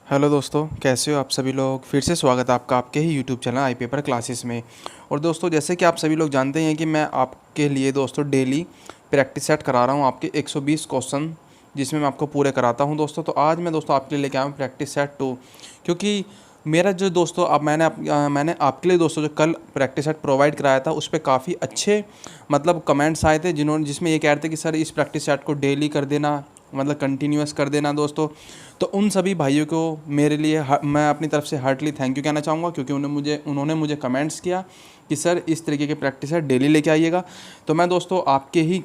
Hello दोस्तों, कैसे हो आप सभी लोग। फिर से स्वागत है आपका आपके ही YouTube channel I paper classes में। और दोस्तों, जैसे कि आप सभी लोग जानते हैं कि मैं आपके लिए दोस्तों डेली प्रैक्टिस सेट करा रहा हूं आपके 120 क्वेश्चन, जिसमें मैं आपको पूरे कराता हूं दोस्तों। तो आज मैं दोस्तों आपके लिए लेके आया हूँ प्रैक्टिस सेट 2, क्योंकि मेरा जो दोस्तों अब मैंने आपके लिए दोस्तों जो कल प्रैक्टिस सेट प्रोवाइड कराया था उस पर काफ़ी अच्छे मतलब कमेंट्स आए थे, जिसमें ये कह रहे थे कि सर इस प्रैक्टिस सेट को डेली कर देना, मतलब कंटिन्यूअस कर देना दोस्तों। तो उन सभी भाइयों को मेरे लिए मैं अपनी तरफ से हार्टली थैंक यू कहना चाहूँगा, क्योंकि उन्होंने मुझे कमेंट्स किया कि सर इस तरीके के प्रैक्टिस है डेली लेके आइएगा। तो मैं दोस्तों आपके ही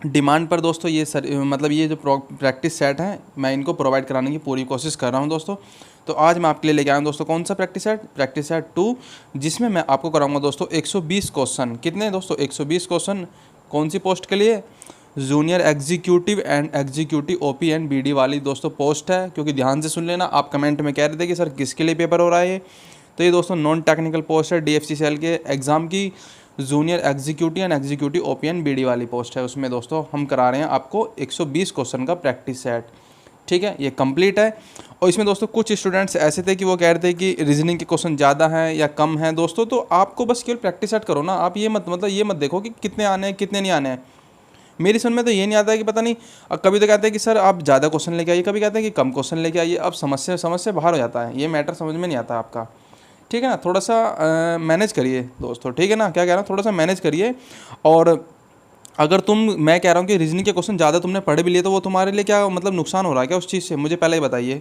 डिमांड पर दोस्तों ये जो प्रैक्टिस सेट हैं मैं इनको प्रोवाइड कराने की पूरी कोशिश कर रहा हूं दोस्तों। तो आज मैं आपके लिए लेके आया हूँ दोस्तों कौन सा प्रैक्टिस सेट 2, जिसमें मैं आपको कराऊंगा दोस्तों 120 क्वेश्चन। कितने दोस्तों? 120 क्वेश्चन। कौन सी पोस्ट के लिए? Junior executive and executive OP and BD वाली दोस्तों पोस्ट है। क्योंकि ध्यान से सुन लेना, आप कमेंट में कह रहे थे कि सर किसके लिए पेपर हो रहा है ये। तो ये दोस्तों नॉन टेक्निकल पोस्ट है, DFCCL के एग्ज़ाम की junior executive and executive OP and BD वाली पोस्ट है। उसमें दोस्तों हम करा रहे हैं आपको 120 क्वेश्चन का प्रैक्टिस सेट। ठीक है, ये कंप्लीट है। और इसमें दोस्तों कुछ स्टूडेंट्स ऐसे थे कि वो कह रहे थे कि रीजनिंग के क्वेश्चन ज़्यादा हैं या कम हैं दोस्तों। तो आपको बस केवल प्रैक्टिस सेट करो ना, आप ये मत देखो कि कितने आने हैं कितने नहीं आने हैं। मेरी समझ में तो ये नहीं आता है कि पता नहीं, कभी तो कहते हैं कि सर आप ज़्यादा क्वेश्चन लेके आइए, कभी कहते हैं कि कम क्वेश्चन लेके आइए। अब समझ से बाहर हो जाता है, ये मैटर समझ में नहीं आता आपका। ठीक है ना, थोड़ा सा मैनेज करिए दोस्तों। ठीक है ना, क्या कह रहा हूँ, थोड़ा सा मैनेज करिए। और अगर मैं कह रहा हूँ कि रीजनिंग के क्वेश्चन ज़्यादा तुमने पढ़े भी लिए, तो वो तुम्हारे लिए क्या मतलब नुकसान हो रहा है क्या उस चीज़ से? मुझे पहले ही बताइए,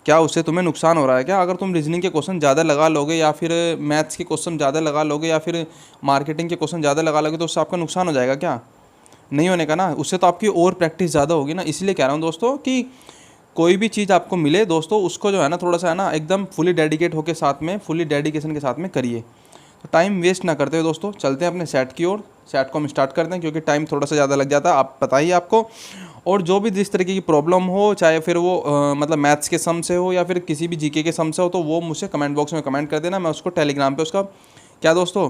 क्या उससे तुम्हें नुकसान हो रहा है क्या? अगर तुम रीजनिंग के क्वेश्चन ज़्यादा लगा लोगे, या फिर मैथ्स के क्वेश्चन ज़्यादा लगा लोगे, या फिर मार्केटिंग के क्वेश्चन ज़्यादा लगा लोगे, तो उससे आपका नुकसान हो जाएगा क्या? नहीं होने का ना, उससे तो आपकी और प्रैक्टिस ज़्यादा होगी ना। इसलिए कह रहा हूँ दोस्तों कि कोई भी चीज़ आपको मिले दोस्तों, उसको जो है ना थोड़ा सा है ना एकदम फुली डेडिकेट होकर साथ में, फुली डेडिकेशन के साथ में करिए। तो टाइम वेस्ट ना करते हुए दोस्तों चलते हैं अपने सेट की ओर। सेट को हम स्टार्ट करते हैं, क्योंकि टाइम थोड़ा सा ज़्यादा लग जाता है, आप पता ही आपको। और जो भी जिस तरीके की प्रॉब्लम हो, चाहे फिर वो मतलब मैथ्स के सम से हो या फिर किसी भी जीके के सम से हो, तो वो मुझसे कमेंट बॉक्स में कमेंट कर देना। मैं उसको टेलीग्राम पे उसका क्या दोस्तों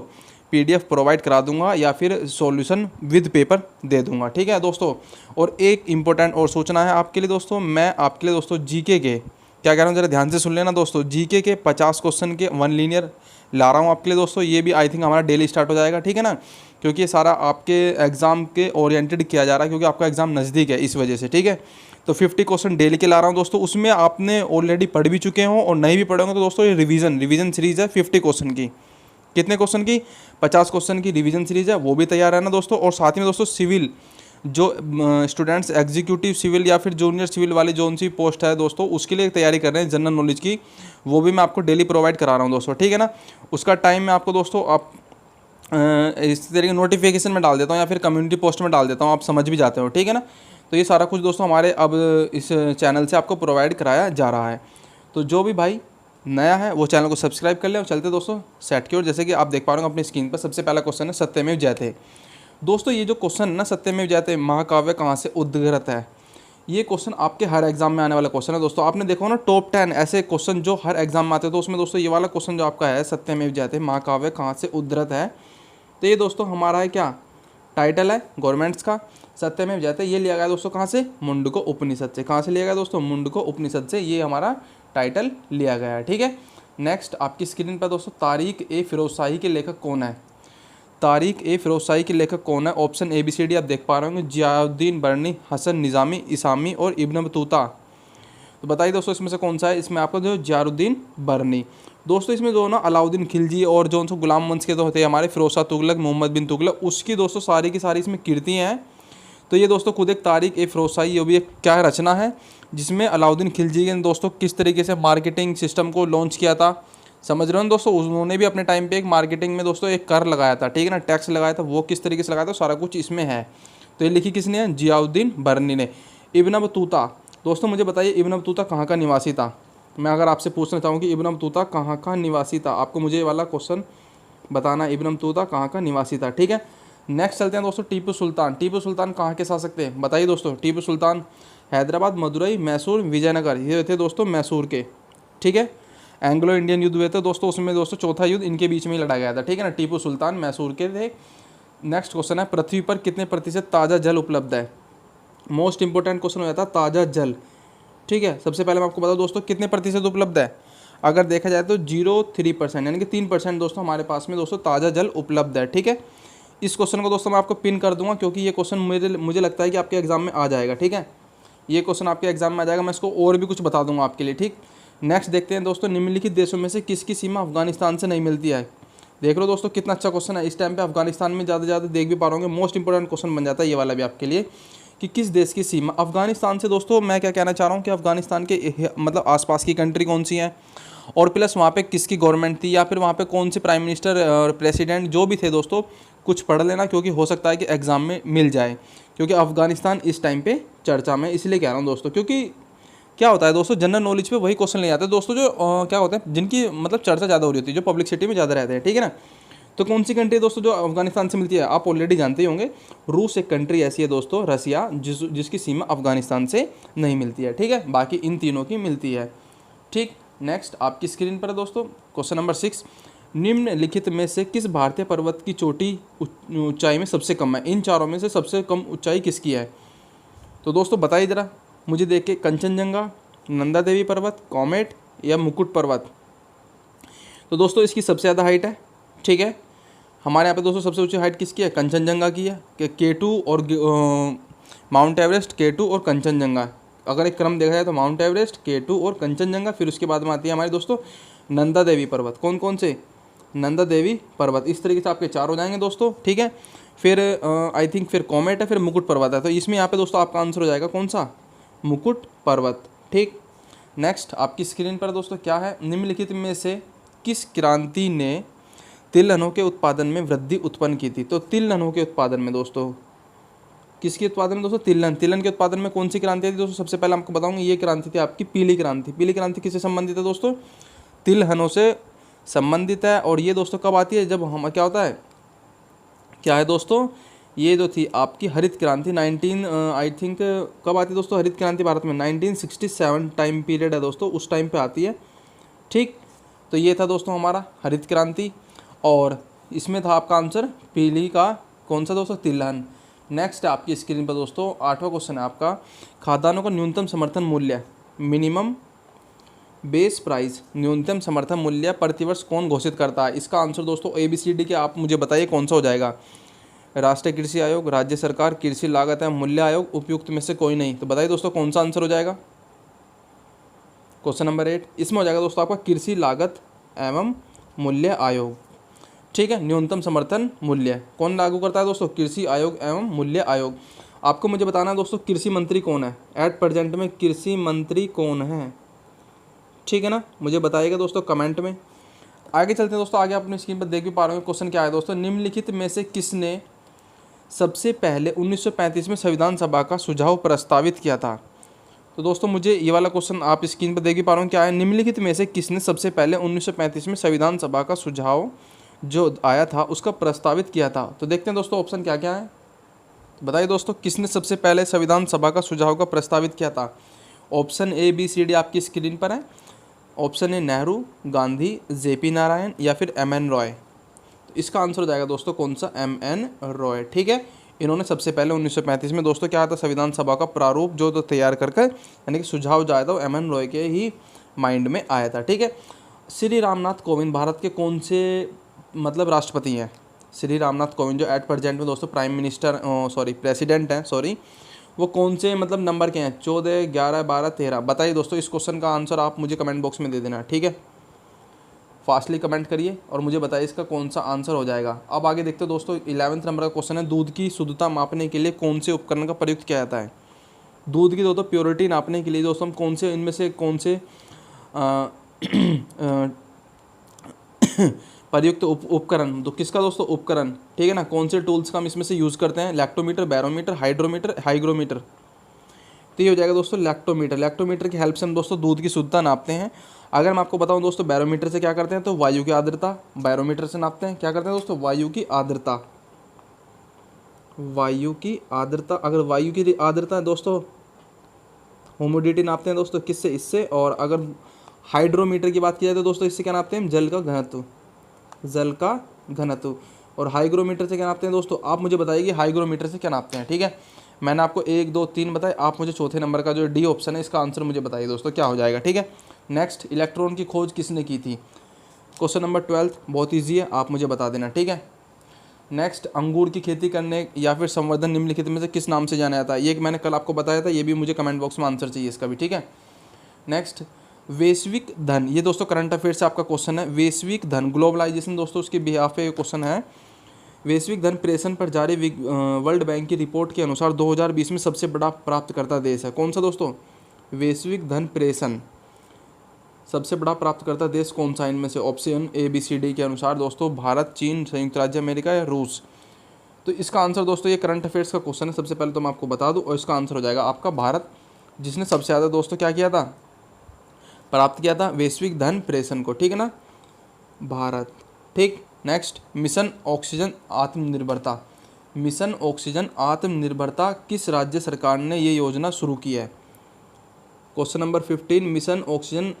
PDF प्रोवाइड करा दूंगा, या फिर सॉल्यूशन विद पेपर दे दूंगा। ठीक है दोस्तों। और एक इम्पोर्टेंट और सूचना है आपके लिए दोस्तों, मैं आपके लिए दोस्तों जीके के क्या कह रहा हूँ, ज़रा ध्यान से सुन लेना दोस्तों। जीके के 50 क्वेश्चन के 1 लीनियर ला रहा हूँ आपके लिए दोस्तों। ये भी आई थिंक हमारा डेली स्टार्ट हो जाएगा। ठीक है ना, क्योंकि ये सारा आपके एग्ज़ाम के ओरिएंटेड किया जा रहा है, क्योंकि आपका एग्ज़ाम नज़दीक है इस वजह से। ठीक है, तो 50 क्वेश्चन डेली के ला रहा हूँ दोस्तों। उसमें आपने ऑलरेडी पढ़ भी चुके हों और नहीं भी पढ़े होंगे, तो दोस्तों ये रिवीजन सीरीज़ है 50 क्वेश्चन की। कितने क्वेश्चन की? 50 क्वेश्चन की रिवीजन सीरीज़ है, वो भी तैयार है ना दोस्तों। और साथ में दोस्तों सिविल, जो स्टूडेंट्स एग्जीक्यूटिव सिविल या फिर जूनियर सिविल वाली जो सी पोस्ट है दोस्तों, उसके लिए तैयारी कर रहे हैं जनरल नॉलेज की, वो भी मैं आपको डेली प्रोवाइड करा रहा हूँ दोस्तों। ठीक है ना, उसका टाइम मैं आपको दोस्तों आप इस तरीके नोटिफिकेशन में डाल देता हूँ, या फिर कम्युनिटी पोस्ट में डाल देता हूँ, आप समझ भी जाते हो। ठीक है ना, तो ये सारा कुछ दोस्तों हमारे अब इस चैनल से आपको प्रोवाइड कराया जा रहा है। तो जो भी भाई नया है वो चैनल को सब्सक्राइब कर ले। और चलते दोस्तों सेट की ओर। जैसे कि आप देख पा रहे हो अपनी स्क्रीन पर, सबसे पहला क्वेश्चन है सत्यमेव जयते। दोस्तों ये जो क्वेश्चन है ना, सत्यमेव जयते महाकाव्य कहाँ से उद्गृत है, ये क्वेश्चन आपके हर एग्जाम में आने वाला क्वेश्चन है दोस्तों। आपने देखो ना टॉप 10 ऐसे क्वेश्चन जो हर एग्जाम में आते हैं, तो उसमें दोस्तों ये वाला क्वेश्चन जो आपका है, सत्यमेव जयते महाकाव्य कहाँ से उद्धृत है। तो ये दोस्तों हमारा है क्या, टाइटल है गवर्नमेंट्स का। सत्यमेव जयते ये लिया गया दोस्तों कहाँ से? मुंडको उपनिषद से। कहाँ से लिया गया दोस्तों? मुंडको उपनिषद से ये हमारा टाइटल लिया गया है। ठीक है, नेक्स्ट आपकी स्क्रीन पर दोस्तों तारिक ए फिरोज शाही के लेखक कौन है? तारिक ए फिरोज शाही के लेखक कौन है? ऑप्शन ABCD आप देख पा रहे होंगे, जियाउद्दीन बर्नी, हसन निज़ामी, इसामी और इब्न बतूता। तो बताइए दोस्तों इसमें से कौन सा है? इसमें आपको जो जियाउद्दीन बर्नी दोस्तों, इसमें जो ना अलाउद्दीन खिलजी और जो उनको गुलाम वंश के तो होते हैं हमारे फिरोज शाह तुगलक, मोहम्मद बिन तुगलक, उसकी दोस्तों सारी की सारी इसमें कीर्तियाँ हैं। तो ये दोस्तों खुद एक तारिक ए फिरोज शाही, ये भी एक क्या रचना है, जिसमें अलाउद्दीन खिलजी ने दोस्तों किस तरीके से मार्केटिंग सिस्टम को लॉन्च किया था। समझ रहे हो ना दोस्तों, उन्होंने भी अपने टाइम पे एक मार्केटिंग में दोस्तों एक कर लगाया था। ठीक है ना, टैक्स लगाया था, वो किस तरीके से लगाया था सारा कुछ इसमें है। तो ये लिखी किसने है? जियाउद्दीन बर्नी ने। इब्न बतूता दोस्तों, मुझे बताइए इब्न बतूता कहाँ का निवासी था? मैं अगर आपसे पूछना चाहूँ कि इब्न बतूता कहाँ का निवासी था, आपको मुझे ये वाला क्वेश्चन बताना, इब्न बतूता कहाँ का निवासी था। ठीक है, नेक्स्ट चलते हैं दोस्तों टीपू सुल्तान। टीपू सुल्तान कहाँ के शासक थे? बताइए दोस्तों। टीपू सुल्तान हैदराबाद, मदुरई, मैसूर, विजयनगर, ये थे दोस्तों मैसूर के। ठीक है, एंग्लो इंडियन युद्ध हुए थे दोस्तों, उसमें दोस्तों चौथा युद्ध इनके बीच में ही लड़ा गया था। ठीक है ना, टीपू सुल्तान मैसूर के थे। नेक्स्ट क्वेश्चन है पृथ्वी पर कितने प्रतिशत ताज़ा जल उपलब्ध है? मोस्ट इंपॉर्टेंट क्वेश्चन हो जाता है ताज़ा जल। ठीक है। सबसे पहले मैं आपको बताऊँ दोस्तों कितने प्रतिशत उपलब्ध है। अगर देखा जाए तो 0.3% यानी कि 3% दोस्तों हमारे पास में दोस्तों ताज़ा जल उपलब्ध है। ठीक है, इस क्वेश्चन को दोस्तों मैं आपको पिन कर दूंगा क्योंकि ये क्वेश्चन मुझे लगता है कि आपके एग्जाम में आ जाएगा। ठीक है, ये क्वेश्चन आपके एग्जाम में आ जाएगा, मैं इसको और भी कुछ बता दूंगा आपके लिए। ठीक, नेक्स्ट देखते हैं दोस्तों, निम्नलिखित देशों में से किसकी सीमा अफगानिस्तान से नहीं मिलती है। देख लो दोस्तों कितना अच्छा क्वेश्चन है। इस टाइम पे अफगानिस्तान में ज़्यादा देख भी पा रहे होंगे, मोस्ट इंपॉर्टेंट क्वेश्चन बन जाता है ये वाला भी आपके लिए कि किस देश की सीमा अफगानिस्तान से। दोस्तों मैं क्या कहना चाह रहा हूँ कि अफगानिस्तान के मतलब आसपास की कंट्री कौन सी है, और प्लस वहाँ पे किसकी गवर्नमेंट थी, या फिर वहाँ पे कौन से प्राइम मिनिस्टर और प्रेसिडेंट जो भी थे दोस्तों, कुछ पढ़ लेना क्योंकि हो सकता है कि एग्ज़ाम में मिल जाए। क्योंकि अफगानिस्तान इस टाइम पे चर्चा में इसलिए कह रहा हूँ दोस्तों, क्योंकि क्या होता है दोस्तों जनरल नॉलेज पे वही क्वेश्चन ले जाते हैं दोस्तों जो क्या होते हैं जिनकी मतलब चर्चा ज़्यादा हो रही होती है, जो पब्लिसिटी में ज़्यादा रहते हैं। ठीक है ना, तो कौन सी कंट्री दोस्तों जो अफगानिस्तान से मिलती है, आप ऑलरेडी जानते ही होंगे, रूस एक कंट्री ऐसी है दोस्तों, रसिया, जिसकी सीमा अफगानिस्तान से नहीं मिलती है। ठीक है, बाकी इन तीनों की मिलती है। ठीक, नेक्स्ट आपकी स्क्रीन पर है दोस्तों क्वेश्चन नंबर 6, निम्नलिखित में से किस भारतीय पर्वत की चोटी ऊंचाई में सबसे कम है। इन चारों में से सबसे कम ऊंचाई किसकी है, तो दोस्तों बताइए ज़रा मुझे देख के, कंचनजंगा, नंदा देवी पर्वत, कॉमेट या मुकुट पर्वत। तो दोस्तों इसकी सबसे ज़्यादा हाइट है। ठीक है, हमारे यहाँ पे दोस्तों सबसे ऊंची हाइट किसकी है, कंचनजंगा की है, कि K2 और माउंट एवरेस्ट, K2 और कंचनजंगा। अगर एक क्रम देखा जाए तो माउंट एवरेस्ट, K2 और कंचनजंगा, फिर उसके बाद में आती है हमारी दोस्तों नंदा देवी पर्वत। कौन कौन से, नंदा देवी पर्वत। इस तरीके से आपके 4 हो जाएंगे दोस्तों। ठीक है, फिर आई थिंक फिर कॉमेट है, फिर मुकुट पर्वत है। तो इसमें यहाँ पे दोस्तों आपका आंसर हो जाएगा कौन सा, मुकुट पर्वत। ठीक, नेक्स्ट आपकी स्क्रीन पर दोस्तों क्या है, निम्नलिखित में से किस क्रांति ने तिलहनों के उत्पादन में वृद्धि उत्पन्न की थी। तो तिलहनों के उत्पादन में दोस्तों किसके उत्पादन में दोस्तों, तिलहन के उत्पादन में कौन सी क्रांति थी दोस्तों। सबसे पहले आपको बताऊंगा ये क्रांति थी आपकी पीली क्रांति। पीली क्रांति किससे संबंधित है दोस्तों, तिलहनों से संबंधित है। और ये दोस्तों कब आती है, जब हम क्या होता है, क्या है दोस्तों, ये जो थी आपकी हरित क्रांति 19 आई थिंक कब आती है दोस्तों हरित क्रांति भारत में, 1967 टाइम पीरियड है दोस्तों, उस टाइम पे आती है। ठीक, तो ये था दोस्तों हमारा हरित क्रांति, और इसमें था आपका आंसर पीली का कौन सा दोस्तों, तिलहन। नेक्स्ट आपकी स्क्रीन पर दोस्तों 8वां क्वेश्चन है आपका, खाद्यान्नों का न्यूनतम समर्थन मूल्य, मिनिमम बेस प्राइस, न्यूनतम समर्थन मूल्य प्रतिवर्ष कौन घोषित करता है। इसका आंसर दोस्तों ABCD के आप मुझे बताइए कौन सा हो जाएगा, राष्ट्रीय कृषि आयोग, राज्य सरकार, कृषि लागत एवं मूल्य आयोग, उपयुक्त में से कोई नहीं। तो बताइए दोस्तों कौन सा आंसर हो जाएगा, क्वेश्चन नंबर 8 इसमें हो जाएगा दोस्तों आपका कृषि लागत एवं मूल्य आयोग। ठीक है, न्यूनतम समर्थन मूल्य कौन लागू करता है दोस्तों, कृषि आयोग एवं मूल्य आयोग। आपको मुझे बताना है दोस्तों कृषि मंत्री कौन है, एट प्रेजेंट में कृषि मंत्री कौन है। ठीक है ना, मुझे बताइएगा दोस्तों कमेंट में। आगे चलते हैं दोस्तों, आगे आप अपनी स्क्रीन पर देख भी पा रहे हो क्वेश्चन क्या है दोस्तों, निम्नलिखित में से किसने सबसे पहले 1935 में संविधान सभा का सुझाव प्रस्तावित किया था। तो दोस्तों मुझे ये वाला क्वेश्चन आप स्क्रीन पर देख भी पा रहे हो क्या है, निम्नलिखित में से किसने सबसे पहले 1935 में संविधान सभा का सुझाव जो आया था उसका प्रस्तावित किया था। तो देखते हैं दोस्तों ऑप्शन क्या क्या है, बताइए दोस्तों किसने सबसे पहले संविधान सभा का सुझाव का प्रस्तावित किया था। ऑप्शन ABCD आपकी स्क्रीन पर है। Option A Nehru, Gandhi, JP Narayan या फिर MN रॉय। तो इसका आंसर हो जाएगा दोस्तों कौन सा, MN रॉय। ठीक है, इन्होंने सबसे पहले 1935 में दोस्तों क्या था, संविधान सभा का प्रारूप जो तो तैयार करके यानी कि सुझाव जो आया था वो MN रॉय के ही माइंड में आया था। ठीक है, श्री रामनाथ कोविंद भारत के कौन से मतलब राष्ट्रपति हैं। श्री रामनाथ कोविंद जो एट प्रेजेंट में दोस्तों प्राइम मिनिस्टर प्रेसिडेंट हैं वो कौन से मतलब नंबर के हैं, 14, 11, 12, 13। बताइए दोस्तों इस क्वेश्चन का आंसर आप मुझे कमेंट बॉक्स में दे देना। ठीक है, फास्टली कमेंट करिए और मुझे बताइए इसका कौन सा आंसर हो जाएगा। अब आगे देखते हैं दोस्तों 11वें नंबर का क्वेश्चन है, दूध की शुद्धता मापने के लिए कौन से उपकरण का प्रयुक्त किया जाता है। दूध की दोस्तों प्योरिटी नापने के लिए दोस्तों हम कौन से इनमें से कौन से प्रयुक्त उपकरण, तो किसका दोस्तों उपकरण, ठीक है ना, कौन से टूल्स का हम इसमें से यूज़ करते हैं, लैक्टोमीटर, बैरोमीटर, हाइड्रोमीटर, हाइग्रोमीटर। तो ये हो जाएगा दोस्तों लैक्टोमीटर। लैक्टोमीटर की हेल्प से हम दोस्तों दूध की शुद्धता नापते हैं। अगर मैं आपको बताऊं दोस्तों बैरोमीटर से क्या करते हैं, तो वायु की आर्द्रता, बैरोमीटर से नापते हैं क्या करते हैं दोस्तों, वायु की आर्द्रता। वायु की आर्द्रता, अगर वायु की आर्द्रता है दोस्तों, ह्यूमिडिटी नापते हैं दोस्तों किससे, इससे। और अगर हाइड्रोमीटर की बात की जाए तो दोस्तों इससे क्या नापते हैं, जल का घनत्व, जल का घनत्व। और हाइग्रोमीटर से क्या नापते हैं दोस्तों, आप मुझे बताइए कि हाइग्रोमीटर से क्या नापते हैं। ठीक है, मैंने आपको 1 2 3 बताए, आप मुझे चौथे नंबर का जो डी ऑप्शन है इसका आंसर मुझे बताइए दोस्तों क्या हो जाएगा, ठीक है। नेक्स्ट, इलेक्ट्रॉन की खोज किसने की थी? क्वेश्चन नंबर 12 बहुत ईजी है, आप मुझे बता देना, ठीक है। नेक्स्ट, अंगूर की खेती करने या फिर संवर्धन निम्नलिखित में से किस नाम से जाना जाता है? ये मैंने कल आपको बताया था, ये भी मुझे कमेंट बॉक्स में आंसर चाहिए इसका भी, ठीक है। नेक्स्ट, वैश्विक धन, ये दोस्तों करंट अफेयर से आपका क्वेश्चन है। वैश्विक धन ग्लोबलाइजेशन दोस्तों उसके बिहाफ पे क्वेश्चन है। वैश्विक धन प्रेषण पर जारी वर्ल्ड बैंक की रिपोर्ट के अनुसार 2020 में सबसे बड़ा प्राप्तकर्ता देश है कौन सा दोस्तों? वैश्विक धन प्रेषण सबसे बड़ा प्राप्तकर्ता देश कौन सा? इनमें से ऑप्शन ABCD के अनुसार दोस्तों भारत, चीन, संयुक्त राज्य अमेरिका या रूस। तो इसका आंसर दोस्तों, ये करंट अफेयर्स का क्वेश्चन है, सबसे पहले तो मैं आपको बता दूं, और इसका आंसर हो जाएगा आपका भारत, जिसने सबसे ज़्यादा दोस्तों क्या किया था, प्राप्त किया था वैश्विक धन प्रेषण को, ठीक है ना, भारत, ठीक। नेक्स्ट, मिशन ऑक्सीजन आत्मनिर्भरता, मिशन ऑक्सीजन आत्मनिर्भरता किस राज्य सरकार ने ये योजना शुरू की है? क्वेश्चन नंबर 15, मिशन ऑक्सीजन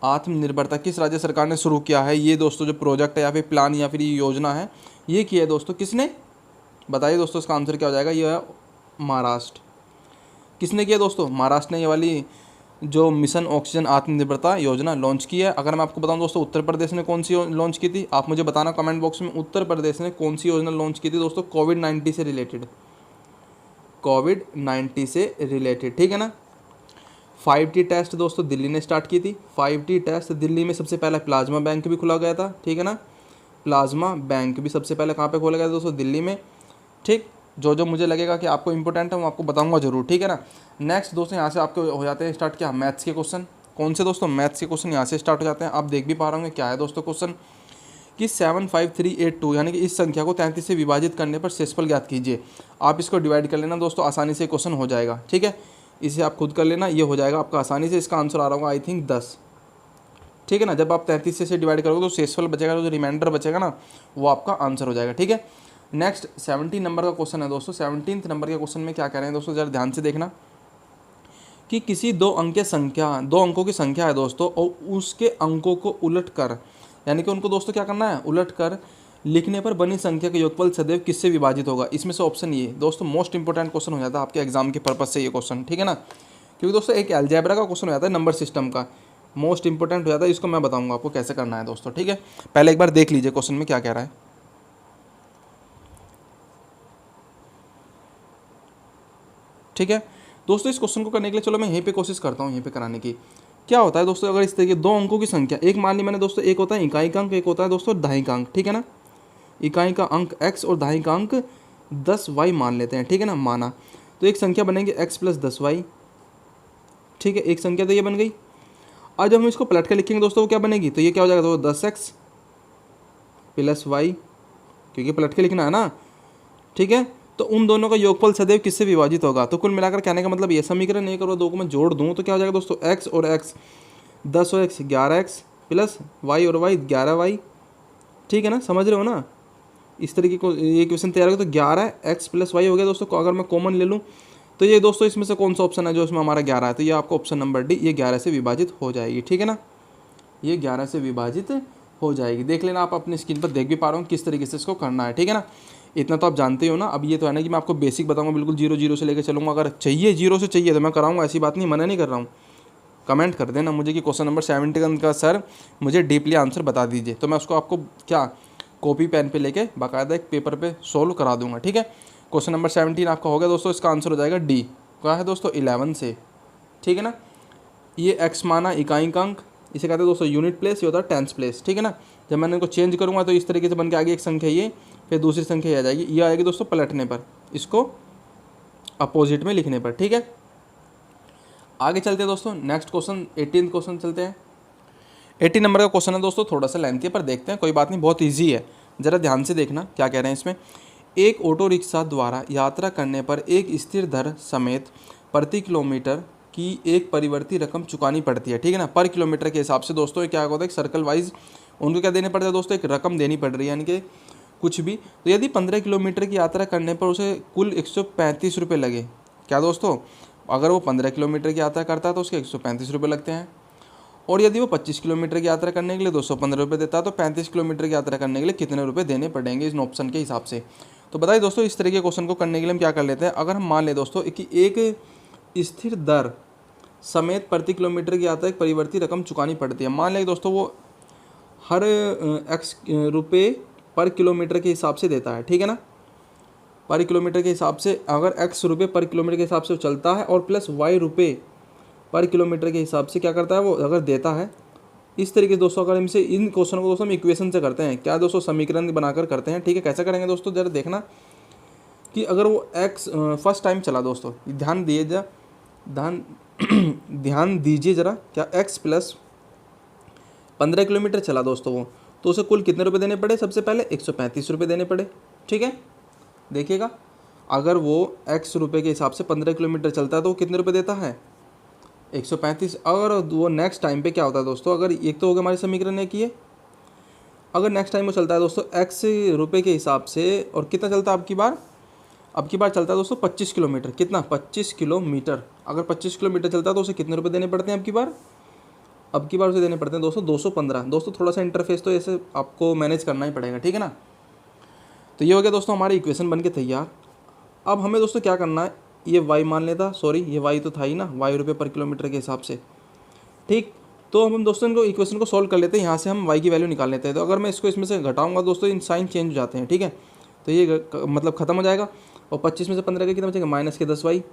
आत्मनिर्भरता किस राज्य सरकार ने शुरू किया है? ये दोस्तों जो प्रोजेक्ट है या फिर प्लान या फिर ये योजना है, ये किया है दोस्तों किसने? बताइए दोस्तों इसका आंसर क्या हो जाएगा? ये है महाराष्ट्र। किसने किया दोस्तों? महाराष्ट्र ने ये वाली जो मिशन ऑक्सीजन आत्मनिर्भरता योजना लॉन्च की है। अगर मैं आपको बताऊं दोस्तों, उत्तर प्रदेश ने कौन सी लॉन्च की थी? आप मुझे बताना कमेंट बॉक्स में, उत्तर प्रदेश ने कौन सी योजना लॉन्च की थी दोस्तों? कोविड-19 से रिलेटेड, कोविड-19 से रिलेटेड, ठीक है ना। 5T टेस्ट दोस्तों दिल्ली ने स्टार्ट की थी। 5T टेस्ट दिल्ली में सबसे पहला प्लाज्मा बैंक भी खुला गया था, ठीक है ना। प्लाज्मा बैंक भी सबसे पहले कहाँ पे खोला गया था दोस्तों? दिल्ली में, ठीक। जो मुझे लगेगा कि आपको इंपॉर्टेंट है मैं आपको बताऊंगा जरूर, ठीक है ना। नेक्स्ट दोस्तों, यहाँ से आपके हो जाते हैं स्टार्ट क्या? मैथ्स के क्वेश्चन। कौन से दोस्तों? मैथ्स के क्वेश्चन यहाँ से स्टार्ट हो जाते हैं। आप देख भी पा रहे होंगे क्या है दोस्तों क्वेश्चन, कि 75382 यानी कि इस संख्या को 33 से विभाजित करने पर शेषफल ज्ञात कीजिए। आप इसको डिवाइड कर लेना दोस्तों, आसानी से क्वेश्चन हो जाएगा, ठीक है। इसे आप खुद कर लेना, ये हो जाएगा आपका आसानी से। इसका आंसर आ रहा होगा आई थिंक 10, ठीक है ना। जब आप 33 से डिवाइड करोगे तो शेषफल बचेगा, जो रिमाइंडर बचेगा ना वो आपका आंसर हो जाएगा, ठीक है। नेक्स्ट 17 नंबर का क्वेश्चन है दोस्तों। 17 नंबर के क्वेश्चन में क्या कह रहे हैं दोस्तों, जरा ध्यान से देखना, कि किसी दो अंकों की संख्या है दोस्तों, और उसके अंकों को उलट कर, यानी कि उनको दोस्तों क्या करना है? उलट कर लिखने पर बनी संख्या का योगफल सदैव किससे विभाजित होगा? इसमें से ऑप्शन ये दोस्तों मोस्ट इंपॉर्टेंट क्वेश्चन हो जाता है आपके एग्जाम के पर्पज से ये क्वेश्चन, ठीक है ना। क्योंकि दोस्तों एक अलजेब्रा का क्वेश्चन हो जाता है, नंबर सिस्टम का मोस्ट इंपॉर्टेंट हो जाता है। इसको मैं बताऊंगा आपको कैसे करना है दोस्तों, ठीक है। पहले एक बार देख लीजिए क्वेश्चन में क्या कह रहा है, ठीक है दोस्तों। इस क्वेश्चन को करने के लिए चलो मैं यहीं पे कोशिश करता हूँ, यहीं पे कराने की। क्या होता है दोस्तों, अगर इस तरीके दो अंकों की संख्या, एक मान ली मैंने दोस्तों, एक होता है इकाई का अंक, एक होता है दोस्तों दहाई का अंक, ठीक है ना। इकाई का अंक x और दहाई का अंक 10y मान लेते हैं, ठीक है ना, माना। तो एक संख्या बनेगी x प्लस 10y, ठीक है, एक संख्या तो ये बन गई। आज हम इसको पलट कर लिखेंगे दोस्तों, वो क्या बनेगी? तो ये क्या हो जाएगा? तो 10x प्लस y, क्योंकि पलट के लिखना है ना, ठीक है। तो उन दोनों का योगफल सदैव किससे विभाजित होगा? तो कुल मिलाकर कहने का मतलब ये समीकरण एक और दो को मैं जोड़ दूं तो क्या हो जाएगा दोस्तों? x और x 10 और x 11x प्लस y और y 11y, ठीक है ना, समझ रहे हो ना। इस तरीके को ये क्वेश्चन तैयार करो तो 11x प्लस y हो गया दोस्तों। अगर मैं कॉमन ले लूँ तो ये दोस्तों इसमें से कौन सा ऑप्शन है जो इसमें हमारा 11 है? तो ये आपका ऑप्शन नंबर डी, ये 11 से विभाजित हो जाएगी, ठीक है ना, ये 11 से विभाजित हो जाएगी। देख लेना, आप अपनी स्क्रीन पर देख भी पा रहे हो किस तरीके से इसको करना है, ठीक है ना। इतना तो आप जानते हो ना। अब ये तो है ना कि मैं आपको बेसिक बताऊंगा, बिल्कुल 0 से लेकर चलूँगा। अगर चाहिए 0 से चाहिए तो मैं कराऊंगा, ऐसी बात नहीं, मना नहीं कर रहा हूँ। कमेंट कर देना मुझे कि क्वेश्चन नंबर 17 का सर मुझे डीपली आंसर बता दीजिए, तो मैं उसको आपको क्या कॉपी पेन पे लेके बाकायदा एक पेपर पे सोल्व करा दूंगा, ठीक है। क्वेश्चन नंबर 17 आपका हो गया दोस्तों। इसका आंसर हो जाएगा डी, क्या है दोस्तों? 11 से, ठीक है ना। ये x माना इकाई का अंक, इसे कहते हैं दोस्तों यूनिट प्लेस, ये होता है टेंस प्लेस, ठीक है ना। जब मैंने इनको चेंज करूँगा तो इस तरीके से बन के आगे एक संख्या ये, फिर दूसरी संख्या ये आ जाएगी। ये आएगी दोस्तों पलटने पर, इसको अपोजिट में लिखने पर, ठीक है। आगे चलते हैं दोस्तों, नेक्स्ट क्वेश्चन 18 क्वेश्चन चलते हैं। 18 नंबर का क्वेश्चन है दोस्तों, थोड़ा सा लेंथी है पर देखते हैं, कोई बात नहीं, बहुत ईजी है। ज़रा ध्यान से देखना क्या कह रहे हैं इसमें। एक ऑटो रिक्शा द्वारा यात्रा करने पर एक स्थिर दर समेत प्रति किलोमीटर की एक परिवर्ती रकम चुकानी पड़ती है, ठीक है ना। पर किलोमीटर के हिसाब से दोस्तों क्या होता है, एक सर्कल वाइज उनको क्या देने पड़ता है दोस्तों, एक रकम देनी पड़ रही है, यानी कि कुछ भी। तो यदि 15 किलोमीटर की यात्रा करने पर उसे कुल 135 रुपये लगे, क्या दोस्तों, अगर वो 15 किलोमीटर की यात्रा करता है तो उसके 135 रुपये लगते हैं। और यदि वो 25 किलोमीटर की यात्रा करने के लिए 215 रुपये देता है, तो 35 किलोमीटर की यात्रा करने के लिए कितने रुपये देने पड़ेंगे इस ऑप्शन के हिसाब से। तो बताइए दोस्तों, इस तरह के क्वेश्चन को करने के लिए हम क्या कर लेते हैं। अगर हम मान लें दोस्तों कि एक स्थिर दर समेत प्रति किलोमीटर की यात्रा एक परिवर्ती रकम चुकानी पड़ती है। मान लें दोस्तों वो हर एक्स रुपये पर किलोमीटर के हिसाब से देता है, ठीक है ना, पर किलोमीटर के हिसाब से। अगर एक्स रुपये पर किलोमीटर के हिसाब से वो चलता है और प्लस वाई रुपये पर किलोमीटर के हिसाब से क्या करता है वो अगर देता है। इस तरीके से दोस्तों अगर हमसे इन क्वेश्चन को दोस्तों हम इक्वेशन से करते हैं, क्या दोस्तों, समीकरण बनाकर करते हैं, ठीक है। कैसे करेंगे दोस्तों, जरा देखना कि अगर वो एक्स फर्स्ट टाइम चला दोस्तों, ध्यान दिए जा ध्यान दीजिए जरा, क्या एक्स प्लस 15 किलोमीटर चला दोस्तों वो, तो उसे कुल कितने रुपए देने पड़े, सबसे पहले 135 रुपये देने पड़े, ठीक है। देखिएगा, अगर वो एक्स रुपये के हिसाब से 15 किलोमीटर चलता है तो वो कितने रुपए देता है, 135। अगर वो नेक्स्ट टाइम पे क्या होता है दोस्तों, अगर एक तो हो गया हमारे समीकरण एक ये, अगर नेक्स्ट टाइम वो चलता है दोस्तों एक्स रुपये के हिसाब से, और कितना चलता है अब की बार चलता है दोस्तों 25 किलोमीटर, कितना, 25 किलोमीटर। अगर 25 किलोमीटर चलता है तो उसे कितने रुपए देने पड़ते हैं अब की बार उसे देने पड़ते हैं दोस्तों 215। दोस्तों थोड़ा सा इंटरफेस तो ऐसे आपको मैनेज करना ही पड़ेगा, ठीक है ना। तो ये हो गया दोस्तों हमारी इक्वेशन बन के तैयार। अब हमें दोस्तों क्या करना है, ये वाई मान लेता, सॉरी ये वाई तो था ही ना, वाई रुपये पर किलोमीटर के हिसाब से, ठीक। तो हम दोस्तों इनको इक्वेशन को सॉल्व कर लेते हैं, यहाँ से हम वाई की वैल्यू निकाल लेते हैं। तो अगर मैं इसको इसमें से घटाऊंगा दोस्तों, इन साइन चेंज हो जाते हैं, ठीक है। तो ये मतलब खत्म हो जाएगा, और 25 में से 15 का कितना बचेगा, माइनस के 10 वाई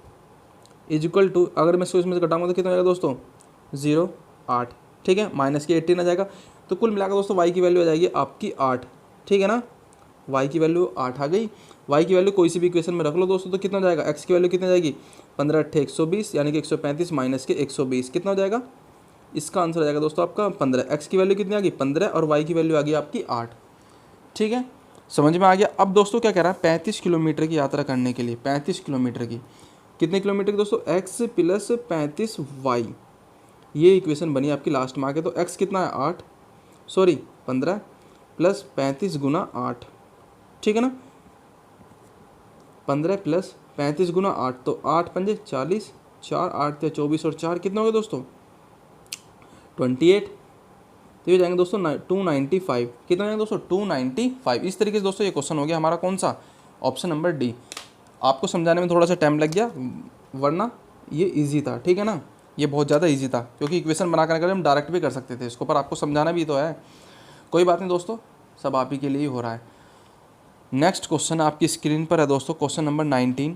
इज इक्वल टू, अगर मैं इसको इसमें से घटाऊंगा तो कितना हो जाएगा दोस्तों, 0.8, ठीक है। माइनस के 18 आ जाएगा, तो कुल मिलाकर दोस्तों वाई की वैल्यू आ जाएगी आपकी 8, ठीक है ना। वाई की वैल्यू 8 आ गई। वाई की वैल्यू कोई सी भी इक्वेशन में रख लो दोस्तों, तो कितना हो जाएगा, एक्स की वैल्यू कितनी जाएगी, 15 8 120, यानी कि 135 माइनस के 120 कितना हो जाएगा, इसका आंसर आ जाएगा दोस्तों आपका 15। एक्स की वैल्यू कितनी आ गई, 15, और वाई की वैल्यू आ गई आपकी 8, ठीक है। समझ में आ गया। अब दोस्तों क्या कह रहा है, 35 किलोमीटर की यात्रा करने के लिए, 35 किलोमीटर की, कितने किलोमीटर की दोस्तों, एक्स प्लस 35 वाई, ये इक्वेशन बनी आपकी लास्ट में आके। तो एक्स कितना है 8, सॉरी 15 प्लस 35 गुना 8, ठीक है ना, 15 प्लस 35 गुना 8, तो 8 पंजे 40, 4 8 या 24 और 4 कितना हो गया दोस्तों, 28। तो ये जाएंगे दोस्तों 295, कितना जाएंगे दोस्तों, 295। इस तरीके से दोस्तों ये क्वेश्चन हो गया हमारा कौन सा, ऑप्शन नंबर डी। आपको समझाने में थोड़ा सा टाइम लग गया, वरना ये इजी था, ठीक है ना, ये बहुत ज़्यादा इजी था, क्योंकि इक्वेशन बना कर हम डायरेक्ट भी कर सकते थे इसको, पर आपको समझाना भी तो है। कोई बात नहीं दोस्तों, सब आप ही के लिए ही हो रहा है। नेक्स्ट क्वेश्चन आपकी स्क्रीन पर है दोस्तों, क्वेश्चन नंबर 19।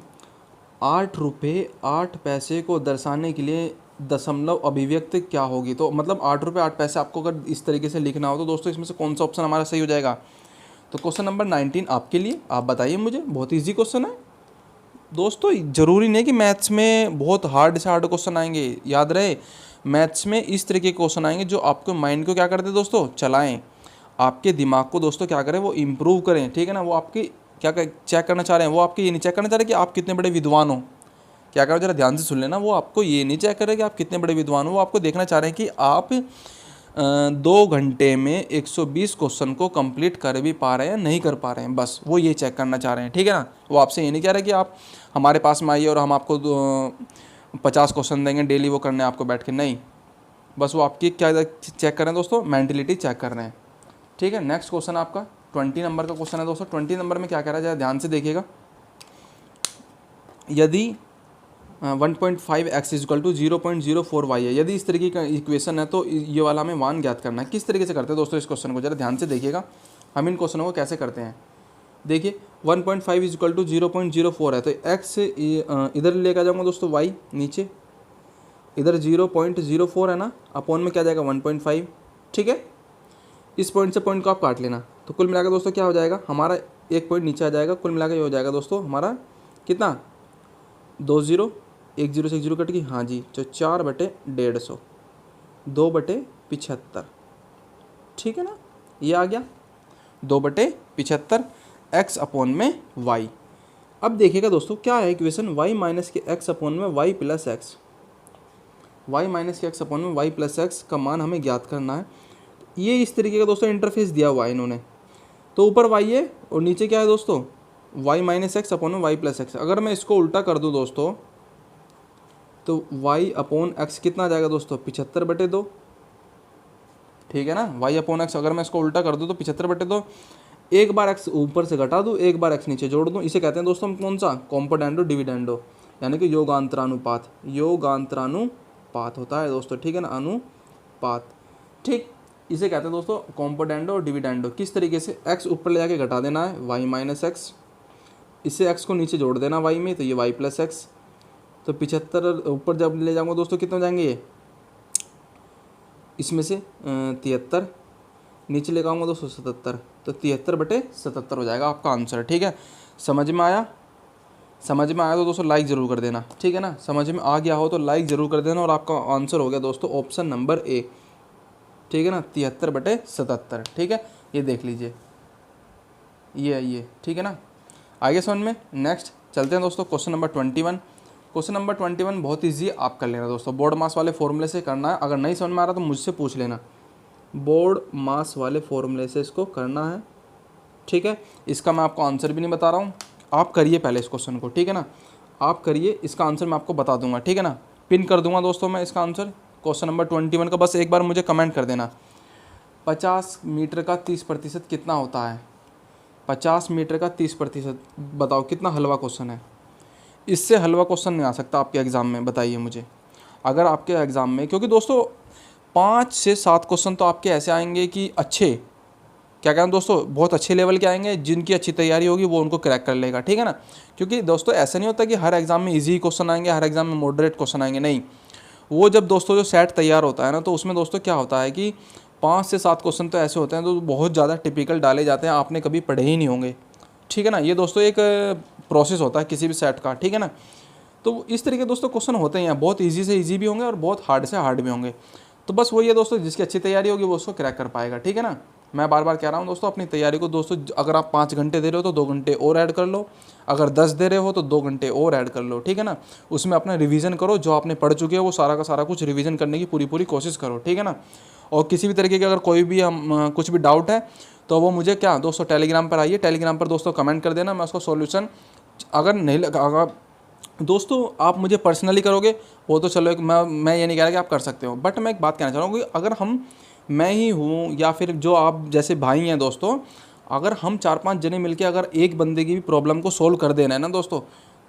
8 रुपये 8 पैसे को दर्शाने के लिए दशमलव अभिव्यक्ति क्या होगी। तो मतलब 8 रुपये 8 पैसे आपको अगर इस तरीके से लिखना हो तो दोस्तों इसमें से कौन सा ऑप्शन हमारा सही हो जाएगा। तो क्वेश्चन नंबर 19 आपके लिए, आप बताइए मुझे, बहुत ईजी क्वेश्चन है दोस्तों। ज़रूरी नहीं कि मैथ्स में बहुत हार्ड से हार्ड क्वेश्चन आएंगे, याद रहे मैथ्स में इस तरीके के क्वेश्चन आएंगे जो आपको माइंड को क्या करते हैं दोस्तों, चलाएं, आपके दिमाग को दोस्तों क्या करें, वो इम्प्रूव करें, ठीक है ना। वो आपकी क्या चेक करना चाह रहे हैं, वो आपके ये नहीं चेक करना चाह रहे कि आप कितने बड़े विद्वान हो, क्या करो जरा ध्यान से सुन लेना, वो आपको ये नहीं चेक कर रहे कि आप कितने बड़े विद्वान हो, वो आपको देखना चाह रहे हैं कि आप 2 घंटे में 120 क्वेश्चन को कंप्लीट कर भी पा रहे हैं नहीं कर पा रहे हैं, बस वो ये चेक करना चाह रहे हैं, ठीक है ना। वो आपसे ये नहीं कह रहे कि आप हमारे पास में आइए और हम आपको 50 क्वेश्चन देंगे डेली वो करने आपको बैठ के, नहीं, बस वो आपकी क्या चेक कर रहे हैं दोस्तों, मेंटलिटी चेक कर रहे हैं, ठीक है। नेक्स्ट क्वेश्चन आपका 20 नंबर का क्वेश्चन है दोस्तों। 20 नंबर में क्या कह रहा है, ध्यान से देखिएगा। यदि 1.5 एक्स इजकल टू 0.04 वाई है, यदि इस तरीके का इक्वेशन है तो ये वाला हमें मान ज्ञात करना है। किस तरीके से करते हैं दोस्तों इस क्वेश्चन को, जरा ध्यान से देखिएगा, हम इन क्वेश्चनों को कैसे करते हैं। देखिए 1.5 इजकल टू 0.04 है, तो एक्स इधर लेकर जाऊँगा दोस्तों, वाई नीचे, इधर 0.04 है ना, अपॉन में क्या जाएगा 1.5, ठीक है। इस पॉइंट से पॉइंट को आप काट लेना, तो कुल मिलाकर दोस्तों क्या हो जाएगा हमारा, एक पॉइंट नीचे आ जाएगा, कुल मिलाकर ये हो जाएगा दोस्तों हमारा कितना, 2 0, 1 0 से 1 0 कट गई, हाँ जी, तो 4/150, 2/75, ठीक है ना, ये आ गया 2/75 एक्स अपॉन में वाई। अब देखिएगा दोस्तों क्या है equation, y minus k x upon m y plus x, y minus k x upon m y plus x का मान हमें ज्ञात करना है। ये इस तरीके का दोस्तों इंटरफेस दिया हुआ है इन्होंने, तो ऊपर वाई है और नीचे क्या है दोस्तों, Y minus x upon m y plus x. अगर मैं इसको उल्टा कर दूँ दोस्तों तो वाई अपॉन एक्स कितना आ जाएगा दोस्तों, 75/2, ठीक है ना। वाई अपॉन एक्स अगर मैं इसको उल्टा कर दूँ तो 75/2, एक बार x ऊपर से घटा दूँ, एक बार x नीचे जोड़ दूँ, इसे कहते हैं दोस्तों हम कौन सा, कॉम्पोडेंडो डिविडेंडो, यानी कि योगांतरानुपात। योगांतरानुपात होता है दोस्तों, ठीक है ना, अनुपात, ठीक। इसे कहते हैं दोस्तों कॉम्पोडेंडो और डिविडेंडो। किस तरीके से, x ऊपर ले जाके घटा देना है y माइनस एक्स, इससे x को नीचे जोड़ देना y में, तो ये y प्लस एक्स। तो 75 ऊपर जब ले जाऊँगा दोस्तों कितने हो जाएंगे ये, इसमें से 73, नीचे ले आऊँगा दोस्तों 77, तो 73/77 हो जाएगा आपका आंसर, ठीक है। समझ में आया? समझ में आया तो दोस्तों लाइक ज़रूर कर देना, ठीक है ना। समझ में आ गया हो तो लाइक ज़रूर कर देना, और आपका आंसर हो गया दोस्तों ऑप्शन नंबर ए, ठीक है ना, 73/77, ठीक है। ये देख लीजिए, ये ठीक है ना। आगे समझ में, नेक्स्ट चलते हैं दोस्तों क्वेश्चन नंबर 21। क्वेश्चन नंबर 21 बहुत ईजी है, आप कर लेना दोस्तों, बोर्ड मास वाले फॉर्मूले से करना है। अगर नहीं समझ में आ रहा तो मुझसे पूछ लेना, बोर्ड मास वाले फॉर्मूले से इसको करना है, ठीक है। इसका मैं आपको आंसर भी नहीं बता रहा हूँ, आप करिए पहले इस क्वेश्चन को, ठीक है ना, आप करिए, इसका आंसर मैं आपको बता दूंगा, ठीक है ना, पिन कर दूंगा दोस्तों मैं इसका आंसर क्वेश्चन नंबर 21 का। बस एक बार मुझे कमेंट कर देना, 50 मीटर का 30% कितना होता है, 50 मीटर का 30%, बताओ कितना हलवा क्वेश्चन है। इससे हलवा क्वेश्चन नहीं आ सकता आपके एग्ज़ाम में, बताइए मुझे। अगर आपके एग्ज़ाम में, क्योंकि दोस्तों 5 से 7 क्वेश्चन तो आपके ऐसे आएंगे कि अच्छे, क्या कहते हैं दोस्तों, बहुत अच्छे लेवल के आएंगे, जिनकी अच्छी तैयारी होगी वो उनको क्रैक कर लेगा, ठीक है ना। क्योंकि दोस्तों ऐसा नहीं होता कि हर एग्ज़ाम में इजी क्वेश्चन आएंगे, हर एग्ज़ाम में मॉडरेट क्वेश्चन आएंगे, नहीं। वो जब दोस्तों जो सेट तैयार होता है ना, तो उसमें दोस्तों क्या होता है कि 5 से 7 क्वेश्चन तो ऐसे होते हैं तो बहुत ज़्यादा टिपिकल डाले जाते हैं, आपने कभी पढ़े ही नहीं होंगे, ठीक है ना। ये दोस्तों एक प्रोसेस होता है किसी भी सेट का, ठीक है ना। तो इस तरीके दोस्तों क्वेश्चन होते हैं, बहुत ईजी से ईजी भी होंगे और बहुत हार्ड से हार्ड भी होंगे। तो बस वही है दोस्तों, जिसकी अच्छी तैयारी होगी वो उसको क्रैक कर पाएगा, ठीक है ना। मैं बार बार कह रहा हूँ दोस्तों, अपनी तैयारी को दोस्तों, अगर आप 5 घंटे दे रहे हो तो 2 घंटे और ऐड कर लो, अगर 10 दे रहे हो तो 2 घंटे और ऐड कर लो, ठीक है ना। उसमें अपना रिवीजन करो, जो आपने पढ़ चुके हो वो सारा का सारा कुछ रिवीजन करने की पूरी कोशिश करो, ठीक है ना। और किसी भी तरीके की अगर कोई भी कुछ भी डाउट है तो वो मुझे क्या दोस्तों टेलीग्राम पर आइए, टेलीग्राम पर दोस्तों कमेंट कर देना, मैं उसका सॉल्यूशन, अगर नहीं लगा दोस्तों आप मुझे पर्सनली करोगे वो तो चलो, मैं ये नहीं कह रहा कि आप कर सकते हो, बट मैं एक बात कहना चाह रहा हूँ कि अगर मैं ही हूँ या फिर जो आप जैसे भाई हैं दोस्तों, अगर हम 4-5 जने मिलके अगर एक बंदे की भी प्रॉब्लम को सोल्व कर देना है ना दोस्तों,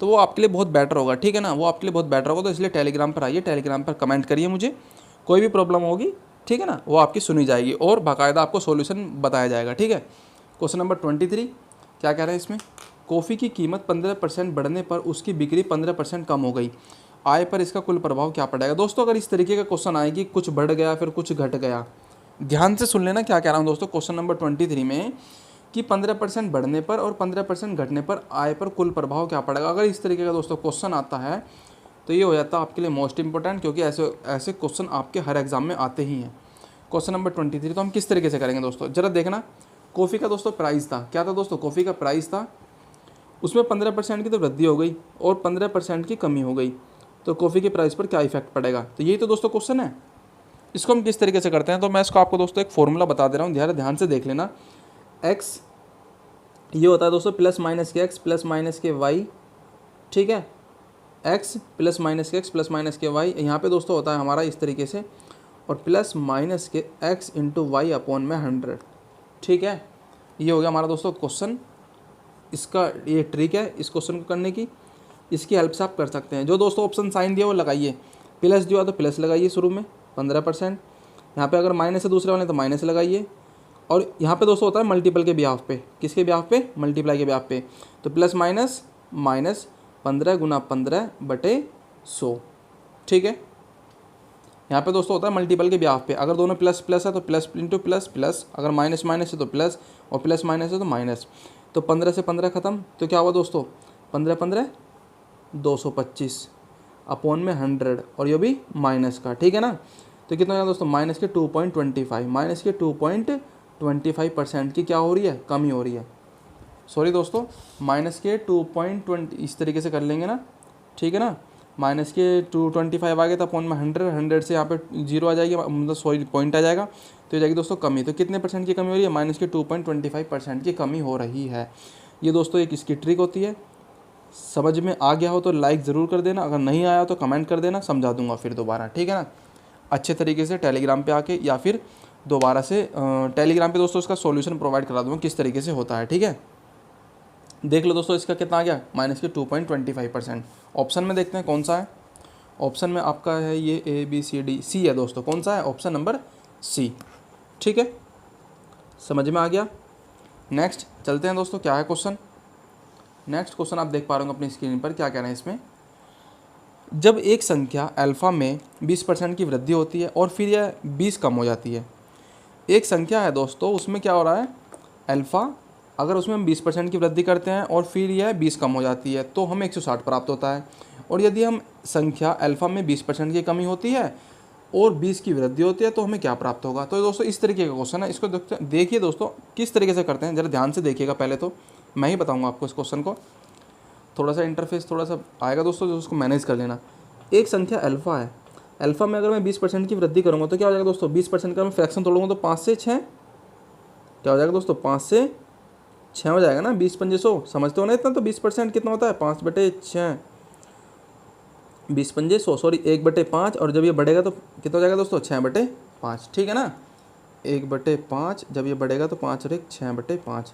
तो वो आपके लिए बहुत बेटर होगा, ठीक है ना, वो आपके लिए बहुत बेटर होगा। तो इसलिए टेलीग्राम पर आइए, टेलीग्राम पर कमेंट करिए मुझे, कोई भी प्रॉब्लम होगी, ठीक है ना, वो आपकी सुनी जाएगी और बाकायदा आपको सॉल्यूशन बताया जाएगा, ठीक है। क्वेश्चन नंबर 23 क्या कह रहे हैं इसमें, कॉफ़ी की कीमत 15% बढ़ने पर उसकी बिक्री 15% कम हो गई, आय पर इसका कुल प्रभाव क्या पड़ेगा। दोस्तों अगर इस तरीके का क्वेश्चन आए कि कुछ बढ़ गया फिर कुछ घट गया, ध्यान से सुन लेना क्या कह रहा हूँ दोस्तों क्वेश्चन नंबर 23 में, कि 15% बढ़ने पर और 15% घटने पर आय पर कुल प्रभाव क्या पड़ेगा। अगर इस तरीके का दोस्तों क्वेश्चन आता है तो ये हो जाता है आपके लिए मोस्ट इंपॉर्टेंट, क्योंकि ऐसे क्वेश्चन आपके हर एग्जाम में आते ही हैं। क्वेश्चन नंबर 23 तो हम किस तरीके से करेंगे दोस्तों, जरा देखना। कॉफ़ी का दोस्तों प्राइस था, क्या था दोस्तों, कॉफ़ी का प्राइस था, उसमें 15% की तो वृद्धि हो गई और 15% की कमी हो गई, तो कॉफ़ी के प्राइस पर क्या इफेक्ट पड़ेगा। तो यही तो दोस्तों क्वेश्चन है, इसको हम किस तरीके से करते हैं। तो मैं इसको आपको दोस्तों एक फॉर्मूला बता दे रहा हूँ, ध्यान से देख लेना। एक्स ये होता है दोस्तों plus minus k x plus minus के वाई, ठीक है, x plus minus k x plus minus के वाई, यहाँ पे दोस्तों होता है हमारा इस तरीके से, और plus minus k x into Y upon में 100, ठीक है। ये हो गया हमारा दोस्तों क्वेश्चन, इसका ये ट्रिक है इस क्वेश्चन को करने की, इसकी हेल्प से आप कर सकते हैं। जो दोस्तों ऑप्शन साइन दिया वो लगाइए, प्लस दिया तो प्लस लगाइए शुरू में 15%, यहाँ पे अगर माइनस है दूसरे वाले तो माइनस लगाइए, और यहाँ पे दोस्तों होता है मल्टीपल के बिहाफ पे, किसके बिहाफ पे, मल्टीप्लाई के बिहाफ पे, तो प्लस माइनस माइनस 15 गुना 15/100, ठीक है। यहाँ पे दोस्तों होता है मल्टीपल के बिहाफ पे, अगर दोनों प्लस प्लस है तो प्लस इंटू प्लस प्लस, अगर माइनस माइनस है तो प्लस और प्लस माइनस है तो माइनस, तो 15 से 15 ख़त्म, तो क्या हुआ दोस्तों 15 225 अपॉन में 100, और ये भी माइनस का, ठीक है ना। तो कितना है दोस्तों माइनस के 2.25, माइनस के 2.25% की क्या हो रही है, कमी हो रही है, सॉरी दोस्तों माइनस के 2.20 इस तरीके से कर लेंगे ना, ठीक है ना। माइनस के 225 आ गया था अपॉन में 100 से यहाँ पे 0 आ जाएगी, मतलब सॉरी पॉइंट आ जाएगा, तो ये जाएगी दोस्तों कमी। तो कितने परसेंट की कमी हो रही है, माइनस के 2.25% की कमी हो रही है। ये दोस्तों एक इसकी ट्रिक होती है। समझ में आ गया हो तो लाइक ज़रूर कर देना, अगर नहीं आया तो कमेंट कर देना, समझा दूंगा फिर दोबारा, ठीक है ना। अच्छे तरीके से टेलीग्राम पे आके या फिर दोबारा से टेलीग्राम पे दोस्तों इसका सॉल्यूशन प्रोवाइड करा दूँगा किस तरीके से होता है, ठीक है। देख लो दोस्तों इसका कितना आ गया, -2.25%। ऑप्शन में देखते हैं कौन सा है। ऑप्शन में आपका है ये ABCD, सी है दोस्तों। कौन सा है, ऑप्शन नंबर सी, ठीक है। समझ में आ गया। नेक्स्ट चलते हैं दोस्तों, क्या है क्वेश्चन। नेक्स्ट क्वेश्चन आप देख पा रहे हो अपनी स्क्रीन पर, क्या कह रहे हैं इसमें। जब एक संख्या अल्फ़ा में 20% की वृद्धि होती है और फिर यह 20 कम हो जाती है। एक संख्या है दोस्तों, उसमें क्या हो रहा है, अल्फ़ा, अगर उसमें हम 20% की वृद्धि करते हैं और फिर यह 20 कम हो जाती है तो हमें 160 प्राप्त होता है। और यदि हम संख्या अल्फ़ा में 20% की कमी होती है और 20 की वृद्धि होती है तो हमें क्या प्राप्त होगा। तो दोस्तों इस तरीके का क्वेश्चन है। इसको देखिए दोस्तों किस तरीके से करते हैं, ज़रा ध्यान से देखिएगा। पहले तो मैं ही बताऊँगा आपको इस क्वेश्चन को, थोड़ा सा इंटरफेस थोड़ा सा आएगा दोस्तों, जो उसको मैनेज कर लेना। एक संख्या अल्फ़ा है, अल्फ़ा में अगर मैं 20% की वृद्धि करूँगा तो क्या हो जाएगा दोस्तों, 20% का मैं फ्रैक्शन तोड़ूंगा तो 5 से 6 क्या हो जाएगा दोस्तों, 5 से 6 हो जाएगा ना। 20 पंजे 100, समझते हो ना इतना। तो 20% कितना होता है, 5/6, 20 पंजे 100, सॉरी 1/5। और जब ये बढ़ेगा तो कितना हो जाएगा दोस्तों, 6/5, ठीक है ना। 1/5 जब ये बढ़ेगा तो 5 और 1 6/5।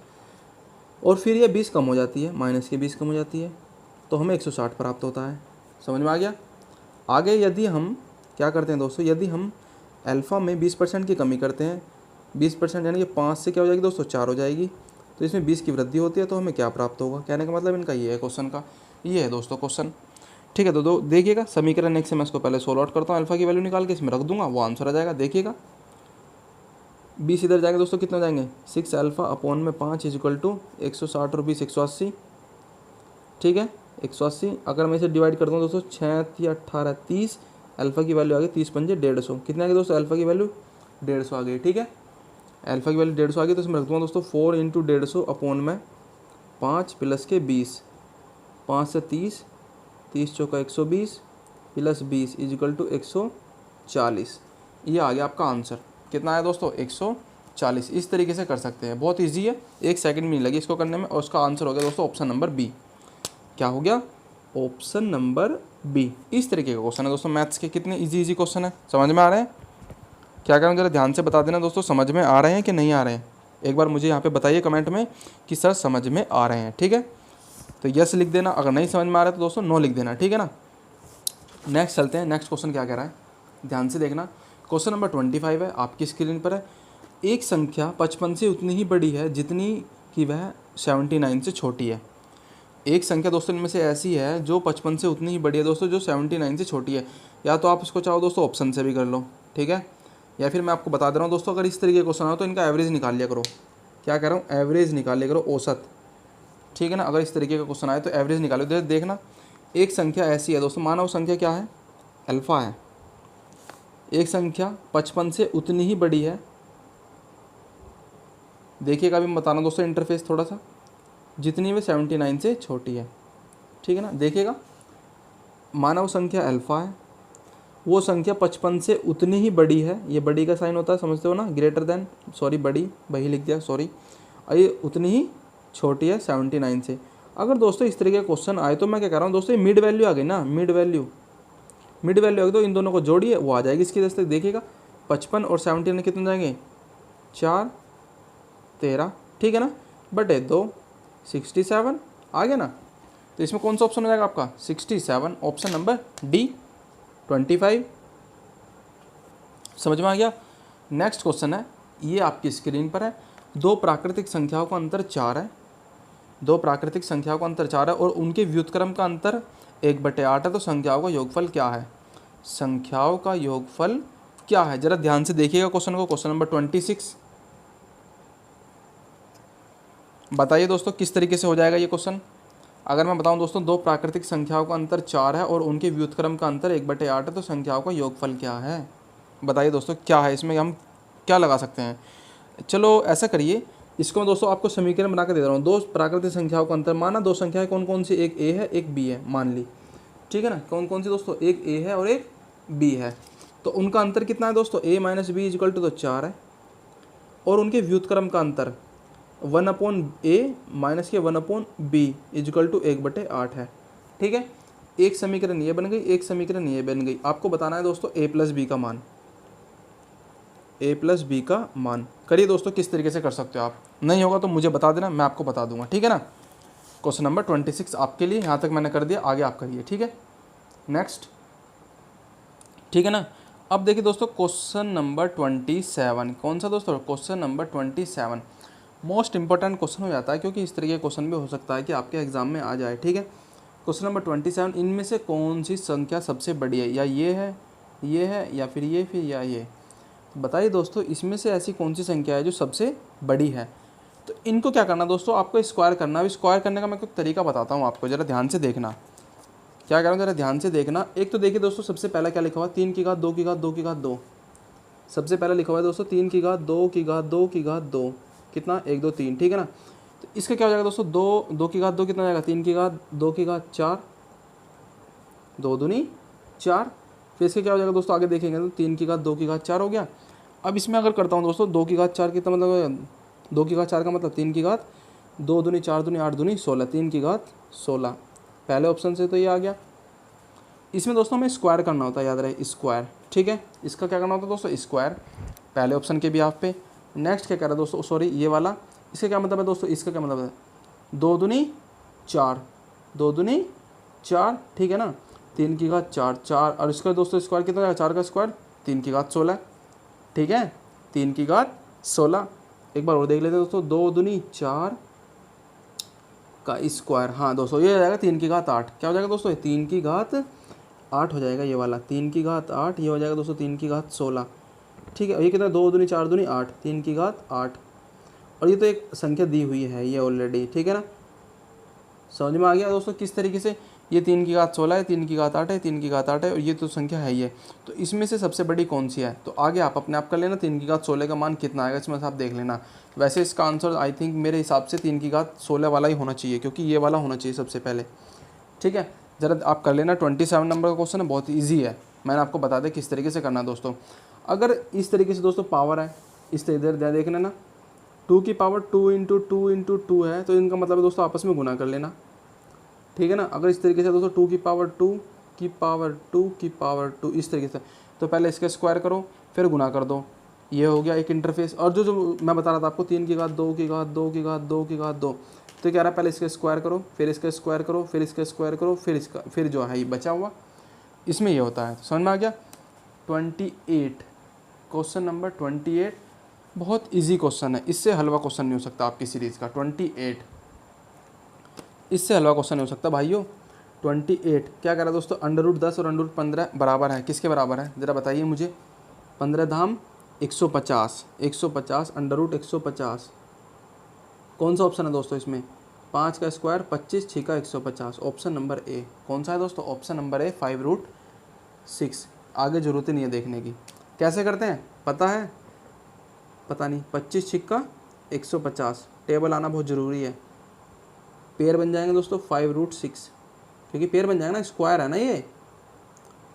और फिर ये 20 कम हो जाती है, माइनस की 20 कम हो जाती है तो हमें 160 प्राप्त होता है। समझ में आ गया। आगे यदि हम क्या करते हैं दोस्तों, यदि हम अल्फ़ा में 20% की कमी करते हैं, 20% यानी कि 5 से क्या हो जाएगी दोस्तों, 4 हो जाएगी। तो इसमें 20 की वृद्धि होती है तो हमें क्या प्राप्त होगा। कहने का मतलब इनका ये है क्वेश्चन का, ये है दोस्तों क्वेश्चन, ठीक है। तो देखिएगा समीकरण एक से मैं इसको पहले सोल्व आउट करता हूँ, अल्फ़ा की वैल्यू निकाल के इसमें रख दूंगा, वो आंसर आ जाएगा। देखिएगा 20 इधर जाएगा दोस्तों, कितना जाएंगे, 6 अल्फ़ा अपॉन में 5 इक्वल टू 160 और 20 180, ठीक है 180। अगर मैं इसे डिवाइड करता हूँ दोस्तों, 6 या 18 30, अल्फ़ा की वैल्यू आ गई 30 पंजे 150। कितने आ गए दोस्तों, अल्फ़ा की वैल्यू 150 आ गई, ठीक है। अल्फ़ा की वैल्यू 150 आ गई तो इसमें रख दूँगा दोस्तों 4 × 150 अपॉन में 5 प्लस के 20, 5 से 30, 30 चौका 120 प्लस 20 इक्वल टू 140। ये आ गया आपका आंसर। कितना आया दोस्तों, 140। इस तरीके से कर सकते हैं, बहुत ईजी है, 1 सेकंड भी नहीं लगी इसको करने में। और उसका आंसर हो गया दोस्तों ऑप्शन नंबर बी। क्या हो गया, ऑप्शन नंबर बी। इस तरीके का क्वेश्चन है दोस्तों, मैथ्स के कितने इजी क्वेश्चन है, समझ में आ रहे हैं। क्या करें, जरा ध्यान से बता देना दोस्तों, समझ में आ रहे हैं कि नहीं आ रहे हैं। एक बार मुझे यहाँ पे बताइए कमेंट में कि सर समझ में आ रहे हैं, ठीक है। तो यस लिख देना, अगर नहीं समझ में आ रहा है तो दोस्तों नो लिख देना, ठीक है ना। नेक्स्ट चलते हैं। नेक्स्ट क्वेश्चन क्या कह रहा है, ध्यान से देखना। क्वेश्चन नंबर 25 है, आपकी स्क्रीन पर है। एक संख्या 55 से उतनी ही बड़ी है जितनी कि वह 79 से छोटी है। एक संख्या दोस्तों इनमें से ऐसी है जो 55 से उतनी ही बड़ी है दोस्तों जो 79 से छोटी है। या तो आप इसको चाहो दोस्तों ऑप्शन से भी कर लो, ठीक है, या फिर मैं आपको बता दे रहा हूँ दोस्तों, अगर इस तरीके का क्वेश्चन हो तो इनका एवरेज निकाल लिया करो। क्या कह रहा हूँ, एवरेज निकाल लिया करो, औसत, ठीक है ना। अगर इस तरीके का क्वेश्चन आए तो एवरेज निकालो। देखना एक संख्या ऐसी है दोस्तों, माना वो संख्या क्या है, अल्फ़ा है। एक संख्या 55 से उतनी ही बड़ी है। देखिएगा अभी मैं बता रहा हूँ दोस्तों इंटरफेस थोड़ा सा, जितनी वे 79 से छोटी है, ठीक है ना। देखिएगा मानव संख्या अल्फ़ा है, वो संख्या 55 से उतनी ही बड़ी है। ये बड़ी का साइन होता है, समझते हो ना, ग्रेटर देन, सॉरी बड़ी वही लिख दिया, सॉरी। और ये उतनी ही छोटी है 79 से। अगर दोस्तों इस तरीके का क्वेश्चन आए तो मैं क्या कर रहा हूँ दोस्तों, ये मिड वैल्यू आ गई ना, मिड वैल्यू आ गई तो इन दोनों को जोड़िए, वो आ जाएगी इसकी दस्तक। देखिएगा 55 और 79 में कितने जाएंगे, 4 13, ठीक है ना, बटे 2 67 आ गया ना। तो इसमें कौन सा ऑप्शन हो जाएगा आपका, 67, ऑप्शन नंबर डी 25। समझ में आ गया। नेक्स्ट क्वेश्चन है, ये आपकी स्क्रीन पर है। दो प्राकृतिक संख्याओं का अंतर 4 है, दो प्राकृतिक संख्याओं का अंतर 4 है और उनके व्युत्क्रम का अंतर 1/8 है। तो संख्याओं का योगफल क्या है, संख्याओं का योगफल क्या है, जरा ध्यान से देखिएगा क्वेश्चन को। क्वेश्चन नंबर 26 बताइए दोस्तों किस तरीके से हो जाएगा ये क्वेश्चन। अगर मैं बताऊं दोस्तों, दो प्राकृतिक संख्याओं का अंतर 4 है और उनके व्युत्क्रम का अंतर 1/8 है, तो संख्याओं का योगफल क्या है। बताइए दोस्तों क्या है, इसमें हम क्या लगा सकते हैं। चलो ऐसा करिए, इसको मैं दोस्तों आपको समीकरण बना कर दे रहा हूँ। दो प्राकृतिक संख्याओं का अंतर, माना दो संख्याएं कौन कौन सी, एक ए है एक बी है, मान ली, ठीक है ना। कौन कौन सी दोस्तों, एक ए है और एक बी है। तो उनका अंतर कितना है दोस्तों, a minus b equal to तो 4 है। और उनके व्युत्क्रम का अंतर 1/a माइनस के 1/b इक्वल टू 1/8 है, ठीक है। एक समीकरण ये बन गई, एक समीकरण ये बन गई। आपको बताना है दोस्तों a प्लस बी का मान। ए प्लस बी का मान। करिए दोस्तों, किस तरीके से कर सकते हो आप, नहीं होगा तो मुझे बता देना, मैं आपको बता दूंगा, ठीक है ना। क्वेश्चन नंबर 26 आपके लिए, यहाँ तक मैंने कर दिया, आगे आप करिए, ठीक है। नेक्स्ट, ठीक है ना। अब देखिए दोस्तों क्वेश्चन नंबर 27, कौन सा दोस्तों, question number 27 most important question हो जाता है, क्योंकि इस तरीके का क्वेश्चन भी हो सकता है कि आपके एग्जाम में आ जाए, ठीक है। क्वेश्चन नंबर 27, इनमें से कौन सी संख्या सबसे बड़ी है, या ये है या फिर ये। बताइए दोस्तों, इसमें से ऐसी कौन सी संख्या है जो सबसे बड़ी है। तो इनको क्या करना दोस्तों, आपको स्क्वायर करना है। स्क्वायर करने का मैं कुछ तरीका बताता हूँ आपको, ज़रा ध्यान से देखना। क्या करूँ, ज़रा ध्यान से देखना। एक तो देखिए दोस्तों, सबसे पहला क्या लिखा हुआ है, 3 की घात 2 की घात 2 की घात 2। सबसे पहला लिखा हुआ है दोस्तों 3 की घात 2 की घात 2 की घात 2, कितना, 1 2 3, ठीक है ना। तो इसका क्या हो जाएगा दोस्तों, 2 की घात 2 कितना जाएगा, 3 की घात 2 की घात 4, 2 दूनी 4। फिर इसके क्या हो जाएगा दोस्तों, आगे देखेंगे तो 3 की घात 2 की घात 4 हो गया। अब इसमें अगर करता हूँ दोस्तों 2 की घात 4 कितना मतलब, 2 की घात 4 का मतलब 3 की घात 2 दूनी 4 दूनी 8 दूनी 16, 3 की घात 16। पहले ऑप्शन से तो ये आ गया। इसमें दोस्तों हमें स्क्वायर करना होता है, याद रहे, स्क्वायर, ठीक है। इसका क्या करना होता है दोस्तों, स्क्वायर, पहले ऑप्शन के भी आप पे। नेक्स्ट क्या कह रहा है दोस्तों, सॉरी ये वाला, इसका क्या मतलब है दोस्तों, इसका क्या मतलब है, 2 दूनी 4, 2 दूनी 4, ठीक है ना। 3 की घात 4 4, और इसका दोस्तों स्क्वायर कितना जाएगा, 4 का स्क्वायर 3 की घात 16, ठीक है, 3 की घात 16। एक बार और देख लेते हैं दोस्तों, 2 दूनी 4 का स्क्वायर, हाँ दोस्तों ये हो जाएगा 3 की घात 8। क्या हो जाएगा दोस्तों, 3 की घात 8 हो जाएगा ये वाला, 3 की घात 8, ये हो जाएगा दोस्तों 3 की घात 16, ठीक है। ये कितना, 2 दूनी 4 दूनी 8, 3 की घात 8। और ये तो एक संख्या दी हुई है ये ऑलरेडी, ठीक है ना। समझ में आ गया दोस्तों किस तरीके से, ये 3 की घात 16 है, 3 की घात 8 है, 3 की घात 8 है, और ये तो संख्या है ही है। तो इसमें से सबसे बड़ी कौन सी है, तो आगे आप अपने आप कर लेना, 3 की घात 16 का मान कितना आएगा इसमें से आप देख लेना। वैसे इसका आंसर आई थिंक मेरे हिसाब से 3 की घात 16 वाला ही होना चाहिए, क्योंकि ये वाला होना चाहिए सबसे पहले, ठीक है। ज़रा आप कर लेना। 27 नंबर का क्वेश्चन है, बहुत ईजी है, मैंने आपको बता दें किस तरीके से करना है दोस्तों। अगर इस तरीके से दोस्तों पावर है, इस इधर देख लेना, 2 की पावर 2 इंटू 2 इंटू 2 है, तो इनका मतलब है दोस्तों आपस में गुना कर लेना, ठीक है ना। अगर इस तरीके से दोस्तों 2 की पावर 2 की पावर 2 की पावर 2 इस तरीके से, तो पहले इसका स्क्वायर करो फिर गुना कर दो, ये हो गया एक इंटरफेस। और जो मैं बता रहा था आपको, 3 की घात 2 की घात 2 की घात 2 की घात 2, तो क्या रहा, पहले इसका स्क्वायर करो फिर इसका स्क्वायर करो फिर इसका स्क्वायर करो फिर इसका, फिर जो है ये बचा हुआ इसमें ये होता है। तो समझ में आ गया। 28, क्वेश्चन नंबर 28 बहुत इजी क्वेश्चन है, इससे हलवा क्वेश्चन नहीं हो सकता आपकी सीरीज़ का। 28, इससे हलवा क्वेश्चन नहीं हो सकता भाइयों। 28 क्या कह रहा है दोस्तों, √10 और √15 बराबर है, किसके बराबर है ज़रा बताइए मुझे। 15 धाम 150, 150 √150, कौन सा ऑप्शन है दोस्तों इसमें, 5 का स्क्वायर 25, 6 का 150, ऑप्शन नंबर ए। कौन सा है दोस्तों, ऑप्शन नंबर ए 5√6। आगे जरूरत ही नहीं है देखने की। कैसे करते हैं पता है, पता नहीं, 25 छिक्का 150, टेबल आना बहुत ज़रूरी है। पेयर बन जाएंगे दोस्तों 5√6, क्योंकि पेयर बन जाएगा ना, स्क्वायर है ना ये।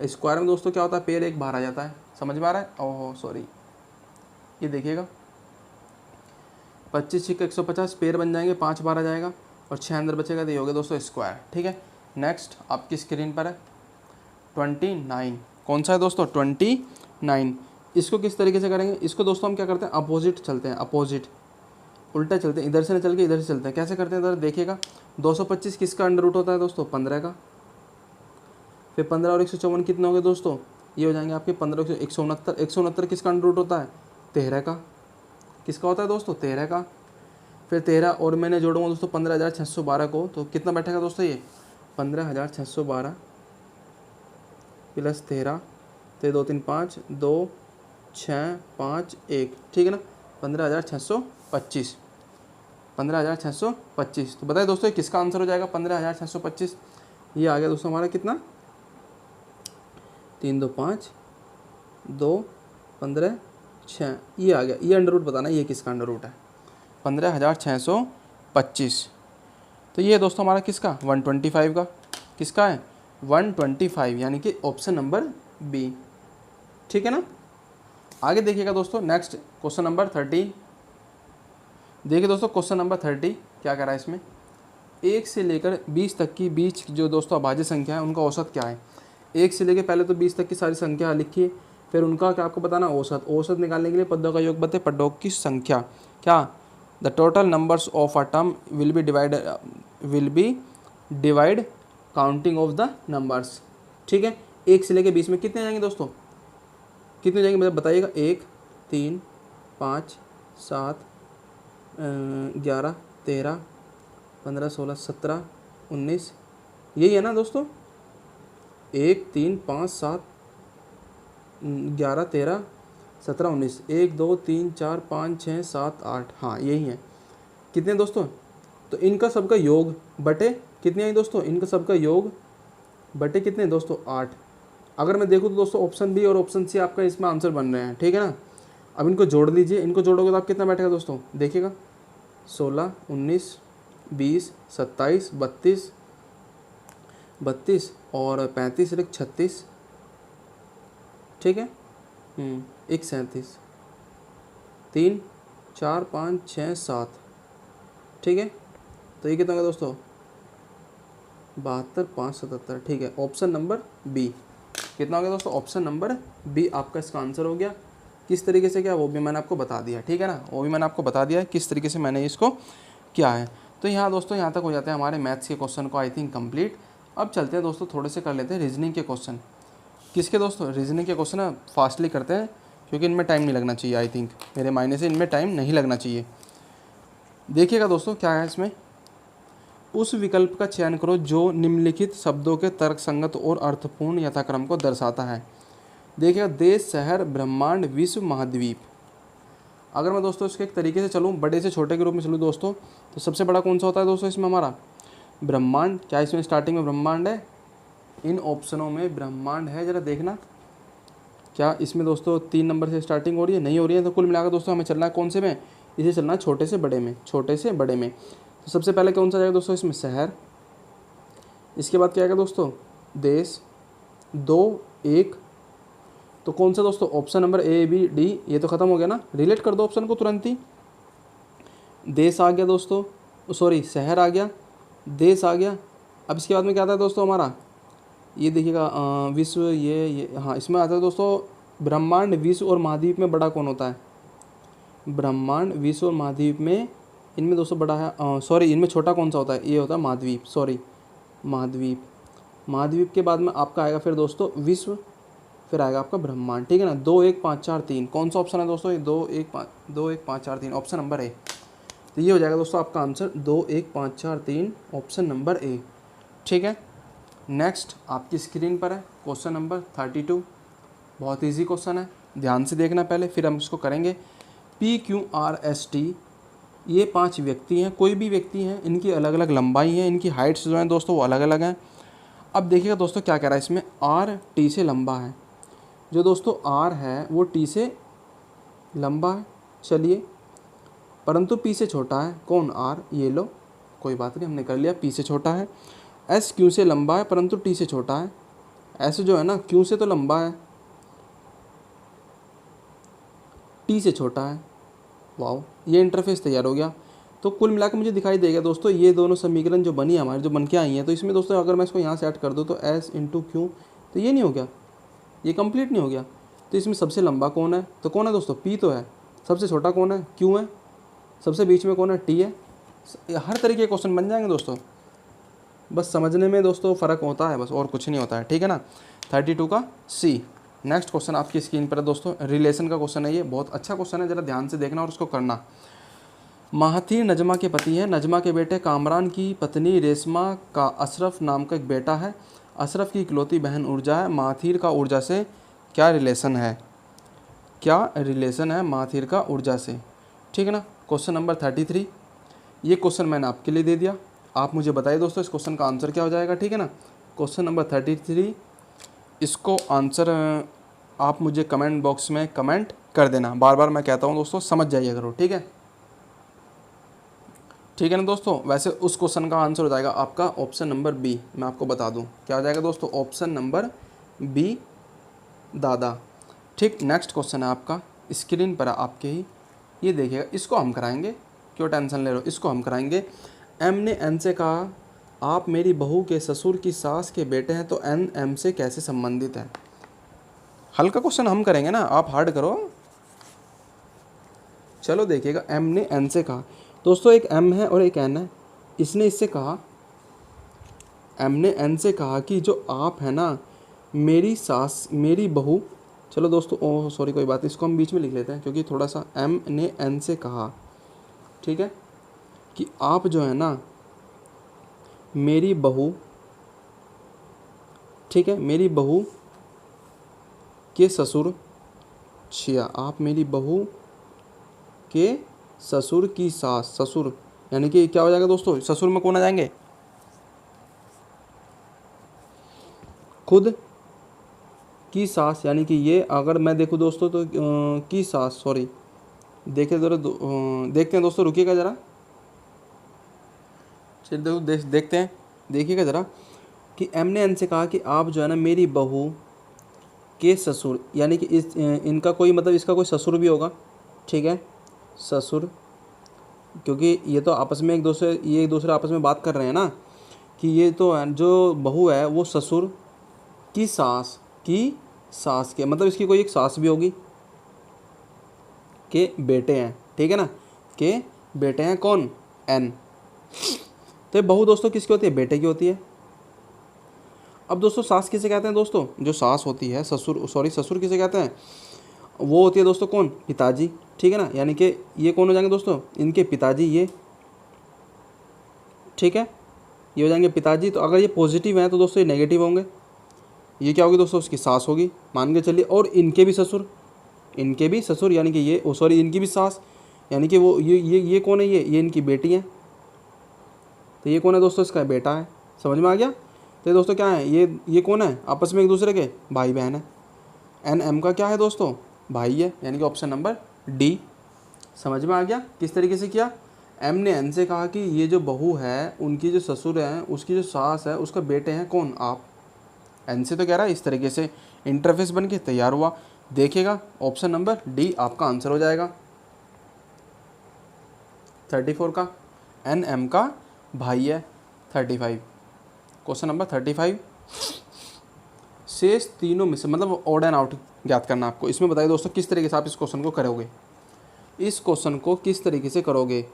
स्क्वायर में दोस्तों क्या होता है, पेयर एक बाहर आ जाता है, समझ में आ रहा है। ओहो सॉरी, ये देखिएगा 25 छिक्का 150, पेयर बन जाएंगे, 5 बार आ जाएगा और 6 अंदर बचेगा, तो ये हो गया दोस्तों स्क्वायर, ठीक है। नेक्स्ट आपकी स्क्रीन पर है 29, कौन सा है दोस्तों 29। इसको किस तरीके से करेंगे, इसको दोस्तों हम क्या करते हैं, अपोजिट चलते हैं, अपोजिट उल्टा चलते हैं, इधर से न चल के इधर से चलते हैं। कैसे करते हैं इधर देखिएगा, 225 किसका अंडर रूट होता है दोस्तों, 15 का। फिर 15 और 154 कितने हो गए दोस्तों, ये हो जाएंगे आपके 15 169, 169 किसका अंडर रूट होता है, 13 का। किसका होता है दोस्तों, 13 का। फिर 13 और मैंने जोड़ूंगा दोस्तों 15,612 को, तो कितना बैठेगा दोस्तों ये 15,612 प्लस 13, तो 2 3 5 2 6 5 1, ठीक है ना, 15,625, 15,625। तो बताइए दोस्तों किसका आंसर हो जाएगा 15,625। ये आ गया दोस्तों हमारा कितना, 3 2 5 2 15 6, ये आ गया। ये अंडर रूट बताना ये किसका अंडर रूट है, 15,625। तो ये दोस्तों हमारा किसका 125 का, किसका है 125, यानी कि ऑप्शन नंबर बी, ठीक है ना। आगे देखिएगा दोस्तों, नेक्स्ट क्वेश्चन नंबर 30। देखिए दोस्तों क्वेश्चन नंबर 30 क्या कह रहा है इसमें, 1 से लेकर 20 तक की बीच जो दोस्तों अभाज्य संख्या है उनका औसत क्या है। 1 से लेकर पहले तो 20 तक की सारी संख्या लिखिए, फिर उनका क्या आपको बताना, औसत। औसत निकालने के लिए पदों का योग बताए, पदों की संख्या। क्या, the total numbers of a term will be divide counting of the numbers. ठीक है, 1 से लेके 20 में कितने जाएंगे दोस्तों, कितने जाएंगे मतलब बताइएगा। 1, 3, 5, 7, 11, 13, 15, 16, 17, 19, यही है ना दोस्तों। 1, 3, 5, 7, 11, 13, 17, 19, 1, 2, 3, 4, 5, 6, 7, 8, हाँ यही है। कितने दोस्तों, तो इनका सबका योग बटे कितने आई दोस्तों, इनका सबका योग बटे कितने दोस्तों, 8। अगर मैं देखूँ तो दोस्तों ऑप्शन बी और ऑप्शन सी आपका इसमें आंसर बन रहे हैं। ठीक है ना, अब इनको जोड़ लीजिए, इनको जोड़ोगे तो आप कितना बैठेगा दोस्तों, देखिएगा 16, 19, 20, 27, 32 और 35 एक 36। ठीक है, 1, 37, 3, 4, 5, 6, 7। ठीक है, तो ये कितना होगा दोस्तों, 72, 5, 77। ठीक है, ऑप्शन नंबर बी कितना हो गया दोस्तों, ऑप्शन नंबर बी आपका इसका आंसर हो गया। किस तरीके से क्या, वो भी मैंने आपको बता दिया। ठीक है ना, वो भी मैंने आपको बता दिया है किस तरीके से मैंने इसको किया है। तो यहाँ दोस्तों यहाँ तक हो जाते हैं हमारे मैथ्स के क्वेश्चन को आई थिंक कंप्लीट। अब चलते हैं दोस्तों, थोड़े से कर लेते हैं रीजनिंग के क्वेश्चन। किसके दोस्तों, रीजनिंग के क्वेश्चन फास्टली करते हैं क्योंकि इनमें टाइम नहीं लगना चाहिए। आई थिंक मेरे मायने से इनमें टाइम नहीं लगना चाहिए। देखिएगा दोस्तों क्या है इसमें, उस विकल्प का चयन करो जो निम्नलिखित शब्दों के तर्कसंगत और अर्थपूर्ण यथाक्रम को दर्शाता है। देखिएगा, देश, शहर, ब्रह्मांड, विश्व, महाद्वीप। अगर मैं दोस्तों इसके एक तरीके से चलूँ, बड़े से छोटे के रूप में चलूँ दोस्तों, तो सबसे बड़ा कौन सा होता है दोस्तों इसमें हमारा, ब्रह्मांड। क्या इसमें स्टार्टिंग में ब्रह्मांड है, इन ऑप्शनों में ब्रह्मांड है, ज़रा देखना क्या इसमें दोस्तों 3 नंबर से स्टार्टिंग हो रही है, नहीं हो रही है। तो कुल मिलाकर दोस्तों हमें चलना है कौन से में, इसे चलना है छोटे से बड़े में, छोटे से बड़े में। तो सबसे पहले कौन सा जाएगा दोस्तों इसमें, शहर। इसके बाद क्या आएगा दोस्तों, देश। 2, 1, तो कौन सा दोस्तों, option number A, B, D, ये तो खत्म हो गया ना, रिलेट कर दो ऑप्शन को तुरंत ही। देश आ गया दोस्तों, सॉरी शहर आ गया, देश आ गया। अब इसके बाद में क्या आता है दोस्तों हमारा, ये देखिएगा विश्व, ये हाँ इसमें आता है दोस्तों ब्रह्मांड, विश्व और महाद्वीप में बड़ा कौन होता है, ब्रह्मांड, विश्व और महाद्वीप में, इनमें दोस्तों बड़ा है, सॉरी इनमें छोटा कौन सा होता है, ये होता है महाद्वीप, सॉरी महाद्वीप। महाद्वीप के बाद में आपका आएगा फिर दोस्तों विश्व, फिर आएगा आपका ब्रह्मांड। ठीक है ना, 2, 1, 5, 4, 3 कौन सा ऑप्शन है दोस्तों, ये 2, 1, 5, 4, 3 ऑप्शन नंबर ए। तो ये हो जाएगा दोस्तों आपका आंसर 2, 1, 5, 4, 3 ऑप्शन नंबर ए। ठीक है, नेक्स्ट आपकी स्क्रीन पर है क्वेश्चन नंबर 32। बहुत ईजी क्वेश्चन है, ध्यान से देखना पहले, फिर हम इसको करेंगे। PQRST ये 5 व्यक्ति हैं, कोई भी व्यक्ति हैं, इनकी अलग अलग लंबाई है, इनकी हाइट्स जो हैं दोस्तों वो अलग अलग हैं। अब देखिएगा दोस्तों क्या कह रहा है इसमें, R T से लंबा है। जो दोस्तों R है वो T से लंबा है, चलिए, परंतु P से छोटा है। कौन, R, ये लो, कोई बात नहीं, हमने कर लिया, P से छोटा है। S Q से लंबा है परंतु T से छोटा है। S जो है ना Q से तो लंबा है, T से छोटा है। वाओ, ये इंटरफेस तैयार हो गया। तो कुल मिलाकर मुझे दिखाई देगा दोस्तों ये दोनों समीकरण जो बनी है हमारी, जो बन के आई हैं, तो इसमें दोस्तों अगर मैं इसको यहाँ से ऐड कर दूँ तो S × Q, तो ये नहीं हो गया, ये कंप्लीट नहीं हो गया। तो इसमें सबसे लंबा कौन है, तो कौन है दोस्तों, P तो है। सबसे छोटा कौन है, Q है। सबसे बीच में कौन है, T है। हर तरीके के क्वेश्चन बन जाएंगे दोस्तों, बस समझने में दोस्तों फ़र्क होता है, बस और कुछ नहीं होता है। ठीक है ना, 32 का C। नेक्स्ट क्वेश्चन आपकी स्क्रीन पर है दोस्तों, रिलेशन का क्वेश्चन है, ये बहुत अच्छा क्वेश्चन है, ज़रा ध्यान से देखना और उसको करना। महाथीर नजमा के पति हैं, नजमा के बेटे कामरान की पत्नी रेशमा का अशरफ नाम का एक बेटा है। अशरफ की इकलौती बहन ऊर्जा है। महाथीर का ऊर्जा से क्या रिलेशन है, क्या रिलेशन है महाथीर का ऊर्जा से। ठीक है ना, क्वेश्चन नंबर 33, ये क्वेश्चन मैंने आपके लिए दे दिया, आप मुझे बताइए दोस्तों इस क्वेश्चन का आंसर क्या हो जाएगा। ठीक है ना, क्वेश्चन नंबर 33, इसको आंसर आप मुझे कमेंट बॉक्स में कमेंट कर देना। बार बार मैं कहता हूँ दोस्तों, समझ जाइए करो। ठीक है, ठीक है ना दोस्तों। वैसे उस क्वेश्चन का आंसर हो जाएगा आपका ऑप्शन नंबर बी। मैं आपको बता दूं क्या हो जाएगा दोस्तों, ऑप्शन नंबर बी, दादा। ठीक, नेक्स्ट क्वेश्चन है आपका, स्क्रीन पर है आपके ही, ये देखिएगा, इसको हम कराएंगे, क्यों टेंशन ले रहे हो, इसको हम कराएंगे। एम ने एन से कहा, आप मेरी बहू के ससुर की सास के बेटे हैं, तो एन एम से कैसे संबंधित है। हल्का क्वेश्चन हम करेंगे ना, आप हार्ड करो। चलो देखिएगा, एम ने एन से कहा, दोस्तों एक एम है और एक एन है, इसने इससे कहा, एम ने एन से कहा कि जो आप है ना मेरी सास मेरी बहू, चलो दोस्तों ओह सॉरी कोई बात नहीं, इसको हम बीच में लिख लेते हैं क्योंकि थोड़ा सा, एम ने एन से कहा, ठीक है, कि आप जो है ना मेरी बहू, ठीक है, मेरी बहू के ससुर छिया, आप मेरी बहू के ससुर की सास, ससुर यानी कि क्या हो जाएगा दोस्तों, ससुर में कौन आ जाएंगे, खुद की सास, यानी कि ये अगर मैं देखूँ दोस्तों तो की सास, सॉरी देखे ज़रा देखते हैं दोस्तों, रुकिएगा ज़रा, चलिए देखते हैं, देखिएगा ज़रा, कि एम ने एन से कहा कि आप जो है ना मेरी बहू के ससुर, यानी कि इस इनका कोई मतलब इसका कोई ससुर भी होगा, ठीक है, ससुर, क्योंकि ये तो आपस में ये एक दूसरे आपस में बात कर रहे हैं ना, कि ये तो जो बहू है वो ससुर की सास के, मतलब इसकी कोई एक सास भी होगी, के बेटे हैं, ठीक है ना, के बेटे हैं कौन, एन। तो ये बहू दोस्तों किसकी होती है, बेटे की होती है। अब दोस्तों सास किसे कहते हैं दोस्तों, जो सास होती है, ससुर किसे कहते हैं, वो होती है दोस्तों कौन, पिताजी, ठीक है ना, यानी कि ये कौन हो जाएंगे दोस्तों, इनके पिताजी, ये ठीक है, ये हो जाएंगे पिताजी। तो अगर ये पॉजिटिव हैं तो दोस्तों ये नेगेटिव होंगे, ये क्या होगी दोस्तों, उसकी सास होगी, मान के चलिए, और इनके भी ससुर यानी कि ये सॉरी इनकी भी सास, यानी कि वो ये कौन है, ये इनकी बेटी है, तो ये कौन है दोस्तों, इसका बेटा है, समझ में आ गया। तो ये दोस्तों क्या है, ये कौन है, आपस में एक दूसरे के भाई बहन है, एन एम का क्या है दोस्तों, भाई है, यानी कि ऑप्शन नंबर डी। समझ में आ गया किस तरीके से किया, एम ने एन से कहा कि ये जो बहू है उनकी जो ससुर हैं उसकी जो सास है उसका बेटे हैं कौन, आप, एन से तो कह रहा है, इस तरीके से इंटरफेस बन के तैयार हुआ। देखिएगा ऑप्शन नंबर डी आपका आंसर हो जाएगा 34 का, एन एम का भाई है 35, क्वेश्चन नंबर 35। शेष तीनों में से मतलब ऑड एंड आउट ज्ञात करना आपको, इसमें बताइए दोस्तों किस तरीके से आप इस क्वेश्चन को करोगे, इस क्वेश्चन को किस तरीके से करोगे।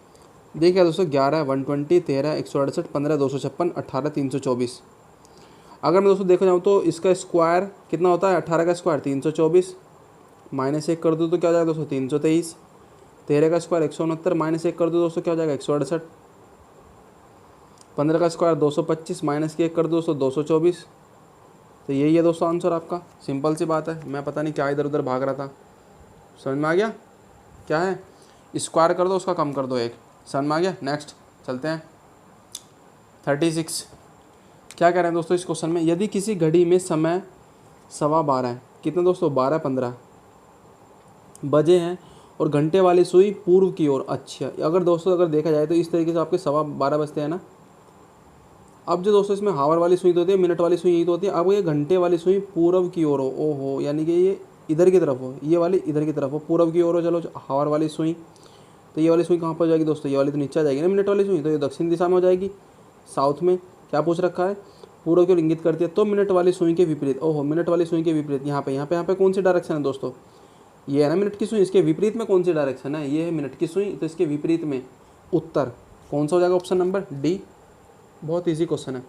देखिए दोस्तों 11, 120, 13, 168, 15, 256, 18, 324। अगर मैं दोस्तों देखा जाऊँ तो इसका स्क्वायर कितना होता है, 18 का स्क्वायर 324, -1 कर दो तो क्या हो जाएगा दोस्तों 323, 13 का स्क्वायर 169, -1 कर दो दोस्तों क्या हो जाएगा 168, 15 का स्क्वायर 225, -1 कर दो दोस्तों 224। तो यही है दोस्तों आंसर आपका, सिंपल सी बात है, मैं पता नहीं क्या इधर उधर भाग रहा था, समझ में आ गया क्या है, स्क्वायर कर दो उसका कम कर दो 1, समझ में आ गया। नेक्स्ट चलते हैं 36, क्या कह रहे हैं दोस्तों इस क्वेश्चन में, यदि किसी घड़ी में समय 12:15 है, कितने दोस्तों 12:15 बजे हैं और घंटे वाली सुई पूर्व की ओर, अच्छा अगर दोस्तों अगर देखा जाए तो इस तरीके से आपके 12:15 बजते हैं ना। अब जो दोस्तों इसमें हावर वाली सुई तो होती है, मिनट वाली सुई यही तो होती है, अब ये घंटे वाली सुई पूर्व की ओर हो, ओहो यानी कि ये इधर की तरफ हो, ये वाली इधर की तरफ हो, पूर्व की ओर हो, चलो हावर वाली सुई, तो ये वाली सुई कहाँ पर जाएगी दोस्तों, ये वाली तो नीचे आ जाएगी ना मिनट वाली सुई, तो ये दक्षिण दिशा में हो जाएगी, साउथ में। क्या पूछ रखा है, पूर्व की ओर इंगित करती है, तो मिनट वाली सुई के विपरीत, ओहो मिनट वाली सुई के विपरीत, यहाँ पे कौन सी डायरेक्शन है दोस्तों, ये है ना मिनट की सुई, इसके विपरीत में कौन सी डायरेक्शन है, ये है मिनट की सुई, तो इसके विपरीत में उत्तर कौन सा हो जाएगा, ऑप्शन नंबर डी। बहुत ईजी क्वेश्चन है,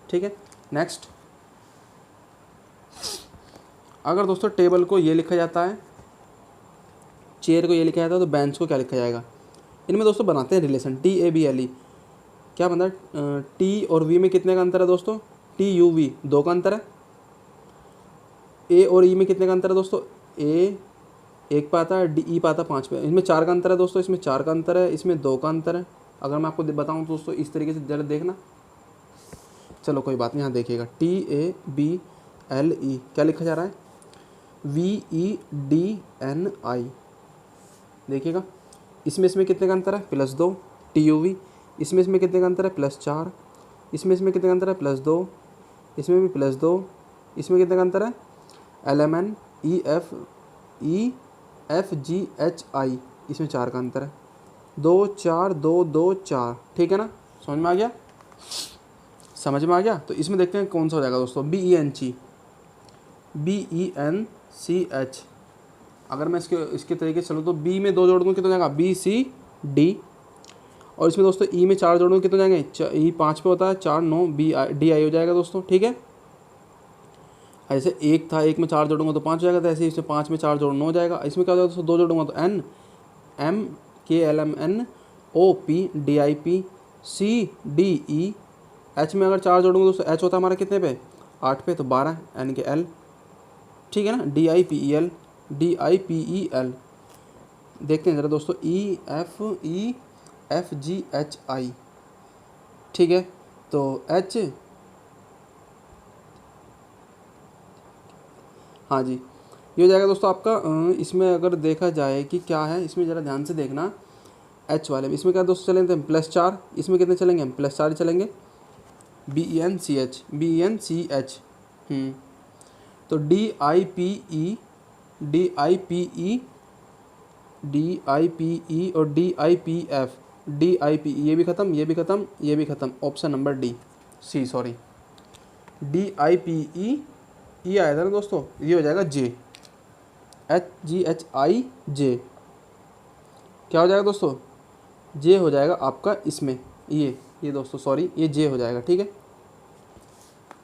ठीक है। नेक्स्ट, अगर दोस्तों टेबल को ये लिखा जाता है, चेयर को ये लिखा जाता है, तो बेंच को क्या लिखा जाएगा। इनमें दोस्तों बनाते हैं रिलेशन, TABLE, क्या बनता है, टी और वी में कितने का अंतर है दोस्तों, TUV 2 का अंतर है, ए और ई में कितने का अंतर है दोस्तों, ए 1 पे आता है, DE पे आता है 5 पे, इसमें 4 का अंतर है दोस्तों, इसमें 4 का अंतर है, इसमें 2 का अंतर है। अगर मैं आपको बताऊं तो दोस्तों इस तरीके से जरा देखना, चलो कोई बात नहीं, यहाँ देखिएगा TABLE क्या लिखा जा रहा है, VEDNI, देखिएगा इसमें कितने का अंतर है, +2, TUV, इसमें कितने का अंतर है, +4, इसमें कितने का अंतर है, +2, इसमें भी +2, इसमें कितने का अंतर है, LMN EFGHI, इसमें 4 का अंतर है, 2 4 2 2 4, ठीक है ना, समझ में आ गया, समझ में आ गया। तो इसमें देखते हैं कौन सा हो जाएगा दोस्तों, BENC CH। अगर मैं इसके तरीके से चलूँ तो B में 2 जोड़ दूँ कितना जाएगा, BCD। और इसमें दोस्तों E में 4 जोड़ूँ कितना जाएंगे, E 5 पे होता है, 4 9 BDI हो जाएगा दोस्तों, ठीक है। ऐसे एक था, एक में 4 जोड़ूंगा तो 5 हो जाएगा, तो ऐसे इसमें 5 में 4 जोड़ 9 हो जाएगा। इसमें क्या हो जाएगा दोस्तों, 2 जोड़ूंगा तो NMKLMN OPDIP CDE। H में अगर 4 जोड़ूंगा दोस्तों, H होता है हमारा कितने पे, 8 पे, तो 12 N के L, ठीक है ना, DIPEL। देखते हैं ज़रा दोस्तों, EFGHI, ठीक है। तो H, हाँ जी, ये हो जाएगा दोस्तों आपका। इसमें अगर देखा जाए कि क्या है, इसमें ज़रा ध्यान से देखना। H वाले में इसमें क्या दोस्तों चलेंगे +4, इसमें कितने चलेंगे, +4 ही चलेंगे। BENCH तो DIPE और DIPF, DIPE ये भी ख़त्म, ये भी ख़त्म, ये भी ख़त्म। ऑप्शन नंबर सॉरी DIPE, ये आया था ना दोस्तों, ये हो जाएगा J, HGHI। क्या हो जाएगा दोस्तों, J हो जाएगा आपका इसमें, ये दोस्तों सॉरी, ये J हो जाएगा, ठीक है।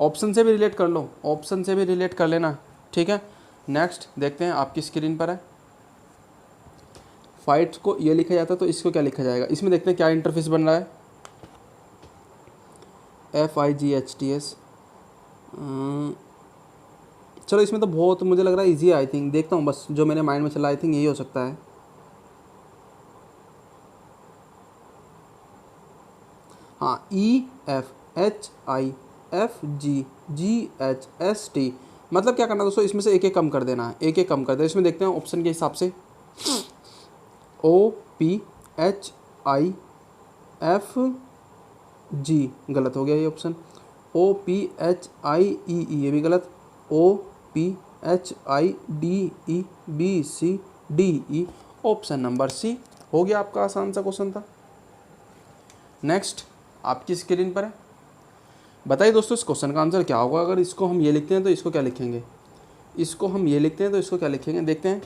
ऑप्शन से भी रिलेट कर लो, ऑप्शन से भी रिलेट कर लेना, ठीक है। नेक्स्ट देखते हैं, आपकी स्क्रीन पर है। फाइट्स को ये लिखा जाता है, तो इसको क्या लिखा जाएगा, इसमें देखते हैं क्या इंटरफेस बन रहा है। FIGHTS। चलो इसमें तो बहुत मुझे लग रहा है इजी है, आई थिंक, देखता हूँ बस, जो मेरे माइंड में चला आई थिंक यही हो सकता है। हाँ, EFHIFGGHST, मतलब क्या करना दोस्तों, इसमें से एक एक कम कर देना है, एक एक कम कर दे। इसमें देखते हैं ऑप्शन के हिसाब से, OPHIFG गलत हो गया ये ऑप्शन, OPHIEE ये भी गलत, OPHIDEBCDE, ऑप्शन नंबर C हो गया आपका, आसान सा क्वेश्चन था। नेक्स्ट आपकी स्क्रीन पर है, बताइए दोस्तों इस क्वेश्चन का आंसर क्या होगा। अगर इसको हम ये लिखते हैं तो इसको क्या लिखेंगे, इसको हम ये लिखते हैं तो इसको क्या लिखेंगे, देखते हैं।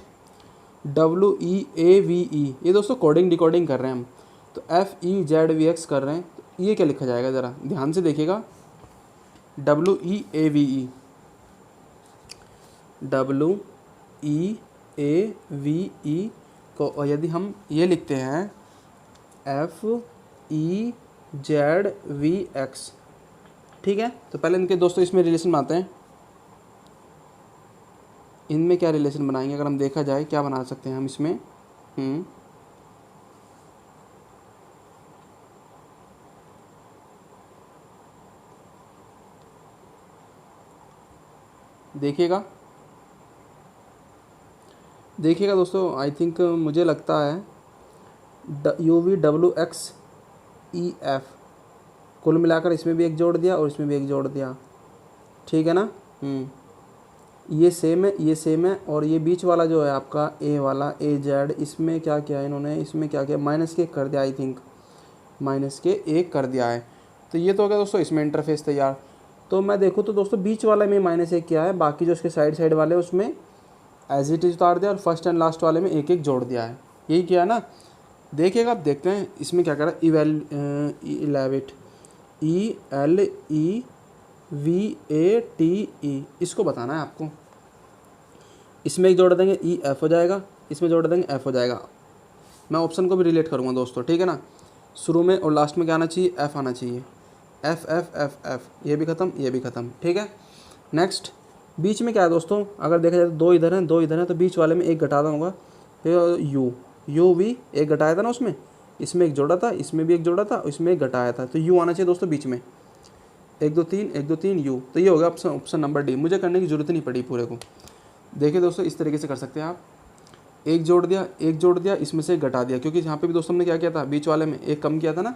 WEAVE, ये दोस्तों कोडिंग डिकोडिंग कर रहे हैं हम, तो FEZVX कर रहे हैं, तो ये क्या लिखा जाएगा, ज़रा ध्यान से देखिएगा। WEAVE को यदि हम ये लिखते हैं FEZVX, ठीक है। तो पहले इनके दोस्तों इसमें रिलेशन बनाते हैं, इनमें क्या रिलेशन बनाएंगे, अगर हम देखा जाए क्या बना सकते हैं हम इसमें। देखिएगा दोस्तों, आई थिंक मुझे लगता है UVWXEF, कुल मिलाकर इसमें भी एक जोड़ दिया और इसमें भी एक जोड़ दिया, ठीक है ना। ये सेम है, ये सेम है, और ये बीच वाला जो है आपका A वाला AZ, इसमें क्या किया इन्होंने, इसमें क्या किया, -1 कर दिया, आई थिंक -1 कर दिया है। तो ये तो हो गया दोस्तों इसमें इंटरफेस तैयार। तो मैं देखूँ तो दोस्तों बीच वाले में -1 किया है, बाकी जो उसके साइड वाले उसमें एज इट इज उतार दिया, और फर्स्ट एंड लास्ट वाले में एक एक जोड़ दिया है, यही किया ना। देखिएगा, आप देखते हैं इसमें क्या करा, ELEVATE इसको बताना है आपको। इसमें एक जोड़ देंगे EF हो जाएगा, इसमें जोड़ देंगे F हो जाएगा। मैं ऑप्शन को भी रिलेट करूँगा दोस्तों, ठीक है ना। शुरू में और लास्ट में क्या आना चाहिए, F आना चाहिए, F, ये भी ख़त्म, ये भी ख़त्म, ठीक है। नेक्स्ट बीच में क्या है दोस्तों, अगर देखा जाए तो 2 इधर हैं, 2 इधर हैं, तो बीच वाले में एक घटाना होगा, U भी एक घटाया था ना उसमें, इसमें एक जोड़ा था, इसमें भी एक जोड़ा था, इसमें एक घटाया था, तो U आना चाहिए दोस्तों बीच में, 1 2 3 U। तो ये होगा ऑप्शन नंबर D। मुझे करने की ज़रूरत नहीं पड़ी पूरे को। देखिए दोस्तों, इस तरीके से कर सकते हैं आप, एक जोड़ दिया, इसमें से एक घटा दिया, क्योंकि यहाँ पे भी दोस्तों हमने क्या किया था, बीच वाले में एक कम किया था ना।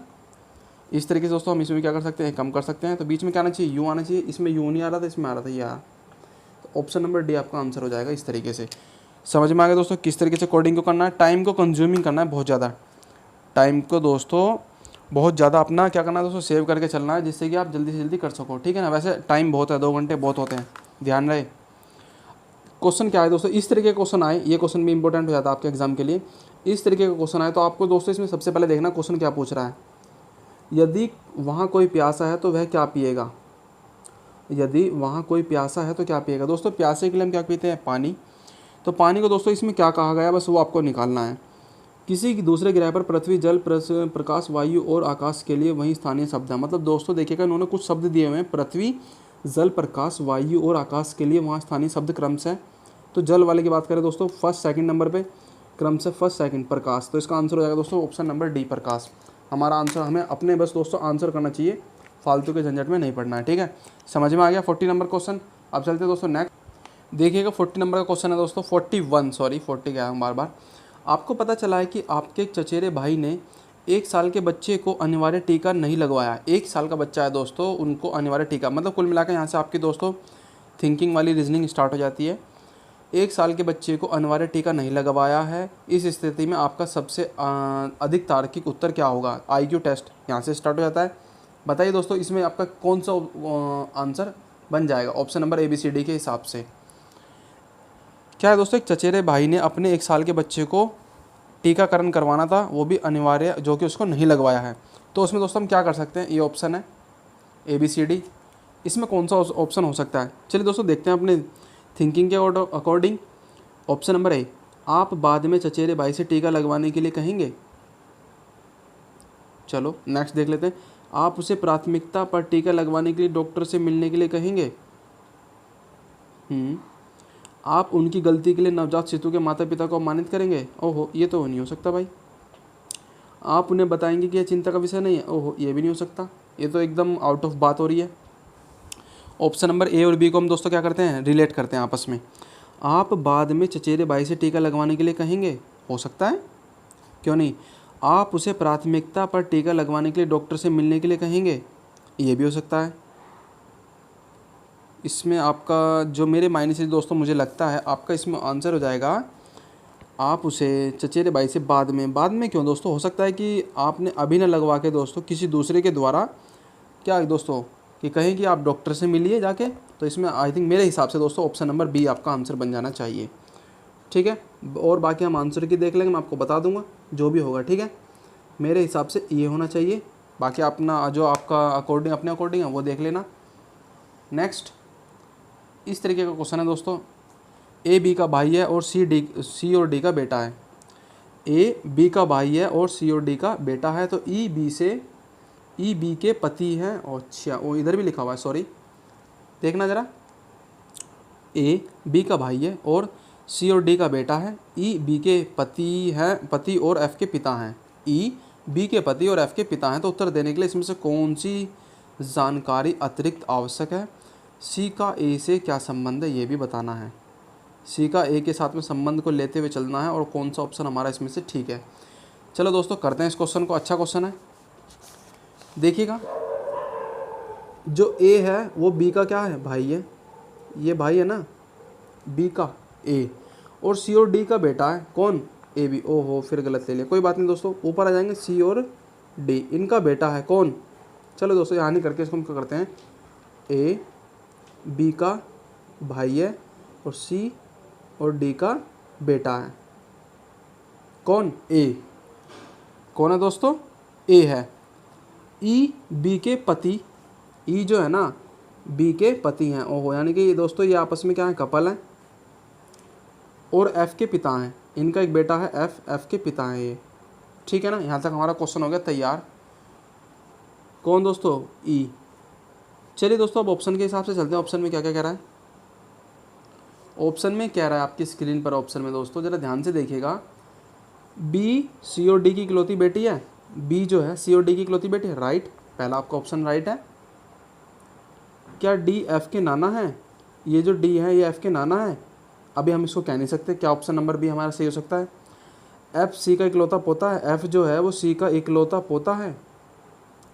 इस तरीके से दोस्तों हम इसमें भी क्या कर सकते हैं, कम कर सकते हैं। तो बीच में क्या आना चाहिए, U आना चाहिए, इसमें U नहीं आ रहा था, इसमें आ रहा था ये। तो ऑप्शन नंबर D आपका आंसर हो जाएगा। इस तरीके से समझ में आ गया दोस्तों किस तरीके से कोडिंग को करना है। टाइम को कंज्यूमिंग करना है बहुत ज़्यादा, टाइम को दोस्तों बहुत ज़्यादा अपना क्या करना है दोस्तों, सेव करके चलना है, जिससे कि आप जल्दी से जल्दी कर सको, ठीक है ना। वैसे टाइम बहुत है, 2 घंटे बहुत होते हैं, ध्यान रहे। क्वेश्चन क्या है दोस्तों, इस तरीके का क्वेश्चन आए, ये क्वेश्चन भी इंपॉर्टेंट हो जाता है आपके एग्जाम के लिए। इस तरीके का क्वेश्चन आए तो आपको दोस्तों इसमें सबसे पहले देखना क्वेश्चन क्या पूछ रहा है। यदि वहाँ कोई प्यासा है तो वह क्या पिएगा। यदि वहाँ कोई प्यासा है तो क्या पिएगा। दोस्तों प्यासे के लिए हम क्या पीते हैं, पानी। तो पानी को दोस्तों इसमें क्या कहा गया, बस वो आपको निकालना है। किसी दूसरे ग्रह पर पृथ्वी, जल, प्रकाश, वायु और आकाश के लिए वही स्थानीय शब्द है। मतलब दोस्तों देखिएगा, इन्होंने कुछ शब्द दिए हुए हैं, पृथ्वी, जल, प्रकाश, वायु और आकाश के लिए वहाँ स्थानीय शब्द क्रम से। तो जल वाले की बात करें दोस्तों, फर्स्ट सेकंड नंबर पे क्रम से फर्स्ट सेकंड प्रकाश। तो इसका आंसर हो जाएगा दोस्तों ऑप्शन नंबर डी, प्रकाश। हमारा आंसर, हमें अपने बस दोस्तों आंसर करना चाहिए, फालतू के झंझट में नहीं पड़ना है, ठीक है। समझ में आ गया 40 नंबर क्वेश्चन। अब चलते हैं दोस्तों नेक्स्ट। देखिएगा 40 नंबर का क्वेश्चन है दोस्तों, 40 गया हूँ बार बार। आपको पता चला है कि आपके एक चचेरे भाई ने 1 साल के बच्चे को अनिवार्य टीका नहीं लगवाया। 1 साल का बच्चा है दोस्तों, उनको अनिवार्य टीका, मतलब कुल मिलाकर यहाँ से आपकी दोस्तों थिंकिंग वाली रीजनिंग स्टार्ट हो जाती है। 1 साल के बच्चे को अनिवार्य टीका नहीं लगवाया है। इस स्थिति में आपका सबसे अधिक तार्किक उत्तर क्या होगा। IQ टेस्ट यहाँ से स्टार्ट हो जाता है। बताइए दोस्तों इसमें आपका कौन सा आंसर बन जाएगा ऑप्शन नंबर ABCD के हिसाब से। क्या है दोस्तों, एक चचेरे भाई ने अपने 1 साल के बच्चे को टीकाकरण करवाना था, वो भी अनिवार्य, जो कि उसको नहीं लगवाया है। तो उसमें दोस्तों हम क्या कर सकते हैं, ये ऑप्शन है ABCD। इसमें कौन सा ऑप्शन हो सकता है, चलिए दोस्तों देखते हैं अपने थिंकिंग के अकॉर्डिंग। ऑप्शन नंबर A, आप बाद में चचेरे भाई से टीका लगवाने के लिए कहेंगे। चलो नेक्स्ट देख लेते हैं। आप उसे प्राथमिकता पर टीका लगवाने के लिए डॉक्टर से मिलने के लिए कहेंगे। आप उनकी गलती के लिए नवजात शिशु के माता पिता को अपमानित करेंगे। ओहो, ये तो नहीं हो सकता भाई। आप उन्हें बताएंगे कि यह चिंता का विषय नहीं है। ओहो, ये भी नहीं हो सकता, ये तो एकदम आउट ऑफ बात हो रही है। ऑप्शन नंबर A और B को हम दोस्तों क्या करते हैं, रिलेट करते हैं आपस में। आप बाद में चचेरे भाई से टीका लगवाने के लिए कहेंगे, हो सकता है, क्यों नहीं। आप उसे प्राथमिकता पर टीका लगवाने के लिए डॉक्टर से मिलने के लिए कहेंगे, ये भी हो सकता है। इसमें आपका जो मेरे मायने से दोस्तों मुझे लगता है आपका इसमें आंसर हो जाएगा, आप उसे चचेरे भाई से बाद में क्यों दोस्तों, हो सकता है कि आपने अभी न लगवा के दोस्तों किसी दूसरे के द्वारा क्या दोस्तों कि कहें कि आप डॉक्टर से मिलिए जाके। तो इसमें आई थिंक मेरे हिसाब से दोस्तों ऑप्शन नंबर B आपका आंसर बन जाना चाहिए, ठीक है। और बाकी हम आंसर की देख लेंगे, मैं आपको बता दूंगा जो भी होगा, ठीक है। मेरे हिसाब से ये होना चाहिए, बाकी अपना जो आपका अकॉर्डिंग अपने अकॉर्डिंग है वो देख लेना। नेक्स्ट इस तरीके का क्वेश्चन है दोस्तों, A B का भाई है और C और D का बेटा है। A B का भाई है और C और D का बेटा है। तो E B के पति हैं। अच्छा, वो इधर भी लिखा हुआ है, सॉरी देखना ज़रा। A B का भाई है और C और D का बेटा है। E B के पति और F के पिता हैं। E B के पति और F के पिता हैं। तो उत्तर देने के लिए इसमें से कौन सी जानकारी अतिरिक्त आवश्यक है। C का A से क्या संबंध है, ये भी बताना है। C का A के साथ में संबंध को लेते हुए चलना है, और कौन सा ऑप्शन हमारा इसमें से ठीक है। चलो दोस्तों करते हैं इस क्वेश्चन को, अच्छा क्वेश्चन है। देखिएगा जो A है वो B का क्या है, भाई है, ये भाई है ना B का A, और C और D का बेटा है कौन, AB। ओहो, फिर गलत ले लिया, कोई बात नहीं दोस्तों, ऊपर आ जाएंगे C और D, इनका बेटा है कौन। चलो दोस्तों यहाँ नहीं करके इसको हम क्या करते हैं, A B का भाई है और C और D का बेटा है कौन, A। कौन है दोस्तों, A है। E B के पति, E जो है ना B के पति हैं। ओहो, यानी कि ये दोस्तों ये आपस में क्या है, कपल है। और F के पिता हैं, इनका एक बेटा है F के पिता हैं ये, ठीक है ना। यहाँ तक हमारा क्वेश्चन हो गया तैयार। कौन दोस्तों, E। चलिए दोस्तों अब ऑप्शन के हिसाब से चलते हैं, ऑप्शन में क्या क्या कह रहा है। ऑप्शन में कह रहा है आपकी स्क्रीन पर, ऑप्शन में दोस्तों ज़रा ध्यान से देखिएगा, B C और D की इकलौती बेटी है। B जो है C और D की इकलौती बेटी है, राइट, पहला आपका ऑप्शन राइट है। क्या D F के नाना है, ये जो D है ये F के नाना है। अभी हम इसको कह नहीं सकते, क्या ऑप्शन नंबर B हमारा सही हो सकता है। F C का इकलौता पोता है, F जो है वो C का इकलौता पोता है।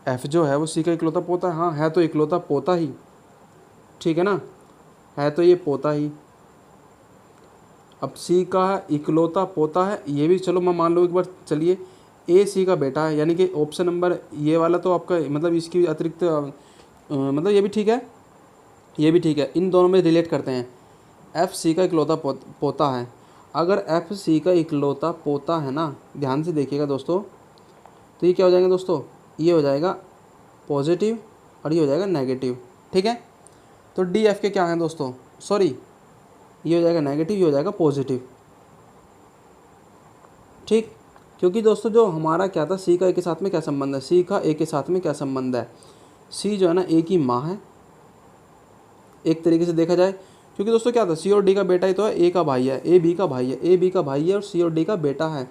F जो है वो C का इकलौता पोता है, हाँ है तो इकलौता पोता ही, ठीक है ना, है तो ये पोता ही। अब C का इकलौता पोता है, ये भी चलो मैं मान लो एक बार, चलिए A C का बेटा है, यानी कि ऑप्शन नंबर ये वाला तो आपका मतलब इसकी अतिरिक्त मतलब ये भी ठीक है, ये भी ठीक है। इन दोनों में रिलेट करते हैं, एफ सी का इकलौता पोता है। अगर एफ सी का इकलौता पोता है ना, ध्यान से देखिएगा दोस्तों, तो ये क्या हो जाएगा दोस्तों, ये हो जाएगा पॉजिटिव और ये हो जाएगा नेगेटिव। ठीक है, तो डी एफ के क्या हैं दोस्तों, सॉरी ये हो जाएगा नेगेटिव, ये हो जाएगा पॉजिटिव। ठीक, क्योंकि दोस्तों जो हमारा क्या था, सी का ए के साथ में क्या संबंध है, सी का ए के साथ में क्या संबंध है, सी जो है ना ए की माँ है एक तरीके से देखा जाए। क्योंकि दोस्तों क्या था, सी और डी का बेटा ही तो है, ए का भाई है, ए बी का भाई है, ए बी का भाई है और सी और डी का बेटा है।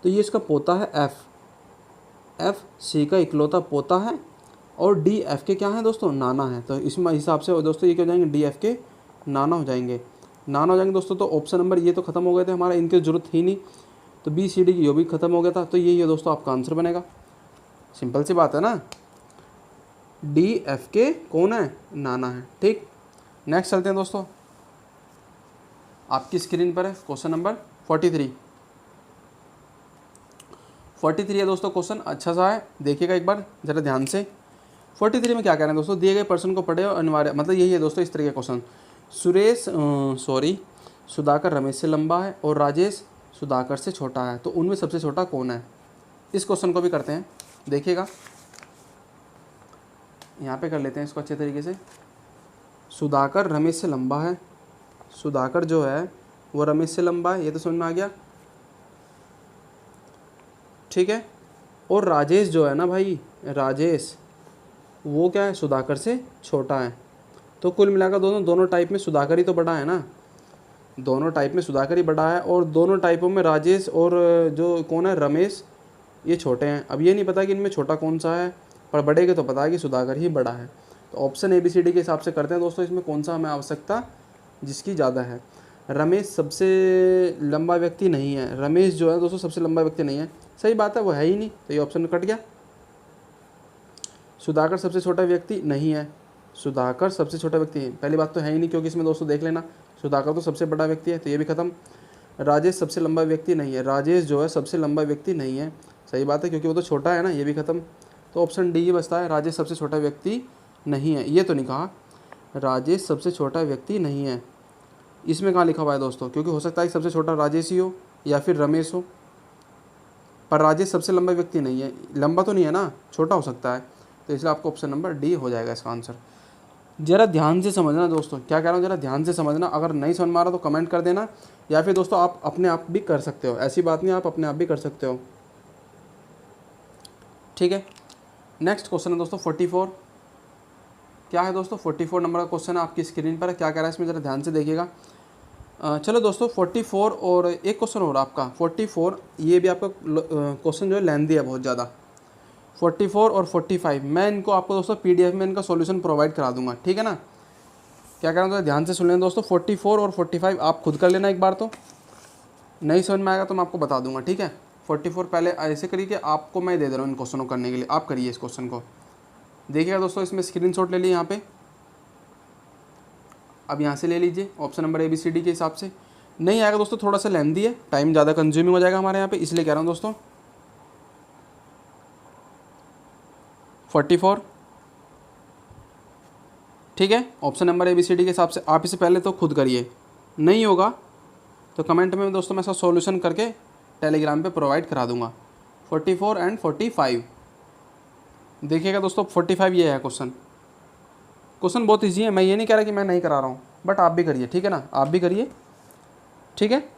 तो ये इसका पोता है एफ, एफ सी का इकलौता पोता है और डी एफ के क्या है दोस्तों, नाना है। तो इस हिसाब से दोस्तों ये क्या हो जाएंगे, डी एफ के नाना हो जाएंगे, नाना हो जाएंगे दोस्तों। तो ऑप्शन नंबर ये तो खत्म हो गए थे हमारा, इनकी जरूरत ही नहीं। तो बी सी डी की ये भी खत्म हो गया था, तो यही है दोस्तों आपका आंसर बनेगा। सिंपल सी बात है ना, डी एफ के कौन है, नाना है। ठीक, नेक्स्ट चलते हैं दोस्तों, आपकी स्क्रीन पर है क्वेश्चन नंबर 43। 43 है दोस्तों क्वेश्चन, अच्छा सा है, देखिएगा एक बार ज़रा ध्यान से। 43 में क्या कह रहे हैं दोस्तों, दिए गए पर्सन को पढ़े और अनिवार्य, मतलब यही है दोस्तों इस तरह का क्वेश्चन। सुधाकर रमेश से लंबा है और राजेश सुधाकर से छोटा है, तो उनमें सबसे छोटा कौन है। इस क्वेश्चन को भी करते हैं, देखिएगा यहाँ पे कर लेते हैं इसको अच्छे तरीके से। सुधाकर रमेश से लंबा है, सुधाकर जो है वो रमेश से लंबा है, ये तो समझ में आ गया। ठीक है, और राजेश जो है ना भाई, राजेश वो क्या है, सुधाकर से छोटा है। तो कुल मिलाकर दोनों टाइप में सुधाकर ही तो बड़ा है ना, दोनों टाइप में सुधाकर ही बड़ा है, और दोनों टाइपों में राजेश और जो कौन है, रमेश, ये छोटे हैं। अब ये नहीं पता कि इनमें छोटा कौन सा है, पर बड़े के तो पता है कि सुधाकर ही बड़ा है। तो option A B C D के हिसाब से करते हैं दोस्तों, इसमें कौन सा हमें आवश्यकता जिसकी ज़्यादा है। रमेश सबसे लंबा व्यक्ति नहीं है, रमेश जो है दोस्तों सबसे लंबा व्यक्ति नहीं है, सही बात है, वो है ही नहीं, तो ये ऑप्शन कट गया। सुधाकर सबसे छोटा व्यक्ति नहीं है, सुधाकर सबसे छोटा व्यक्ति है, पहली बात तो है ही नहीं, क्योंकि इसमें दोस्तों देख लेना सुधाकर तो सबसे बड़ा व्यक्ति है, तो ये भी खत्म। राजेश सबसे लंबा व्यक्ति नहीं है, राजेश जो है सबसे लंबा व्यक्ति नहीं है, सही बात है, क्योंकि वो तो छोटा है ना, ये भी खत्म। तो ऑप्शन डी ही बचता है, राजेश सबसे छोटा व्यक्ति नहीं है। ये तो नहीं कहा राजेश सबसे छोटा व्यक्ति नहीं है, इसमें कहाँ लिखा हुआ है दोस्तों, क्योंकि हो सकता है कि सबसे छोटा राजेश ही हो या फिर रमेश हो, पर राजेश सबसे लंबा व्यक्ति नहीं है, लंबा तो नहीं है ना, छोटा हो सकता है, तो इसलिए आपको ऑप्शन नंबर डी हो जाएगा इसका आंसर। ज़रा ध्यान से समझना दोस्तों, क्या कह रहा हूँ, ज़रा ध्यान से समझना। अगर नहीं समझ में आ रहा तो कमेंट कर देना, या फिर दोस्तों आप अपने आप भी कर सकते हो, ऐसी बात नहीं, आप अपने आप भी कर सकते हो। ठीक है, नेक्स्ट क्वेश्चन है दोस्तों 44। क्या है दोस्तों, 44 नंबर का क्वेश्चन है, आपकी स्क्रीन पर है। क्या कह रहा है इसमें, ज़रा ध्यान से देखिएगा। चलो दोस्तों 44 और एक क्वेश्चन और आपका 44, ये भी आपका क्वेश्चन जो है लेंथी है बहुत ज़्यादा। 44 और 45 मैं इनको आपको दोस्तों PDF में इनका सॉल्यूशन प्रोवाइड करा दूंगा, ठीक है ना। क्या कह रहा हूँ तो ध्यान से सुन लेना दोस्तों, 44 और 45 आप खुद कर लेना एक बार, तो नहीं समझ में आएगा तो मैं आपको बता दूंगा, ठीक है। 44 पहले ऐसे करिए कि आपको मैं दे दे रहा हूँ इन क्वेश्चनों करने के लिए, आप करिए इस क्वेश्चन को। देखिएगा दोस्तों, इसमें स्क्रीनशॉट ले लीजिए यहाँ पे, अब यहाँ से ले लीजिए ऑप्शन नंबर ABCD के हिसाब से। नहीं आएगा दोस्तों, थोड़ा सा लेंथी है, टाइम ज़्यादा कंज्यूमिंग हो जाएगा हमारे यहाँ पे, इसलिए कह रहा हूँ दोस्तों। 44 ठीक है, ऑप्शन नंबर ABCD के हिसाब से आप इसे पहले तो खुद करिए, नहीं होगा तो कमेंट में दोस्तों मैं इसका सॉल्यूशन करके टेलीग्राम पे प्रोवाइड करा दूंगा। 44 एंड 45 देखिएगा दोस्तों, 45 ये है क्वेश्चन। क्वेश्चन बहुत ईजी है, मैं ये नहीं कह रहा कि मैं नहीं करा रहा हूँ, बट आप भी करिए, ठीक है ना, आप भी करिए, ठीक है।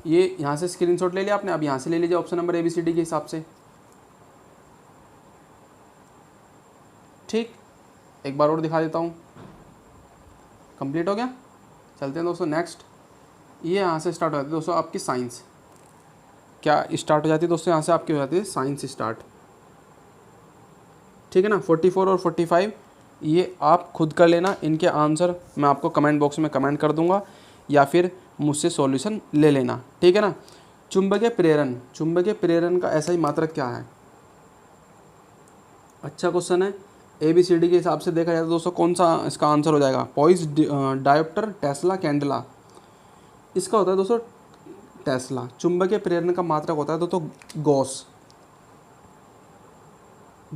ये यहाँ से स्क्रीनशॉट ले लिया आपने, अब यहाँ से ले लीजिए ऑप्शन नंबर ABCD के हिसाब से, ठीक। एक बार और दिखा देता हूँ, कंप्लीट हो गया। चलते हैं दोस्तों नेक्स्ट, ये यहाँ से स्टार्ट हो जाती है दोस्तों आपकी साइंस। क्या स्टार्ट हो जाती है दोस्तों, यहाँ से आपकी हो जाती है साइंस स्टार्ट, ठीक है ना। 44 और 45 ये आप खुद कर लेना, इनके आंसर मैं आपको कमेंट बॉक्स में कमेंट कर दूंगा, या फिर मुझसे सॉल्यूशन ले लेना, ठीक है ना। चुंबकीय प्रेरण, चुंबकीय प्रेरण का ऐसा ही मात्रक क्या है, अच्छा क्वेश्चन है। ABCD के हिसाब से देखा जाए तो दोस्तों कौन सा इसका आंसर हो जाएगा, पॉइस, डायोप्टर, टेस्ला, कैंडला। इसका होता है दोस्तों टेस्ला। चुंबकीय प्रेरण का मात्रक होता है दोस्तों गॉस,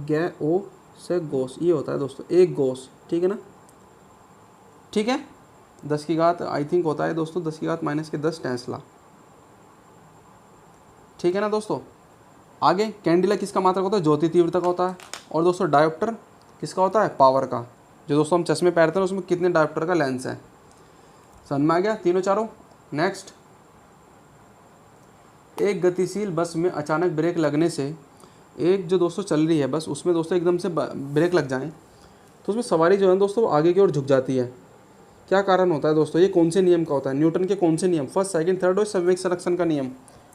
गै ओ से गॉस, ये होता है दोस्तों एक गॉस, ठीक है ना, ठीक है। 10 की घात आई थिंक होता है दोस्तों 10 की घात -10 टेस्ला, ठीक है ना दोस्तों। आगे कैंडिला किसका मात्रक होता है, ज्योति तीव्रता का होता है। और दोस्तों डायोप्टर किसका होता है, पावर का। जो दोस्तों हम चश्मे पहनते हैं उसमें कितने डायोप्टर का लेंस है, समझ में आ गया तीनों चारों। नेक्स्ट, एक गतिशील बस में अचानक ब्रेक लगने से, एक जो दोस्तों चल रही है बस उसमें दोस्तों एकदम से ब्रेक लग जाए तो उसमें सवारी जो है दोस्तों आगे की ओर झुक जाती है। क्या कारण होता है दोस्तों, ये कौन से नियम का होता है, न्यूटन के कौन से नियम, फर्स्ट सेकंड थर्ड और संवेग संरक्षण का नियम,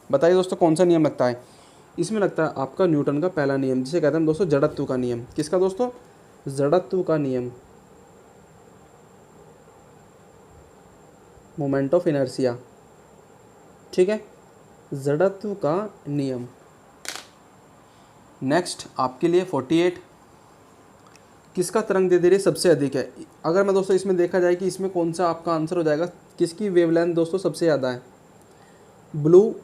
बताइए दोस्तों कौन सा नियम लगता है। इसमें लगता है आपका न्यूटन का पहला नियम, जिसे कहते हैं दोस्तों जड़त्व का नियम। किसका दोस्तों, जड़त्व का नियम, मोमेंट ऑफ इनर्शिया, ठीक है, जड़त्व का नियम। नेक्स्ट आपके लिए 48, किसका तरंग दैर्ध्य सबसे अधिक है। अगर मैं दोस्तों इसमें देखा जाए कि इसमें कौन सा आपका आंसर हो जाएगा, किसकी वेवलेंथ दोस्तों सबसे ज़्यादा है, ब्लू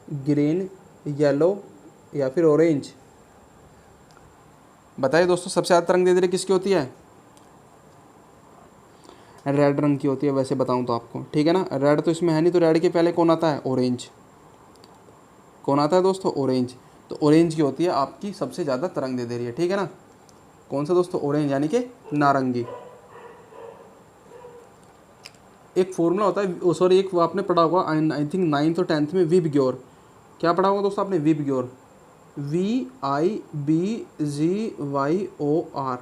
ग्रीन येलो या फिर ऑरेंज, बताइए दोस्तों सबसे ज़्यादा तरंग दैर्ध्य किसकी होती है, रेड रंग की होती है वैसे बताऊं तो आपको, ठीक है ना। रेड तो इसमें है नहीं, तो रेड के पहले कौन आता है, ऑरेंज। कौन आता है दोस्तों, ऑरेंज। तो ऑरेंज की होती है आपकी सबसे ज़्यादा तरंग दैर्ध्य, ठीक है ना। कौन सा दोस्तों, ऑरेंज यानी कि नारंगी। एक फॉर्मूला होता है, सॉरी एक वो आपने पढ़ा होगा आई थिंक 9th और 10th में, विबग्योर। क्या पढ़ा होगा दोस्तों आपने, विबग्योर, VIBGYOR,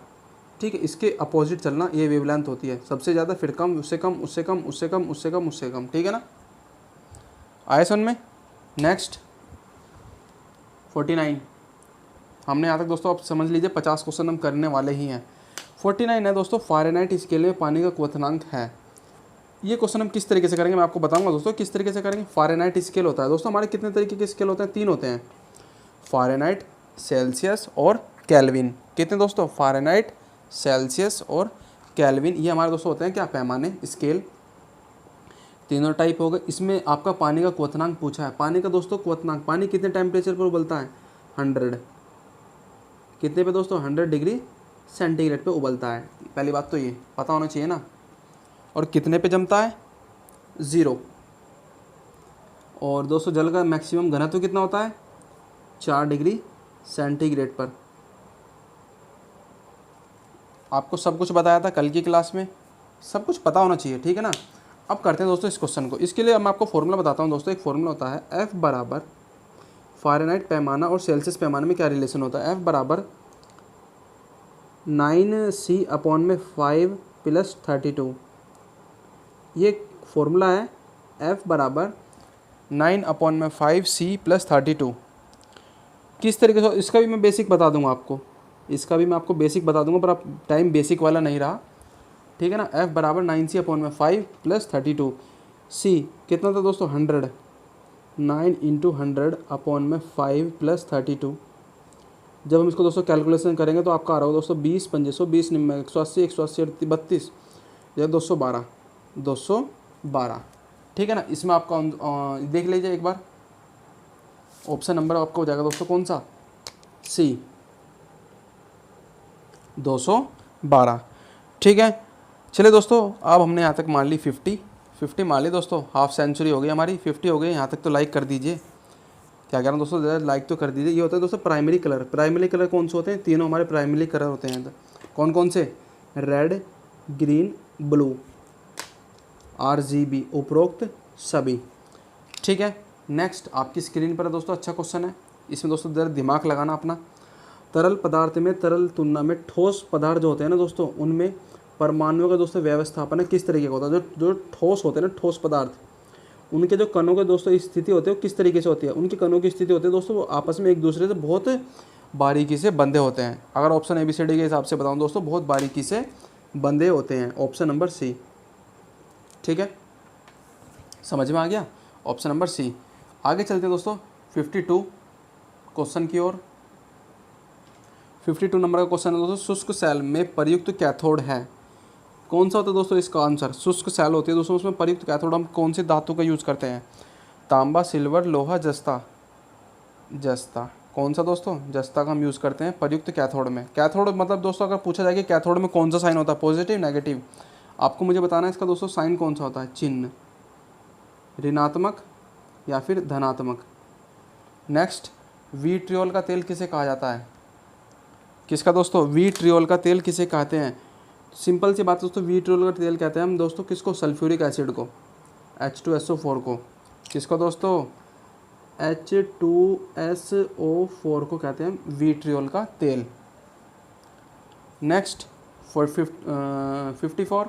ठीक है। इसके अपोजिट चलना, ये वेवलेंथ होती है सबसे ज़्यादा, फिर कम, उससे कम, उससे कम, उससे कम, उससे कम, उससे कम, ठीक है ना। आए सुन में। नेक्स्ट 49, हमने यहाँ तक दोस्तों आप समझ लीजिए 50 क्वेश्चन हम करने वाले ही हैं। 49 है दोस्तों, फ़ारेनहाइट स्केल में पानी का क्वथनांक है। ये क्वेश्चन हम किस तरीके से करेंगे मैं आपको बताऊंगा दोस्तों, किस तरीके से करेंगे। फ़ारेनहाइट स्केल होता है दोस्तों, हमारे कितने तरीके के स्केल होते हैं, 3 होते हैं, फ़ारेनहाइट, सेल्सियस और केल्विन। कितने दोस्तों, फ़ारेनहाइट, सेल्सियस और केल्विन, ये हमारे दोस्तों होते हैं क्या, पैमाने, स्केल। तीनों टाइप हो गए। इसमें आपका पानी का क्वथनांक पूछा है। पानी का दोस्तों क्वथनांक, पानी कितने टेम्परेचर पर उबलता है, 100, कितने पे दोस्तों, 100 डिग्री सेंटीग्रेड पे उबलता है। पहली बात तो ये पता होना चाहिए ना। और कितने पे जमता है, 0। और दोस्तों जल का मैक्सिमम घनत्व कितना होता है, 4 डिग्री सेंटीग्रेड पर। आपको सब कुछ बताया था कल की क्लास में, सब कुछ पता होना चाहिए, ठीक है ना। अब करते हैं दोस्तों इस क्वेश्चन को। इसके लिए मैं आपको फॉर्मूला बताता हूँ दोस्तों। एक फॉर्मूला होता है, F बराबर फ़ारेनहाइट पैमाना और सेल्सियस पैमाने में क्या रिलेशन होता है। F बराबर 9C/5 + 32, ये फॉर्मूला है। F बराबर 9/5C + 32। किस तरीके से, इसका भी मैं बेसिक बता दूंगा आपको, इसका भी मैं आपको बेसिक बता दूंगा, पर अब टाइम बेसिक वाला नहीं रहा, ठीक है ना। F बराबर 9C/5 + 32, C कितना था दोस्तों, 100, 9 × 100/5 + 32। जब हम इसको दोस्तों कैलकुलेशन करेंगे तो आपका आ रहा होगा दोस्तों 20 × 500, 20 × 180, 180 32, या 212, ठीक है ना। इसमें आपका देख लीजिए एक बार, ऑप्शन नंबर आपका हो जाएगा दोस्तों कौन सा, C, 212, ठीक है। चलिए दोस्तों, अब हमने यहाँ तक मान ली 50 मान ली दोस्तों, हाफ सेंचुरी हो गई हमारी, 50 हो गई। यहाँ तक तो लाइक कर दीजिए, क्या कह रहा हूँ दोस्तों, ज़रा लाइक तो कर दीजिए। ये होता है दोस्तों प्राइमरी कलर। प्राइमरी कलर कौन से होते हैं, तीनों हमारे प्राइमरी कलर होते हैं। कौन कौन से, रेड, ग्रीन, ब्लू, RGB, उपरोक्त सभी, ठीक है। नेक्स्ट आपकी स्क्रीन पर है दोस्तों, अच्छा क्वेश्चन है। इसमें दोस्तों ज़रा दिमाग लगाना अपना। तरल पदार्थ में तरल तुलना में ठोस पदार्थ जो होते हैं ना दोस्तों, उनमें परमाणुओं का दोस्तों व्यवस्थापन है किस तरीके का होता है। जो ठोस होते हैं ना, ठोस पदार्थ, उनके जो कणों के दोस्तों स्थिति होती है वो किस तरीके से होती है। उनकी कणों की स्थिति होती है दोस्तों, वो आपस में एक दूसरे से बहुत बारीकी से बंधे होते हैं। अगर ऑप्शन ABCD के हिसाब से बताऊँ दोस्तों, बहुत बारीकी से बंधे होते हैं। ऑप्शन नंबर C, ठीक है, समझ में आ गया, ऑप्शन नंबर C। आगे चलते हैं दोस्तों 52 क्वेश्चन की ओर। 52 नंबर का क्वेश्चन है दोस्तों, शुष्क सेल में प्रयुक्त कैथोड है। कौन सा होता है दोस्तों इसका आंसर, शुष्क सेल होती है दोस्तों, उसमें प्रयुक्त कैथोड हम कौन सी धातु का यूज़ करते हैं, तांबा, सिल्वर, लोहा, जस्ता, कौन सा दोस्तों? जस्ता का हम यूज़ करते हैं प्रयुक्त कैथोड में। कैथोड मतलब दोस्तों अगर पूछा जाए कि कैथोड में कौन सा साइन होता है, पॉजिटिव नेगेटिव, आपको मुझे बताना है इसका दोस्तों साइन कौन सा होता है, चिन्ह, ऋणात्मक या फिर धनात्मक। नेक्स्ट, विट्रियोल का तेल किसे कहा जाता है? किसका दोस्तों? विट्रियोल का तेल किसे कहते हैं? सिंपल सी बात दोस्तों, विट्रियोल का तेल कहते हैं हम दोस्तों किसको? सल्फ्यूरिक एसिड को, H2SO4 को। किसको दोस्तों? H2SO4 को कहते हैं विट्रियोल का तेल। नेक्स्ट, फॉर 54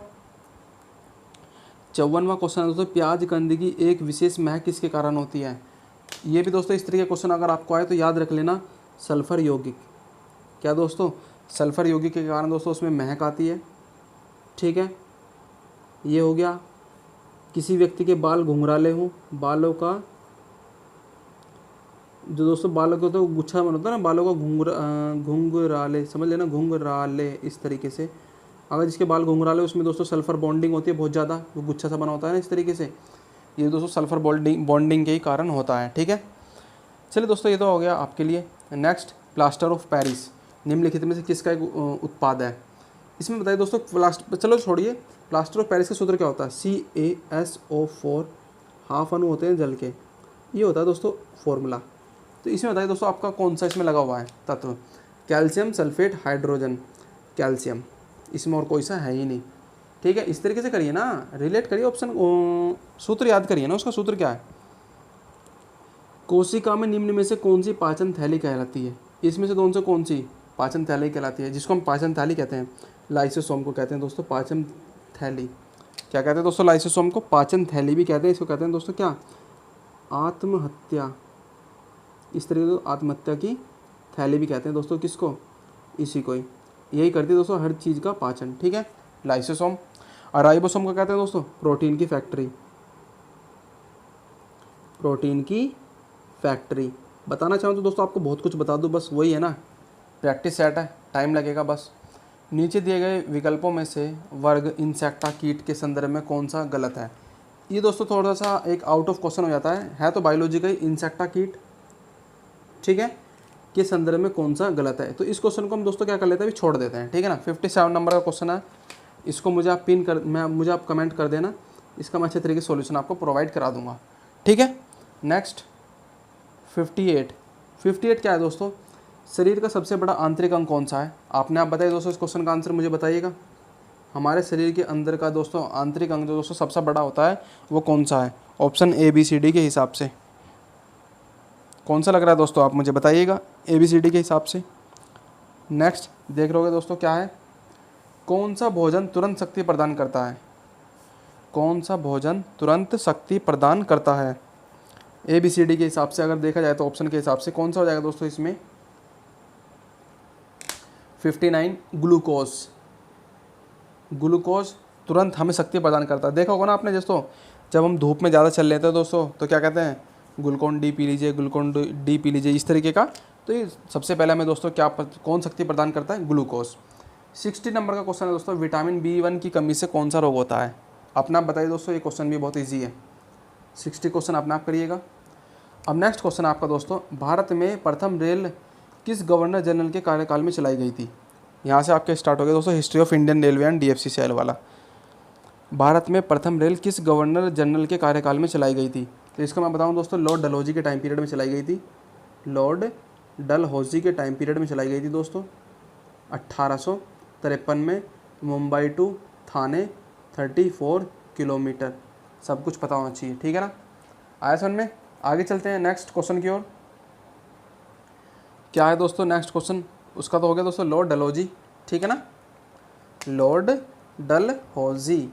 54वां क्वेश्चन है दोस्तों, प्याज गंध की एक विशेष महक किसके कारण होती है? ये भी दोस्तों इस तरीके का क्वेश्चन अगर आपको आए तो याद रख लेना, सल्फर यौगिक। क्या दोस्तों? सल्फर यौगिक के कारण दोस्तों उसमें महक आती है। ठीक है, ये हो गया। किसी व्यक्ति के बाल घुंघराले हों, बालों का जो दोस्तों बालों को तो गुच्छा बन होता है ना, बालों का घुंघराले, समझ लेना, घुंघराले इस तरीके से। अगर जिसके बाल घुंघराले उसमें दोस्तों सल्फर बॉन्डिंग होती है बहुत ज़्यादा, वो गुच्छा सा बना होता है ना इस तरीके से, ये दोस्तों सल्फर बॉन्डिंग के ही कारण होता है। ठीक है, चलिए दोस्तों ये तो हो गया आपके लिए। नेक्स्ट, प्लास्टर ऑफ पेरिस निम्नलिखित में से किसका एक उत्पाद है? इसमें बताइए दोस्तों, चलो छोड़िए, प्लास्टर ऑफ पेरिस का सूत्र क्या होता है? CaSO4, हाफ अणु होते हैं जल के, ये होता है दोस्तों फॉर्मूला। तो इसमें बताइए दोस्तों आपका कौन सा इसमें लगा हुआ है तत्व? कैल्शियम सल्फेट हाइड्रोजन, कैल्शियम, इसमें और कोई सा है ही नहीं। ठीक है, इस तरीके से करिए ना, रिलेट करिए ऑप्शन, सूत्र याद करिए ना, उसका सूत्र क्या है? कोशिका में निम्न में से कौन सी पाचन थैली कहलाती है? इसमें से दोनों से कौन सी पाचन थैली कहलाती है? जिसको हम पाचन थैली कहते हैं, लाइसोसोम को कहते हैं दोस्तों पाचन थैली। क्या कहते हैं दोस्तों? लाइसोसोम को पाचन थैली भी कहते हैं। इसको कहते हैं दोस्तों क्या? आत्महत्या, इस तरीके से आत्महत्या की थैली भी कहते हैं दोस्तों किसको? इसी को ही, यही करती है दोस्तों हर चीज़ का पाचन। ठीक है, लाइसोसोम। और राइबोसोम को कहते हैं दोस्तों प्रोटीन की फैक्ट्री, प्रोटीन की फैक्ट्री। बताना चाहूँ तो दोस्तों आपको बहुत कुछ बता दूँ, बस वही है ना, प्रैक्टिस सेट है, टाइम लगेगा बस। नीचे दिए गए विकल्पों में से वर्ग इंसेक्टा कीट के संदर्भ में कौन सा गलत है? ये दोस्तों थोड़ा सा एक आउट ऑफ क्वेश्चन हो जाता है तो बायोलॉजी का ही, इंसेक्टा कीट, ठीक है, के संदर्भ में कौन सा गलत है? तो इस क्वेश्चन को हम दोस्तों क्या कर लेते हैं, अभी छोड़ देते हैं। ठीक है ना, 57 नंबर का क्वेश्चन है, इसको मुझे आप मुझे आप कमेंट कर देना, इसका मैं अच्छे तरीके से सॉल्यूशन आपको प्रोवाइड करा दूंगा। ठीक है, नेक्स्ट 58 क्या है दोस्तों? शरीर का सबसे बड़ा आंतरिक अंग कौन सा है? आपने आप बताइए दोस्तों, इस क्वेश्चन का आंसर मुझे बताइएगा। हमारे शरीर के अंदर का दोस्तों आंतरिक अंग जो दोस्तों सबसे बड़ा होता है वो कौन सा है? ऑप्शन ABCD के हिसाब से कौन सा लग रहा है दोस्तों, आप मुझे बताइएगा ABCD के हिसाब से। नेक्स्ट देख रहे होगे दोस्तों क्या है? कौन सा भोजन तुरंत शक्ति प्रदान करता है? कौन सा भोजन तुरंत शक्ति प्रदान करता है? ABCD के हिसाब से अगर देखा जाए तो ऑप्शन के हिसाब से कौन सा हो जाएगा दोस्तों इसमें? 59 ग्लूकोज। ग्लूकोज तुरंत हमें शक्ति प्रदान करता है। देखा होगा ना आपने दोस्तों, जब हम धूप में ज़्यादा चल लेते हैं दोस्तों तो क्या कहते हैं, ग्लूकोन डी पी लीजिए, ग्लूकोन डी पी लीजिए, इस तरीके का। तो ये सबसे पहले हमें दोस्तों कौन शक्ति प्रदान करता है? ग्लूकोज। 60 नंबर का क्वेश्चन है दोस्तों, विटामिन B1 की कमी से कौन सा रोग होता है? अपना आप बताइए दोस्तों, ये क्वेश्चन भी बहुत ईजी है। 60 क्वेश्चन अपने आप करिएगा। अब नेक्स्ट क्वेश्चन आपका दोस्तों, भारत में प्रथम रेल किस गवर्नर जनरल के कार्यकाल में चलाई गई थी? यहाँ से आपके स्टार्ट हो गया दोस्तों history of Indian railway and DFCCIL वाला। भारत में प्रथम रेल किस गवर्नर जनरल के कार्यकाल में चलाई गई थी? तो इसका मैं बताऊँ दोस्तों, लॉर्ड डलहौजी के टाइम पीरियड में चलाई गई थी। लॉर्ड डलहौजी के टाइम पीरियड में चलाई गई थी दोस्तों 1853 में। मुंबई टू थाने 34 किलोमीटर, सब कुछ पता होना चाहिए। ठीक है ना, आया समझ में? आगे चलते हैं नेक्स्ट क्वेश्चन की ओर। क्या है दोस्तों नेक्स्ट क्वेश्चन? उसका तो हो गया दोस्तों लॉर्ड डलहौजी, ठीक है ना, लॉर्ड डलहौजी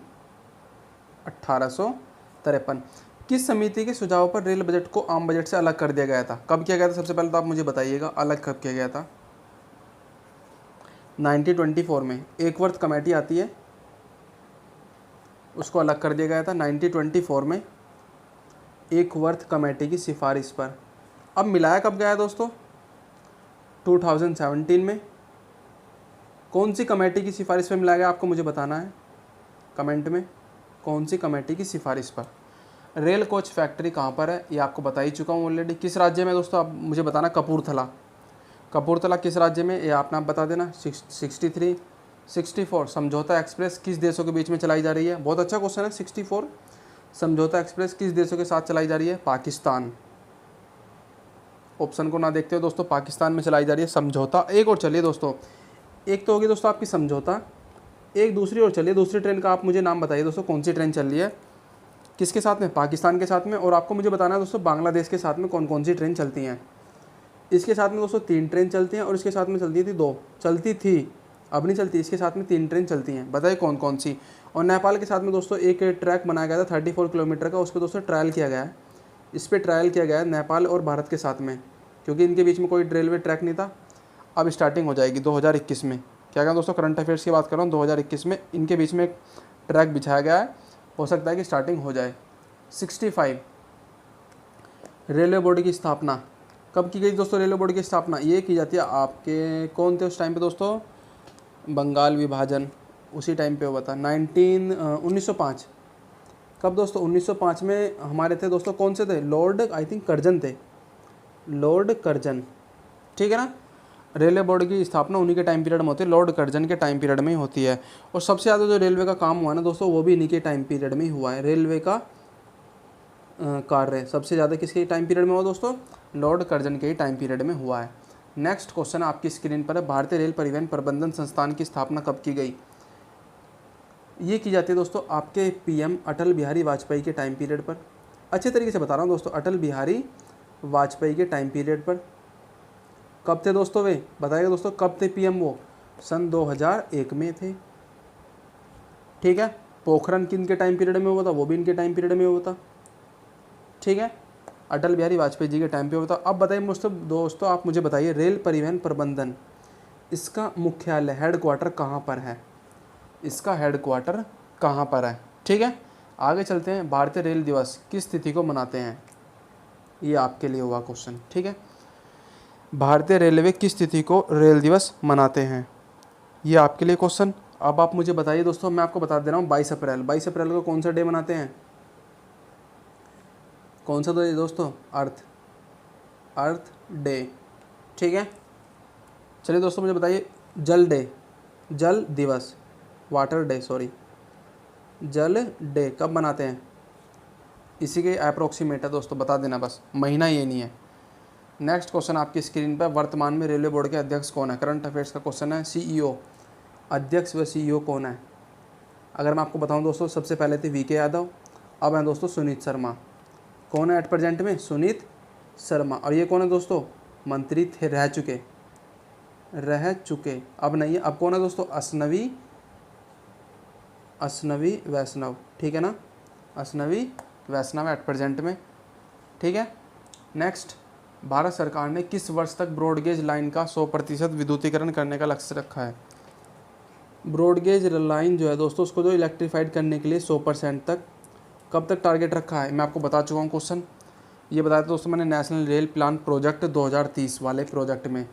1853। किस समिति के सुझाव पर रेल बजट को आम बजट से अलग कर दिया गया था? कब किया गया था? सबसे पहले तो आप मुझे बताइएगा, अलग कब किया गया था? 1924 में। एक वर्थ कमेटी आती है, उसको अलग कर दिया गया था 1924 में, एक वर्थ कमेटी की सिफारिश पर। अब मिलाया कब गया है दोस्तों? 2017 में। कौन सी कमेटी की सिफारिश पर मिलाया गया, आपको मुझे बताना है कमेंट में, कौन सी कमेटी की सिफारिश पर। रेल कोच फैक्ट्री कहाँ पर है, ये आपको बता ही चुका हूँ ऑलरेडी। किस राज्य में दोस्तों, आप मुझे बताना। कपूरथला। कपूरथला किस राज्य में, ये आप नाम बता देना। 63, 64 समझौता एक्सप्रेस किस देशों के बीच में चलाई जा रही है। बहुत अच्छा क्वेश्चन है। 64 समझौता एक्सप्रेस किस देशों के साथ चलाई जा रही है। पाकिस्तान। ऑप्शन को ना देखते हो दोस्तों, पाकिस्तान में चलाई जा रही है समझौता। एक और चलिए दोस्तों, एक तो होगी दोस्तों आपकी समझौता, एक दूसरी और चलिए। दूसरी ट्रेन का आप मुझे नाम बताइए दोस्तों, कौन सी ट्रेन चल रही है, किसके साथ में, पाकिस्तान के साथ में। और आपको मुझे बताना है दोस्तों बांग्लादेश के साथ में कौन कौन सी ट्रेन चलती हैं। इसके साथ में दोस्तों 3 ट्रेन चलती हैं और इसके साथ में चलती थी 2, चलती थी, अब नहीं चलती। इसके साथ में 3 ट्रेन चलती हैं, बताइए कौन कौन सी। और नेपाल के साथ में दोस्तों एक ट्रैक बनाया गया था 34 किलोमीटर का, उस पर दोस्तों ट्रायल किया गया है। इस पर ट्रायल किया गया है नेपाल और भारत के साथ में, क्योंकि इनके बीच में कोई रेलवे ट्रैक नहीं था। अब स्टार्टिंग हो जाएगी 2021 में। क्या कहना दोस्तों, करंट अफेयर्स की बात कर रहा हूँ। 2021 में इनके बीच में एक ट्रैक बिछाया गया है, हो सकता है कि स्टार्टिंग हो जाए। 65 रेलवे बोर्ड की स्थापना कब की गई दोस्तों। रेलवे बोर्ड की स्थापना ये की जाती है आपके, कौन थे उस टाइम पे दोस्तों, बंगाल विभाजन उसी टाइम पे हुआ था। 1905 कब दोस्तों, 1905 में हमारे थे दोस्तों, कौन से थे, लॉर्ड आई थिंक कर्जन थे, लॉर्ड कर्जन, ठीक है ना। रेलवे बोर्ड की स्थापना उन्हीं के टाइम पीरियड में होती है, लॉर्ड कर्जन के टाइम पीरियड में ही होती है। और सबसे ज़्यादा जो रेलवे का काम हुआ ना दोस्तों, वो भी इन्हीं के टाइम पीरियड में ही हुआ है। रेलवे का कार्य सबसे ज़्यादा किसके टाइम पीरियड में हुआ दोस्तों, लॉर्ड कर्जन के ही टाइम पीरियड में हुआ है। नेक्स्ट क्वेश्चन आपकी स्क्रीन पर है, भारतीय रेल परिवहन प्रबंधन संस्थान की स्थापना कब की गई। ये की जाती है दोस्तों आपके पीएम अटल बिहारी वाजपेयी के टाइम पीरियड पर। अच्छे तरीके से बता रहा हूँ दोस्तों, अटल बिहारी वाजपेयी के टाइम पीरियड पर। कब थे दोस्तों वे, बताइएगा दोस्तों कब थे पीएम वो, सन 2001 में थे, ठीक है। पोखरण किन के टाइम पीरियड में हुआ था, वो भी इनके टाइम पीरियड में हुआ था, ठीक है। अटल बिहारी वाजपेयी जी के टाइम पे हुआ था। अब बताइए मुझसे दोस्तों, आप मुझे बताइए रेल परिवहन प्रबंधन, इसका मुख्यालय हेडक्वार्टर कहाँ पर है, इसका हेडक्वार्टर कहाँ पर है, ठीक है। आगे चलते हैं। भारतीय रेल दिवस किस तिथि को मनाते हैं, ये आपके लिए हुआ क्वेश्चन, ठीक है। भारतीय रेलवे किस तिथि को रेल दिवस मनाते हैं, ये आपके लिए क्वेश्चन। अब आप मुझे बताइए दोस्तों, मैं आपको बता दे रहा हूँ 22 अप्रैल। 22 अप्रैल को कौन सा डे मनाते हैं, कौन सा डे दोस्तों, अर्थ डे, ठीक है। चलिए दोस्तों मुझे बताइए जल डे, जल दिवस, वाटर डे सॉरी, जल डे कब मनाते हैं, इसी के अप्रोक्सीमेट है दोस्तों, बता देना बस, महीना ये नहीं है। नेक्स्ट क्वेश्चन आपकी स्क्रीन पर, वर्तमान में रेलवे बोर्ड के अध्यक्ष कौन है, करंट अफेयर्स का क्वेश्चन है। सीईओ, अध्यक्ष व सीईओ कौन है। अगर मैं आपको बताऊं दोस्तों, सबसे पहले थे वीके यादव, अब हैं दोस्तों सुनीत शर्मा। कौन है एट प्रेजेंट में, सुनीत शर्मा। और ये कौन है दोस्तों, मंत्री थे, रह चुके, अब नहीं है। अब कौन है दोस्तों, अश्नवी वैष्णव, ठीक है ना, अश्नवी वैष्णव एट प्रेजेंट में, ठीक है। नेक्स्ट, भारत सरकार ने किस वर्ष तक ब्रॉडगेज लाइन का 100% विद्युतीकरण करने का लक्ष्य रखा है। ब्रॉडगेज लाइन जो है दोस्तों, उसको जो इलेक्ट्रीफाइड करने के लिए 100% तक, कब तक टारगेट रखा है, मैं आपको बता चुका हूँ क्वेश्चन। ये बताया था दोस्तों मैंने, नेशनल रेल प्लान प्रोजेक्ट 2030 वाले प्रोजेक्ट में।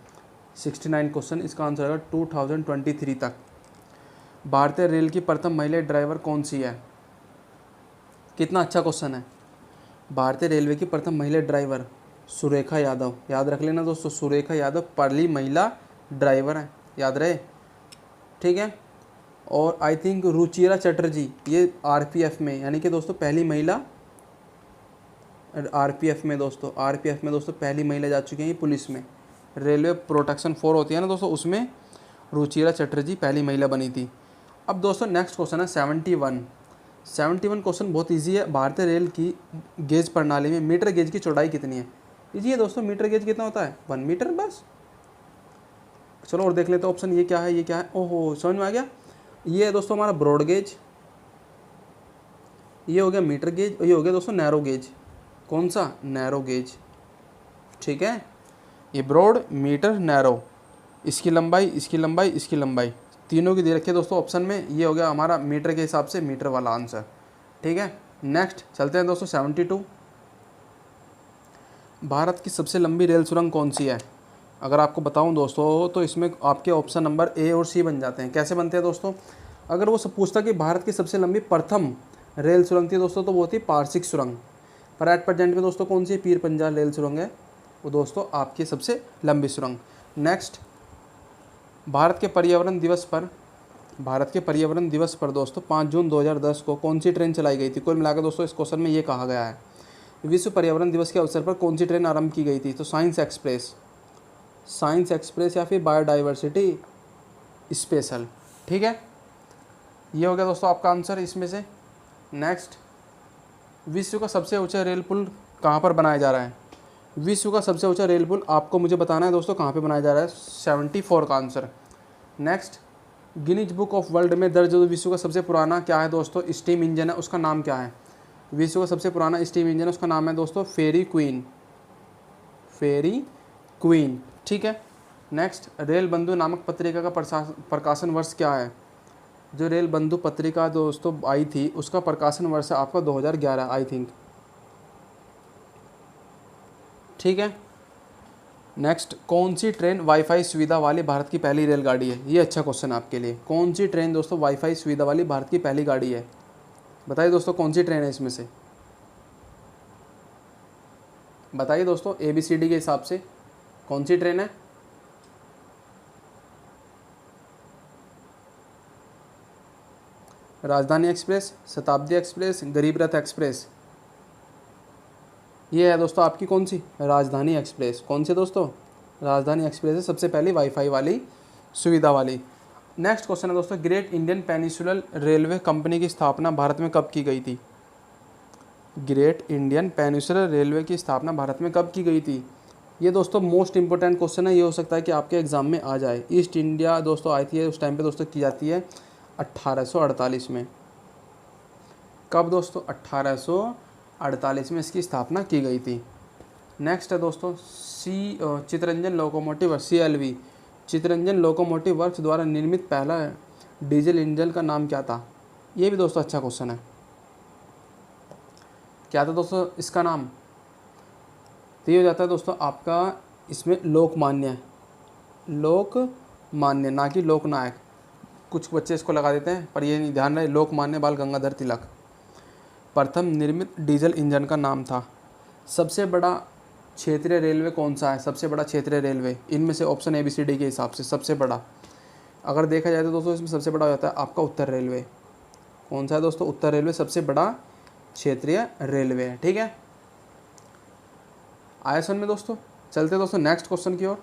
69 क्वेश्चन, इसका आंसर है 2023 तक। भारतीय रेल की प्रथम महिला ड्राइवर कौन सी है, कितना अच्छा क्वेश्चन है। भारतीय रेलवे की प्रथम महिला ड्राइवर सुरेखा यादव, याद रख लेना दोस्तों, सुरेखा यादव पहली महिला ड्राइवर है, याद रहे, ठीक है। और आई थिंक रुचिरा चटर्जी, ये आरपीएफ में, यानी कि दोस्तों पहली महिला आरपीएफ में दोस्तों, आरपीएफ में दोस्तों पहली महिला जा चुकी हैं। ये पुलिस में रेलवे प्रोटेक्शन 4 होती है ना दोस्तों, उसमें रुचिरा चटर्जी पहली महिला बनी थी। अब दोस्तों नेक्स्ट क्वेश्चन है 71 क्वेश्चन बहुत इजी है। भारतीय रेल की गेज प्रणाली में मीटर गेज की चौड़ाई कितनी है। इजी है दोस्तों, मीटर गेज कितना होता है, 1 मीटर बस। चलो और देख लेते हैं ऑप्शन, ये क्या है, ये क्या है, ओहो समझ में आ गया। ये है दोस्तों हमारा ब्रॉड गेज, ये हो गया मीटर गेज, और ये हो गया दोस्तों नैरो गेज। कौन सा, नैरो गेज, ठीक है। ये ब्रॉड, मीटर, नैरो, इसकी लंबाई, इसकी लंबाई, इसकी लंबाई, तीनों की दे रखी है दोस्तों ऑप्शन में। ये हो गया हमारा मीटर के हिसाब से मीटर वाला आंसर, ठीक है। नेक्स्ट चलते हैं दोस्तों 72, भारत की सबसे लंबी रेल सुरंग कौन सी है। अगर आपको बताऊं दोस्तों, तो इसमें आपके ऑप्शन नंबर ए और सी बन जाते हैं। कैसे बनते हैं दोस्तों, अगर वो सब पूछता कि भारत की सबसे लंबी प्रथम रेल सुरंग थी दोस्तों, तो वो थी पारसिक सुरंग, पर एट प्रेजेंट में दोस्तों कौन सी पीर पंजाल रेल सुरंग है, वो दोस्तों आपकी सबसे लंबी सुरंग। नेक्स्ट, भारत के पर्यावरण दिवस पर दोस्तों 5 जून 2010 को कौन सी ट्रेन चलाई गई थी। कुल मिलाकर दोस्तों इस क्वेश्चन में ये कहा गया है, विश्व पर्यावरण दिवस के अवसर पर कौन सी ट्रेन आरंभ की गई थी। तो साइंस एक्सप्रेस या फिर बायोडाइवर्सिटी स्पेशल। ठीक है, ये हो गया दोस्तों आपका आंसर इसमें से। नेक्स्ट, विश्व का सबसे ऊंचा रेल पुल कहाँ पर बनाया जा रहा है। विश्व का सबसे ऊंचा रेल पुल आपको मुझे बताना है दोस्तों कहाँ पे बनाया जा रहा है, 74 का answer. Next, Guinness book of world में दर्ज जो विश्व का सबसे पुराना क्या है दोस्तों, स्टीम इंजन है, उसका नाम क्या है। विश्व का सबसे पुराना स्टीम इंजन है, उसका नाम है दोस्तों फेरी क्वीन। ठीक है। नेक्स्ट, रेल बंधु नामक पत्रिका का प्रकाशन वर्ष क्या है। जो रेल बंधु पत्रिका दोस्तों आई थी उसका प्रकाशन वर्ष है आपका 2011 आई थिंक। ठीक है। नेक्स्ट, कौन सी ट्रेन वाईफाई सुविधा वाली भारत की पहली रेलगाड़ी है। ये अच्छा क्वेश्चन है आपके लिए। कौन सी ट्रेन दोस्तों वाईफाई सुविधा वाली भारत की पहली गाड़ी है, बताइए दोस्तों कौन सी ट्रेन है इसमें से, बताइए दोस्तों ABCD के हिसाब से कौन सी ट्रेन है। राजधानी एक्सप्रेस, शताब्दी एक्सप्रेस, गरीब रथ एक्सप्रेस। ये है दोस्तों आपकी कौन सी, राजधानी एक्सप्रेस। कौन सी दोस्तों, राजधानी एक्सप्रेस है सबसे पहली वाईफाई वाली सुविधा वाली। नेक्स्ट क्वेश्चन है दोस्तों, great Indian peninsular railway company की स्थापना भारत में कब की गई थी। ग्रेट इंडियन पेनिसुलर रेलवे की स्थापना भारत में कब की गई थी। ये दोस्तों मोस्ट इंपॉर्टेंट क्वेश्चन है, ये हो सकता है कि आपके एग्जाम में आ जाए। ईस्ट इंडिया दोस्तों आई थी उस टाइम पे दोस्तों की जाती है 1848 में। कब दोस्तों, 1848 में इसकी स्थापना की गई थी। नेक्स्ट है दोस्तों Chittaranjan locomotive CLV Chittaranjan locomotive works द्वारा निर्मित पहला डीजल इंजन का नाम क्या था। ये भी दोस्तों अच्छा क्वेश्चन है, क्या था दोस्तों इसका नाम। तो ये हो जाता है दोस्तों आपका इसमें लोकमान्य ना कि लोकनायक। कुछ बच्चे इसको लगा देते हैं पर ये नहीं ध्यान रहे, लोकमान्य बाल गंगाधर तिलक प्रथम निर्मित डीजल इंजन का नाम था। सबसे बड़ा क्षेत्रीय रेलवे कौन सा है, सबसे बड़ा क्षेत्रीय रेलवे इनमें से ऑप्शन ABCD के हिसाब से सबसे बड़ा अगर देखा जाए तो दोस्तों इसमें सबसे बड़ा हो जाता है आपका उत्तर रेलवे। कौन सा है दोस्तों, उत्तर रेलवे सबसे बड़ा क्षेत्रीय रेलवे है। ठीक है, आया समझ में दोस्तों। चलते दोस्तों नेक्स्ट क्वेश्चन की ओर।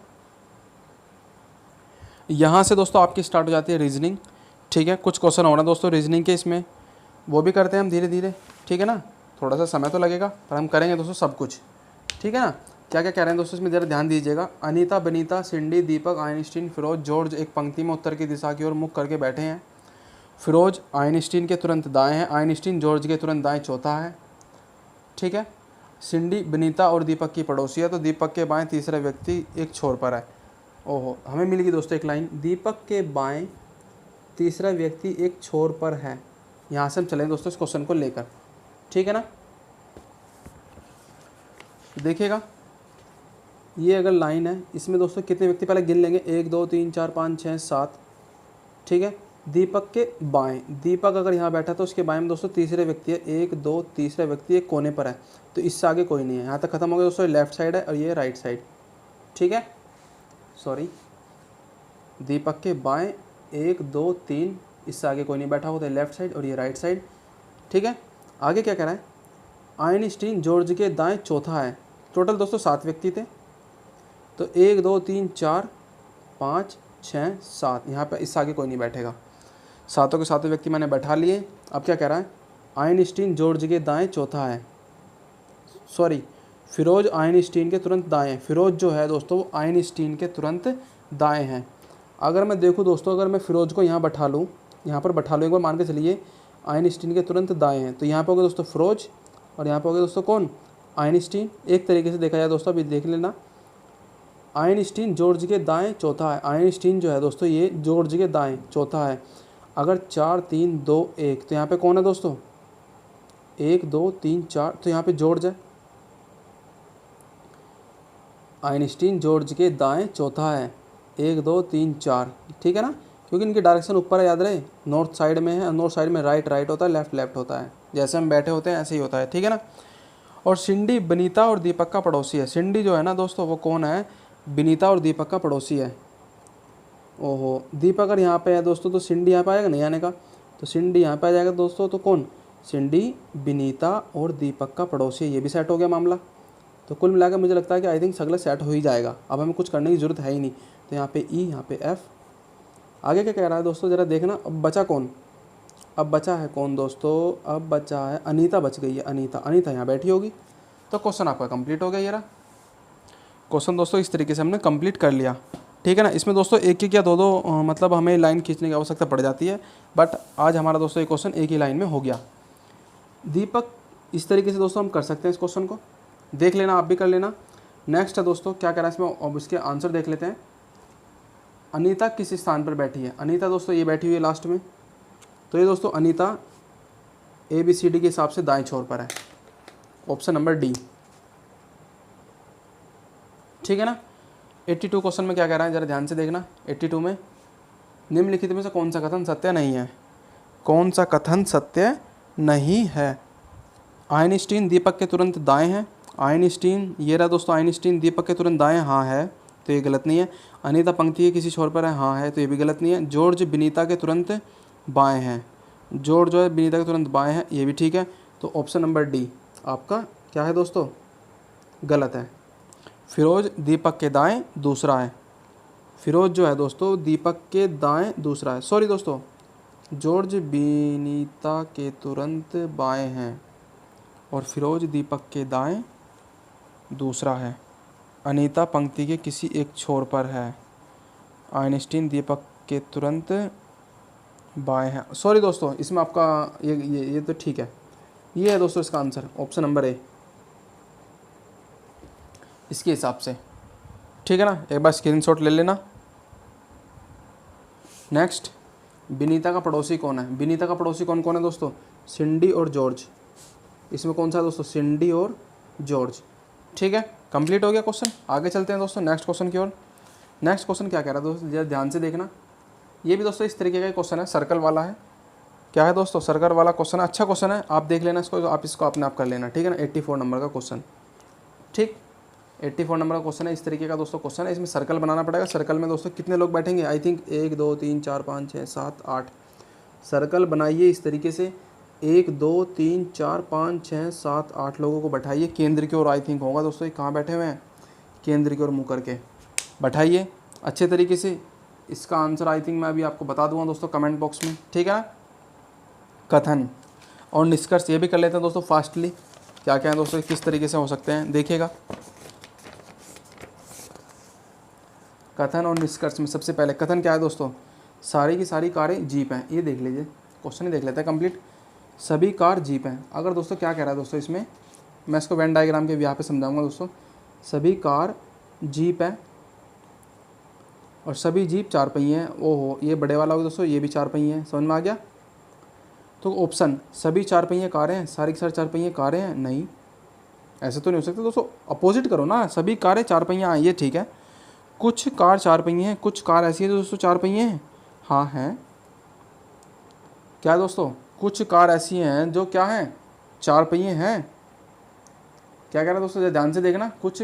यहाँ से दोस्तों आपकी स्टार्ट हो जाती है रीजनिंग। ठीक है, कुछ क्वेश्चन हो रहा है दोस्तों रीजनिंग के, इसमें वो भी करते हैं हम धीरे धीरे। ठीक है ना, थोड़ा सा समय तो लगेगा पर हम करेंगे दोस्तों सब कुछ। ठीक है ना, क्या क्या कह रहे हैं दोस्तों इसमें ज़रा ध्यान दीजिएगा। अनीता, बनीता, सिंडी, दीपक, आइंस्टीन, फिरोज, जॉर्ज एक पंक्ति में उत्तर की दिशा की ओर मुख करके बैठे हैं। फिरोज आइंस्टीन के तुरंत दाएं हैं, आइंस्टीन जॉर्ज के तुरंत दाएं चौथा है। ठीक है, सिंडी बनीता और दीपक की पड़ोसी है, तो दीपक के बाएं तीसरा व्यक्ति एक छोर पर है। ओहो, हमें मिल गई दोस्तों एक लाइन, दीपक के बाएं तीसरा व्यक्ति एक छोर पर है। यहाँ से हम चलें दोस्तों इस क्वेश्चन को लेकर। ठीक है ना, देखिएगा ये अगर लाइन है इसमें दोस्तों कितने व्यक्ति पहले गिन लेंगे, 1 2 3 4 5 6 7। ठीक है, दीपक के बाएं, दीपक अगर यहाँ बैठा तो उसके बाएं में दोस्तों तीसरे व्यक्ति है, 1 2 तीसरा व्यक्ति एक कोने पर है, तो इससे आगे कोई नहीं है। यहाँ तक खत्म हो गया दोस्तों, लेफ्ट साइड है और ये राइट साइड। ठीक है, सॉरी, दीपक के बाएं 1 2 3, इससे आगे कोई नहीं बैठा होता है, लेफ्ट साइड और ये राइट साइड। ठीक है, आगे क्या कह रहा है, आइंस्टीन जॉर्ज के दाएं चौथा है। टोटल दोस्तों 7 व्यक्ति थे, तो 1 2 3 4 5 6 7, यहाँ पे इससे आगे कोई नहीं बैठेगा। सातों के सातों व्यक्ति मैंने बैठा लिए। अब क्या कह रहा है, आइंस्टीन जॉर्ज के दाएं चौथा है, सॉरी फिरोज आइंस्टीन के तुरंत दाएं हैं। फिरोज जो है दोस्तों वो आइंस्टीन के तुरंत दाएं हैं। अगर मैं देखूँ दोस्तों, अगर मैं फिरोज को यहाँ बैठा लूँ, यहाँ पर बैठा लूँ, एक बार मान के चलिए आइंस्टीन के तुरंत दाएं हैं, तो यहाँ पे हो गया दोस्तों फिरोज और यहाँ पे हो गया दोस्तों कौन, आइंस्टीन। एक तरीके से देखा जाए दोस्तों, अभी देख लेना, आइंस्टीन जॉर्ज के दाएं चौथा है। आइंस्टीन जो है दोस्तों ये जॉर्ज के दाएं चौथा है। अगर 4 3 2 1, तो यहाँ पे कौन है दोस्तों, 1 2 3 4, तो यहाँ पे जॉर्ज है। आइंस्टीन जॉर्ज के दाएं चौथा है, 1 2 3 4। ठीक है ना, क्योंकि इनकी डायरेक्शन ऊपर है, याद रहे, नॉर्थ साइड में है, नॉर्थ साइड में राइट राइट होता है, लेफ्ट लेफ्ट होता है, जैसे हम बैठे होते हैं ऐसे ही होता है। ठीक है ना, और सिंडी विनीता और दीपक का पड़ोसी है। सिंडी जो है ना दोस्तों वो कौन है, विनीता और दीपक का पड़ोसी है। ओहो, दीपक अगर यहाँ पे है दोस्तों तो सिंडी यहाँ पे आएगा नहीं आने का, तो सिंडी यहाँ पे आ जाएगा दोस्तों। तो कौन, सिंडी विनीता और दीपक का पड़ोसी है, ये भी सेट हो गया मामला। तो कुल मिलाकर मुझे लगता है कि आई थिंक सगला सेट हो ही जाएगा, अब हमें कुछ करने की ज़रूरत है ही नहीं। तो यहाँ पे ई, यहाँ पे एफ। आगे क्या कह रहा है दोस्तों ज़रा देखना। अब बचा कौन, अब बचा है कौन दोस्तों, अब बचा है अनीता, बच गई है अनीता। अनीता यहाँ बैठी होगी। तो क्वेश्चन आपका कंप्लीट हो गया। ये रहा क्वेश्चन दोस्तों, इस तरीके से हमने कंप्लीट कर लिया। ठीक है ना। इसमें दोस्तों एक एक या दो दो मतलब हमें लाइन खींचने की आवश्यकता पड़ जाती है, बट आज हमारा दोस्तों ये क्वेश्चन एक ही लाइन में हो गया। दीपक, इस तरीके से दोस्तों हम कर सकते हैं इस क्वेश्चन को, देख लेना, आप भी कर लेना। नेक्स्ट है दोस्तों क्या कह रहा है इसमें, अब इसके आंसर देख लेते हैं। अनीता किस स्थान पर बैठी है, अनीता दोस्तों ये बैठी हुई है लास्ट में। तो ये दोस्तों अनीता ABCD के हिसाब से दाएं छोर पर है, ऑप्शन नंबर डी। ठीक है ना। 82 क्वेश्चन में क्या कह रहा है जरा ध्यान से देखना। 82 में निम्नलिखित में से कौन सा कथन सत्य नहीं है, कौन सा कथन सत्य नहीं है। आइंस्टीन दीपक के तुरंत दाएं हैं। आइंस्टीन, ये रहा दोस्तों आइंस्टीन दीपक के तुरंत दाएं, हाँ है, तो ये गलत नहीं है। अनीता पंक्ति के किसी छोर पर है, हाँ है, तो ये भी गलत नहीं है। जॉर्ज विनीता के तुरंत बाएं हैं, जॉर्ज जो है विनीता के तुरंत बाएं हैं, ये भी ठीक है। तो ऑप्शन नंबर डी आपका क्या है दोस्तों, गलत है। फिरोज दीपक के दाएं दूसरा है, फिरोज जो है दोस्तों दीपक के दाएं दूसरा है। सॉरी दोस्तों, जॉर्ज विनीता के तुरंत बाएं हैं और फिरोज दीपक के दाएं दूसरा है। अनीता पंक्ति के किसी एक छोर पर है। आइंस्टीन दीपक के तुरंत बाएं हैं। सॉरी दोस्तों, इसमें आपका ये तो ठीक है, ये है दोस्तों इसका आंसर, ऑप्शन नंबर ए इसके हिसाब से। ठीक है ना, एक बार स्क्रीनशॉट ले लेना। नेक्स्ट, विनीता का पड़ोसी कौन है, विनीता का पड़ोसी कौन कौन है दोस्तों, सिंडी और जॉर्ज। इसमें कौन सा है दोस्तों, सिंडी और जॉर्ज। ठीक है, कंप्लीट हो गया क्वेश्चन। आगे चलते हैं दोस्तों नेक्स्ट क्वेश्चन की ओर। नेक्स्ट क्वेश्चन क्या कह रहा है दोस्तों, जरा ध्यान से देखना। ये भी दोस्तों इस तरीके का क्वेश्चन है, सर्कल वाला है। क्या है दोस्तों, सर्कल वाला क्वेश्चन है, अच्छा क्वेश्चन है, आप देख लेना इसको, आप इसको अपने आप कर लेना। ठीक है ना। 84 नंबर का क्वेश्चन, ठीक 84 नंबर का क्वेश्चन है। इस तरीके का दोस्तों क्वेश्चन है, इसमें सर्कल बनाना पड़ेगा। सर्कल में दोस्तों कितने लोग बैठेंगे, आई थिंक 1 2 3 4 5 6 7 8। सर्कल बनाइए इस तरीके से, 1 2 3 4 5 6 7 8 लोगों को बैठाइए केंद्र की ओर। आई थिंक होगा दोस्तों, ये कहाँ बैठे हुए हैं, केंद्र की ओर मुँह करके बैठाइए अच्छे तरीके से। इसका आंसर आई थिंक मैं अभी आपको बता दूंगा दोस्तों कमेंट बॉक्स में। ठीक है। कथन और निष्कर्ष ये भी कर लेते हैं दोस्तों फास्टली, क्या क्या है दोस्तों, किस तरीके से हो सकते हैं देखिएगा। कथन और निष्कर्ष में सबसे पहले कथन क्या है दोस्तों, सारी की सारी कारें जीप हैं। ये देख लीजिए, क्वेश्चन ही देख लेते हैं कंप्लीट। सभी कार जीप हैं। अगर दोस्तों क्या कह रहा है दोस्तों इसमें, मैं इसको वेन डायग्राम के यहाँ पे समझाऊंगा दोस्तों। सभी कार जीप है और सभी जीप 4 पहिए हैं। ओहो, ये बड़े वाला होगा दोस्तों, ये भी 4 पहिए हैं, समझ में आ गया। तो ऑप्शन सभी 4 पहिए कारें हैं, सारी की सारी 4 पहिए कारें हैं, नहीं ऐसे तो नहीं हो सकता दोस्तों, अपोजिट करो ना। सभी कारें 4 पहिया, हाँ ये ठीक है। कुछ कार 4 पहिए हैं, कुछ कार ऐसी है जो दोस्तों 4 पहिए हैं, हाँ हैं। क्या है दोस्तों, कुछ कार ऐसी हैं जो क्या हैं, 4 पहिए हैं। क्या कह रहा है दोस्तों, ध्यान से देखना। कुछ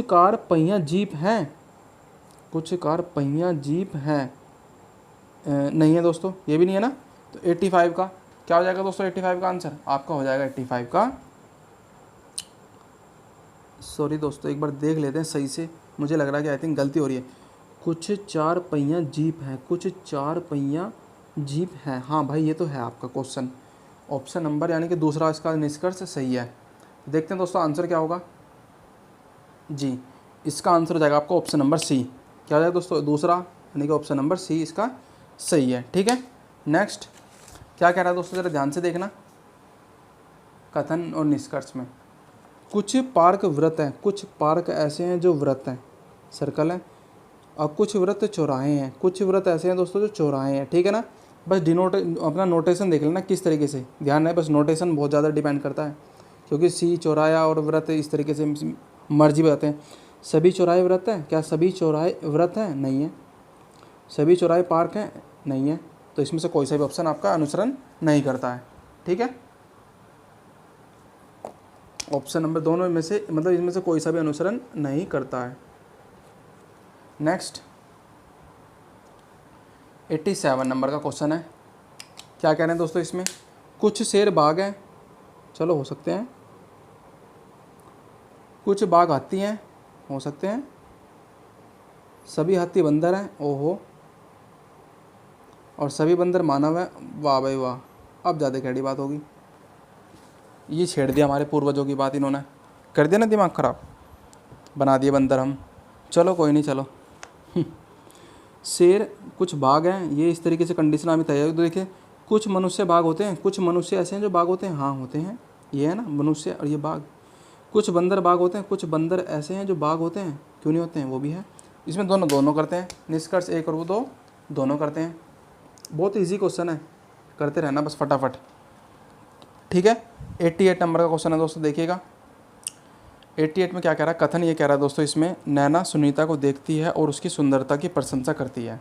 कार पहिया जीप हैं, कुछ कार पहिया जीप हैं, नहीं है दोस्तों, ये भी नहीं है ना। तो 85 का क्या हो जाएगा दोस्तों, 85 का आंसर आपका हो जाएगा 85 का। सॉरी दोस्तों, एक बार देख लेते हैं सही से, मुझे लग रहा है कि आई थिंक गलती हो रही है। कुछ 4 पहिया जीप है, कुछ 4 पहिया जीप है, हाँ भाई ये तो है आपका क्वेश्चन। ऑप्शन नंबर यानी कि दूसरा इसका निष्कर्ष सही है। देखते हैं दोस्तों आंसर क्या होगा जी। इसका आंसर हो जाएगा आपका ऑप्शन नंबर सी। क्या हो जाएगा दोस्तों, दूसरा यानी कि ऑप्शन नंबर सी इसका सही है। ठीक है। नेक्स्ट क्या कह रहा है दोस्तों, ज़रा ध्यान से देखना। कथन और निष्कर्ष में कुछ पार्क वृत्त हैं, कुछ पार्क ऐसे हैं जो वृत्त हैं, सर्कल है, और कुछ वृत्त चौराहे हैं, कुछ वृत्त ऐसे हैं दोस्तों जो चौराहे हैं। ठीक है ना। बस अपना नोटेशन देख लेना किस तरीके से, ध्यान है बस नोटेशन बहुत ज़्यादा डिपेंड करता है, क्योंकि सी चौराया और वृत्त इस तरीके से मर्जी बताते हैं। सभी चौराहे वृत्त हैं, क्या सभी चौराहे वृत्त हैं, नहीं है। सभी चौराहे पार्क हैं, नहीं है। तो इसमें से कोई सा भी ऑप्शन आपका अनुसरण नहीं करता है। ठीक है। ऑप्शन नंबर दोनों में से, मतलब इनमें से कोई सा भी अनुसरण नहीं करता है। नेक्स्ट 87 नंबर का क्वेश्चन है। क्या कह रहे हैं दोस्तों इसमें? कुछ शेर बाघ हैं, चलो हो सकते हैं। कुछ बाघ हाथी हैं, हो सकते हैं। सभी हाथी बंदर हैं, ओहो। और सभी बंदर मानव हैं, वाह भाई वाह। अब ज़्यादा कैडी बात होगी। ये छेड़ दिया हमारे पूर्वजों की बात, इन्होंने कर दिया ना दिमाग ख़राब, बना दिए बंदर हम। चलो कोई नहीं, चलो। शेर कुछ बाघ हैं, ये इस तरीके से कंडीशन हमें तैयार। तो देखिए, कुछ मनुष्य बाघ होते हैं, कुछ मनुष्य ऐसे हैं जो बाघ होते हैं, हाँ होते हैं। ये है ना मनुष्य और ये बाघ। कुछ बंदर बाघ होते हैं, कुछ बंदर ऐसे हैं जो बाघ होते हैं, क्यों नहीं होते हैं, वो भी है। इसमें दोनों दोनों करते हैं, निष्कर्ष एक और वो दो दोनों करते हैं। बहुत ईजी क्वेश्चन है, करते रहना बस फटाफट। ठीक है, 88 नंबर का क्वेश्चन है दोस्तों, देखिएगा। 88 में क्या कह रहा है? कथन ये कह रहा है दोस्तों इसमें, नैना सुनीता को देखती है और उसकी सुंदरता की प्रशंसा करती है।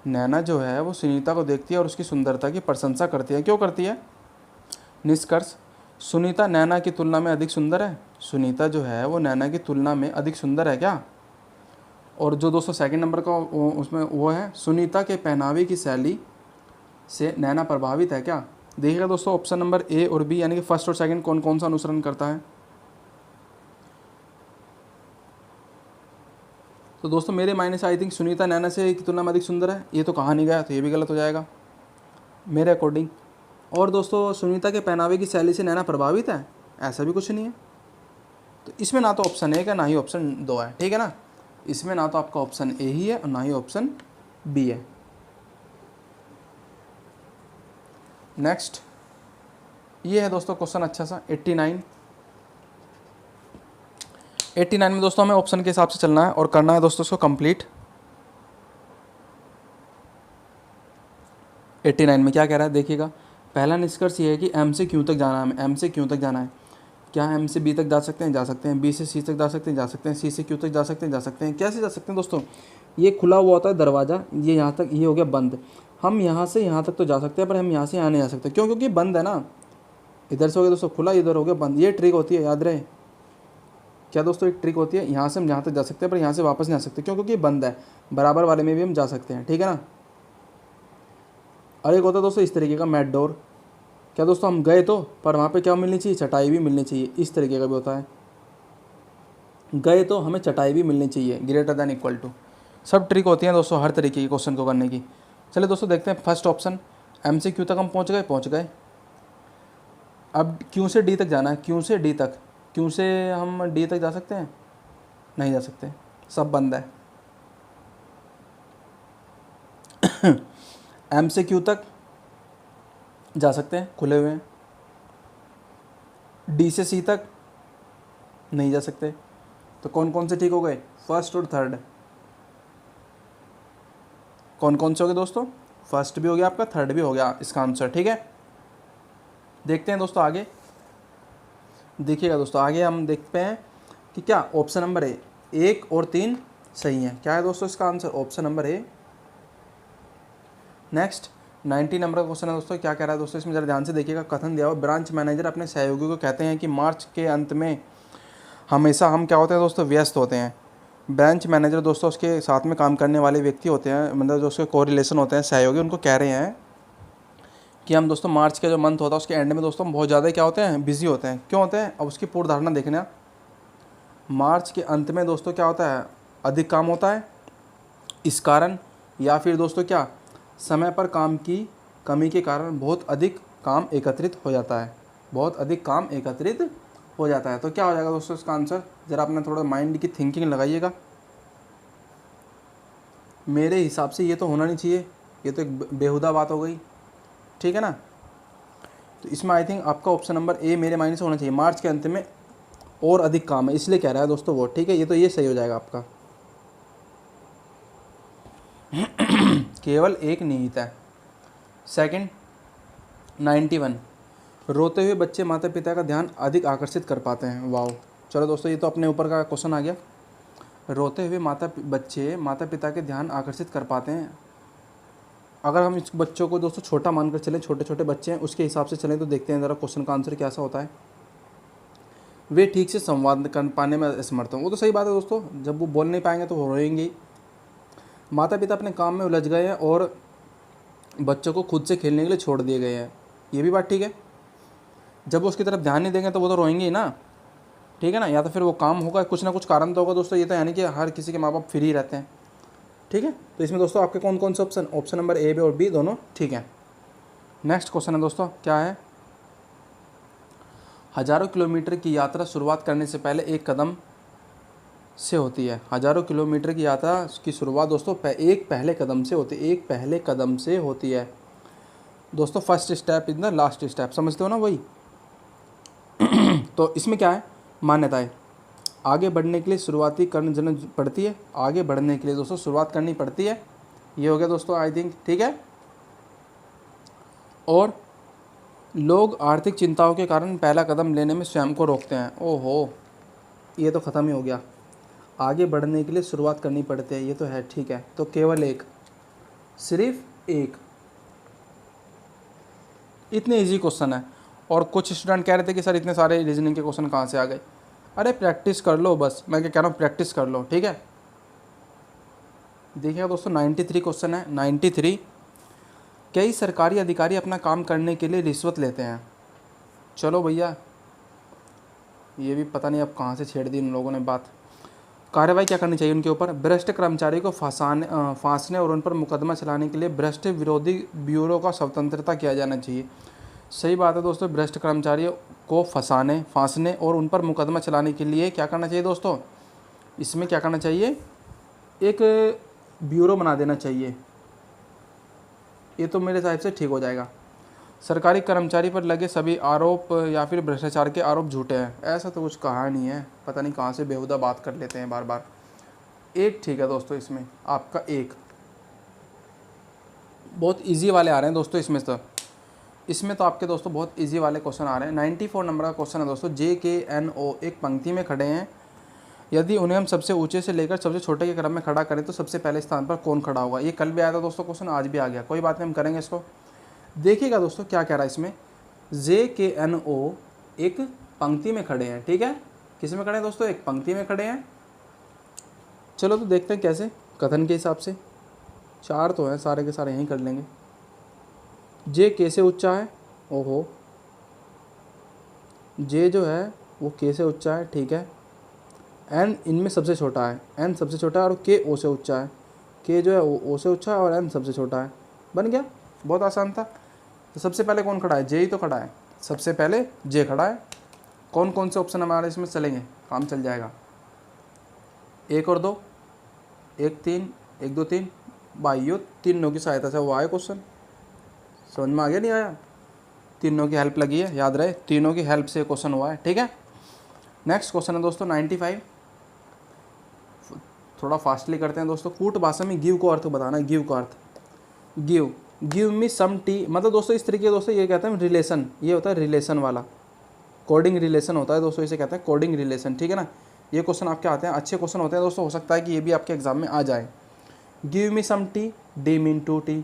नैना जो है वो सुनीता को देखती है और उसकी सुंदरता की प्रशंसा करती है। क्यों करती है? निष्कर्ष, सुनीता नैना की तुलना में अधिक सुंदर है। सुनीता जो है वो नैना की तुलना में अधिक सुंदर है क्या? और जो दोस्तों सेकंड नंबर का उसमें वो है, सुनीता के पहनावे की शैली से नैना प्रभावित है क्या? देखिएगा दोस्तों, ऑप्शन नंबर ए और बी यानी कि फर्स्ट और सेकंड कौन कौन सा अनुसरण करता है? तो दोस्तों मेरे मायने से आई थिंक सुनीता नैना से की तुलना में अधिक सुंदर है। ये तो कहा नहीं गया, तो ये भी गलत हो जाएगा मेरे अकॉर्डिंग। और दोस्तों सुनीता के पहनावे की शैली से नैना प्रभावित है, ऐसा भी कुछ नहीं है। तो इसमें ना तो ऑप्शन ए है ना ही ऑप्शन 2 है, ठीक है ना। इसमें ना तो आपका ऑप्शन ए ही है और ना ही ऑप्शन बी है। नेक्स्ट ये है दोस्तों क्वेश्चन अच्छा सा 89 में दोस्तों हमें ऑप्शन के हिसाब से चलना है और करना है दोस्तों इसको कंप्लीट। 89 में क्या कह रहा है देखिएगा। पहला निष्कर्ष ये है कि एम से क्यू तक जाना है, हमें एम से क्यू तक जाना है। क्या एम से बी तक जा सकते हैं? जा सकते हैं। बी से सी तक जा सकते हैं? जा सकते हैं। सी से क्यू तक जा सकते हैं? जा सकते हैं। कैसे जा सकते हैं दोस्तों? ये खुला हुआ होता है दरवाज़ा, ये यहाँ तक, ये हो गया बंद। हम यहाँ से यहाँ तक तो जा सकते हैं, पर हम यहाँ से यहाँ नहीं जा सकते। क्यों? क्योंकि बंद है ना। इधर से हो गया दोस्तों खुला, इधर हो गया बंद। ये ट्रिक होती है, याद रहे। क्या दोस्तों? एक ट्रिक होती है, यहाँ से हम यहाँ तक जा सकते हैं पर यहाँ से वापस नहीं आ सकते। क्यों? क्योंकि बंद है। बराबर वाले में भी हम जा सकते हैं, ठीक है ना। और एक होता है दोस्तों इस तरीके का मैट डोर। क्या दोस्तों? हम गए तो, पर वहाँ पे क्या मिलनी चाहिए? चटाई भी मिलनी चाहिए। इस तरीके का भी होता है, गए तो हमें चटाई भी मिलनी चाहिए, ग्रेटर दैन इक्वल टू। सब ट्रिक होती हैं दोस्तों हर तरीके के क्वेश्चन को करने की। चलिए दोस्तों देखते हैं फर्स्ट ऑप्शन, एम से क्यू तक हम पहुँच गए। अब क्यू से डी तक जाना है, क्यू से डी तक। क्यू से हम डी तक जा सकते हैं? नहीं जा सकते, सब बंद है। एम से क्यू तक जा सकते हैं, खुले हुए हैं। डी से सी तक नहीं जा सकते। तो कौन कौन से ठीक हो गए? फर्स्ट और थर्ड। कौन कौन से हो गए दोस्तों? फर्स्ट भी हो गया आपका, थर्ड भी हो गया इसका आंसर, ठीक है। देखते हैं दोस्तों आगे। देखिएगा दोस्तों आगे हम देखते हैं कि क्या ऑप्शन नंबर ए 1 और 3 सही है। क्या है दोस्तों इसका आंसर? ऑप्शन नंबर ए। नेक्स्ट 90 नंबर का क्वेश्चन है दोस्तों। क्या कह रहा है दोस्तों इसमें जरा ध्यान से देखिएगा। कथन दिया हुआ, ब्रांच मैनेजर अपने सहयोगी को कहते हैं कि मार्च के अंत में हमेशा हम क्या होते हैं दोस्तों? व्यस्त होते हैं। ब्रांच मैनेजर दोस्तों उसके साथ में काम करने वाले व्यक्ति होते हैं, मतलब जो उसके कोरिलेशन होते हैं, सहयोगी, उनको कह रहे हैं कि हम दोस्तों मार्च का जो मंथ होता है उसके एंड में दोस्तों हम बहुत ज़्यादा क्या होते हैं? बिजी होते हैं। क्यों होते हैं? अब उसकी पूर्ण धारणा देखना। मार्च के अंत में दोस्तों क्या होता है? अधिक काम होता है इस कारण, या फिर दोस्तों क्या समय पर काम की कमी के कारण बहुत अधिक काम एकत्रित हो जाता है। बहुत अधिक काम एकत्रित हो जाता है। तो क्या हो जाएगा दोस्तों इसका आंसर? ज़रा अपने थोड़ा माइंड की थिंकिंग लगाइएगा। मेरे हिसाब से ये तो होना नहीं चाहिए, ये तो एक बेहुदा बात हो गई, ठीक है ना। तो इसमें आई थिंक आपका ऑप्शन नंबर ए मेरे माइंड से होना चाहिए। मार्च के अंत में और अधिक काम है इसलिए कह रहा है दोस्तों वो, ठीक है। ये तो ये सही हो जाएगा आपका। केवल एक निहित है। सेकंड 91, रोते हुए बच्चे माता पिता का ध्यान अधिक आकर्षित कर पाते हैं। वाओ, चलो दोस्तों ये तो अपने ऊपर का क्वेश्चन आ गया। रोते हुए बच्चे माता पिता के ध्यान आकर्षित कर पाते हैं। अगर हम इस बच्चों को दोस्तों छोटा मानकर चलें, छोटे छोटे बच्चे हैं उसके हिसाब से चलें, तो देखते हैं ज़रा क्वेश्चन का आंसर कैसा होता है। वे ठीक से संवाद कर पाने में असमर्थ हों। वो तो सही बात है दोस्तों, जब वो बोल नहीं पाएंगे तो वो रोएंगे ही। माता पिता अपने काम में उलझ गए हैं और बच्चों को खुद से खेलने के लिए छोड़ दिए गए हैं, ये भी बात ठीक है। जब वो उसकी तरफ ध्यान नहीं देंगे तो वो तो रोएंगे ही ना, ठीक है ना। या तो फिर वो काम होगा, कुछ ना कुछ कारण तो होगा दोस्तों, ये तो यानी कि हर किसी के माँ बाप फ्री रहते हैं, ठीक है। तो इसमें दोस्तों आपके कौन कौन से ऑप्शन, ऑप्शन नंबर ए और बी दोनों ठीक है। नेक्स्ट क्वेश्चन है दोस्तों, क्या है, हज़ारों किलोमीटर की यात्रा शुरुआत करने से पहले एक कदम से होती है। हज़ारों किलोमीटर की यात्रा की शुरुआत दोस्तों एक पहले कदम से होती है, एक पहले कदम से होती है दोस्तों। First step is the last step, समझते हो ना वही। तो इसमें क्या है, मान्यताएं, आगे बढ़ने के लिए शुरुआती करनी पड़ती है, आगे बढ़ने के लिए दोस्तों शुरुआत करनी पड़ती है, ये हो गया दोस्तों आई थिंक, ठीक है। और लोग आर्थिक चिंताओं के कारण पहला कदम लेने में स्वयं को रोकते हैं। ओहो, ये तो ख़त्म ही हो गया। आगे बढ़ने के लिए शुरुआत करनी पड़ती है, ये तो है, ठीक है। तो केवल एक, सिर्फ एक, इतने इजी क्वेश्चन है। और कुछ स्टूडेंट कह रहे थे कि सर इतने सारे रीजनिंग के क्वेश्चन कहाँ से आ गए। अरे प्रैक्टिस कर लो बस, मैं क्या कह रहा हूँ, प्रैक्टिस कर लो, ठीक है। देखिएगा दोस्तों 93 क्वेश्चन है, 93। कई सरकारी अधिकारी अपना काम करने के लिए रिश्वत लेते हैं। चलो भैया, ये भी पता नहीं अब कहाँ से छेड़ दी इन लोगों ने बात। कार्रवाई क्या करनी चाहिए उनके ऊपर, भ्रष्ट कर्मचारी को फांसने और उन पर मुकदमा चलाने के लिए भ्रष्ट विरोधी ब्यूरो का स्वतंत्रता किया जाना चाहिए। सही बात है दोस्तों, भ्रष्ट कर्मचारियों को फांसने और उन पर मुकदमा चलाने के लिए क्या करना चाहिए दोस्तों, इसमें क्या करना चाहिए, एक ब्यूरो बना देना चाहिए, ये तो मेरे हिसाब से ठीक हो जाएगा। सरकारी कर्मचारी पर लगे सभी आरोप या फिर भ्रष्टाचार के आरोप झूठे हैं, ऐसा तो कुछ कहा नहीं है, पता नहीं कहाँ से बेहुदा बात कर लेते हैं बार बार। एक ठीक है दोस्तों, इसमें आपका एक, बहुत इजी वाले आ रहे हैं दोस्तों इसमें तो आपके दोस्तों बहुत इजी वाले क्वेश्चन आ रहे हैं। 94 नंबर का क्वेश्चन है दोस्तों, JKNO एक पंक्ति में खड़े हैं, यदि उन्हें हम सबसे ऊंचे से लेकर सबसे छोटे के क्रम में खड़ा करें तो सबसे पहले स्थान पर कौन खड़ा होगा। ये कल भी आया था दोस्तों क्वेश्चन, आज भी आ गया, कोई बात नहीं, हम करेंगे इसको। देखिएगा दोस्तों क्या कह रहा है इसमें, JKNO एक पंक्ति में खड़े हैं, ठीक है। किस में खड़े हैं दोस्तों, एक पंक्ति में खड़े हैं। चलो तो देखते हैं कैसे, कथन के हिसाब से, चार तो हैं, सारे के सारे यहीं कर लेंगे। जे के से ऊंचा है, ओहो, जे जो है वो के से ऊंचा है, ठीक है। एन इनमें सबसे छोटा है, एन सबसे छोटा है, और के ओ से ऊंचा है, के जो है ओ से ऊंचा है और एन सबसे छोटा है। बन गया, बहुत आसान था। तो सबसे पहले कौन खड़ा है, जे ही तो खड़ा है, सबसे पहले जे खड़ा है। कौन कौन से ऑप्शन हमारे इसमें चलेंगे, काम चल जाएगा। 1 और 2, 1 3, 1 2 3, भाइयों तीनों की सहायता से वो आए क्वेश्चन, समझ में आ गया नहीं आया, तीनों की हेल्प लगी है, याद रहे, तीनों की हेल्प से क्वेश्चन हुआ है, ठीक है। नेक्स्ट क्वेश्चन है दोस्तों 95, थोड़ा फास्टली करते हैं दोस्तों। कूट भाषा में गिव को अर्थ बताना है, गिव का अर्थ, गिव मी सम टी, मतलब दोस्तों इस तरीके दोस्तों ये कहते हैं रिलेशन, ये होता है रिलेशन वाला, कोडिंग रिलेशन होता है दोस्तों, इसे कहते हैं कोडिंग रिलेशन, ठीक है ना। ये क्वेश्चन आपके आते हैं, अच्छे क्वेश्चन होते हैं दोस्तों, हो सकता है कि ये भी आपके एग्जाम में आ जाए। Give me some T, D mean to T,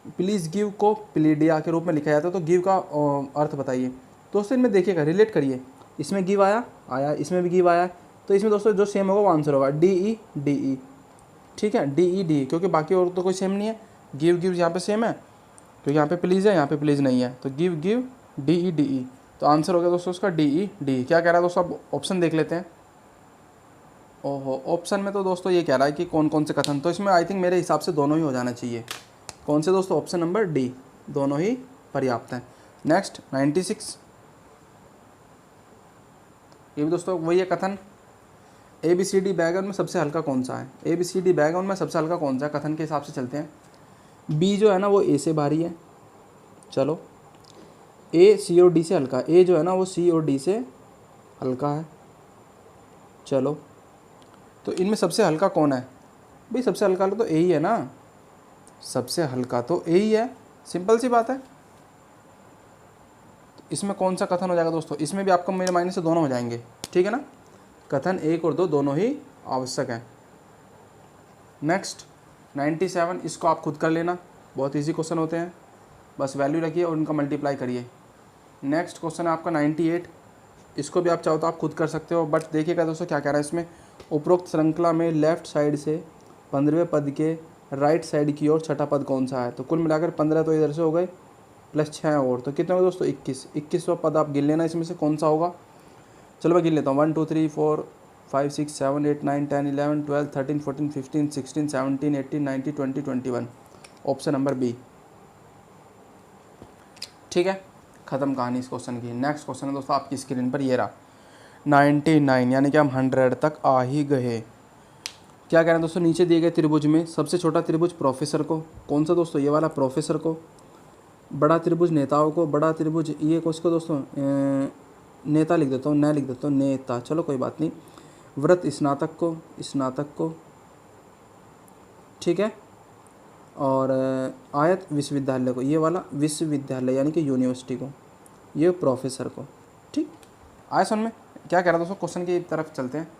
please give को प्लीडिया के रूप में लिखा जाता है, तो गिव का अर्थ बताइए दोस्तों। इनमें देखिएगा, रिलेट करिए, इसमें गिव आया, इसमें भी गिव आया, तो इसमें दोस्तों जो सेम होगा वो आंसर होगा, DE, ठीक है, DE, क्योंकि बाकी और तो कोई सेम नहीं है। गिव यहाँ पे सेम है, क्योंकि यहाँ पे प्लीज़ है, यहाँ पे प्लीज़ नहीं है, तो गिव DE, तो आंसर हो गया दोस्तों उसका DE। क्या कह रहा है दोस्तों, अब ऑप्शन देख लेते हैं। ओहो, ऑप्शन में तो दोस्तों ये कह रहा है कि कौन कौन से कथन, तो इसमें आई थिंक मेरे हिसाब से दोनों ही हो जाना चाहिए। कौन से दोस्तों, ऑप्शन नंबर डी, दोनों ही पर्याप्त हैं। नेक्स्ट 96, ये भी दोस्तों वही है कथन, ABCD बैगन में सबसे हल्का कौन सा है, ABCD बैगन में सबसे हल्का कौन सा है, कथन के हिसाब से चलते हैं। बी जो है ना वो ए से भारी है, चलो। ए सी और डी से हल्का, ए जो है ना वो सी और डी से हल्का है, चलो। तो इनमें सबसे हल्का कौन है भाई, सबसे हल्का तो ए ही है ना, सबसे हल्का तो ए ही है, सिंपल सी बात है। इसमें कौन सा कथन हो जाएगा दोस्तों, इसमें भी आपको मेरे माइंड से दोनों हो जाएंगे, ठीक है ना। कथन 1 और 2 दोनों ही आवश्यक है। नेक्स्ट 97, इसको आप खुद कर लेना, बहुत इजी क्वेश्चन होते हैं, बस वैल्यू रखिए और उनका मल्टीप्लाई करिए। नेक्स्ट क्वेश्चन है आपका 98, इसको भी आप चाहो तो आप खुद कर सकते हो, बट देखिएगा दोस्तों क्या कह रहा है इसमें, उपरोक्त श्रृंखला में लेफ्ट साइड से 15वें पद के राइट साइड की ओर छठा पद कौन सा है। तो कुल मिलाकर 15 तो इधर से हो गए प्लस 6 और, तो कितने हो दोस्तों 21वां पद आप गिन लेना इसमें से कौन सा होगा। चलो मैं गिन लेता हूँ 1 2 3 4 5 6 7 8 9 10 11 12 13 14 15 16 17 18 19 20 21, ऑप्शन नंबर बी। ठीक है, ख़त्म कहानी इस क्वेश्चन की। नेक्स्ट क्वेश्चन है दोस्तों आपकी स्क्रीन पर ये रहा 99, यानी कि हम 100 तक आ ही गए। क्या कह रहे हैं दोस्तों, नीचे दिए गए त्रिभुज में सबसे छोटा त्रिभुज प्रोफेसर को, कौन सा दोस्तों, ये वाला प्रोफेसर को, बड़ा त्रिभुज नेताओं को, बड़ा त्रिभुज ये किसको दोस्तों, नेता लिख देता हूँ, न लिख देता हूँ नेता, चलो कोई बात नहीं, व्रत स्नातक को, ठीक है, और आयत विश्वविद्यालय को, ये वाला विश्वविद्यालय यानी कि यूनिवर्सिटी को, ये प्रोफेसर को। ठीक, आए सुन में क्या कह रहा है दोस्तों, क्वेश्चन की तरफ चलते हैं।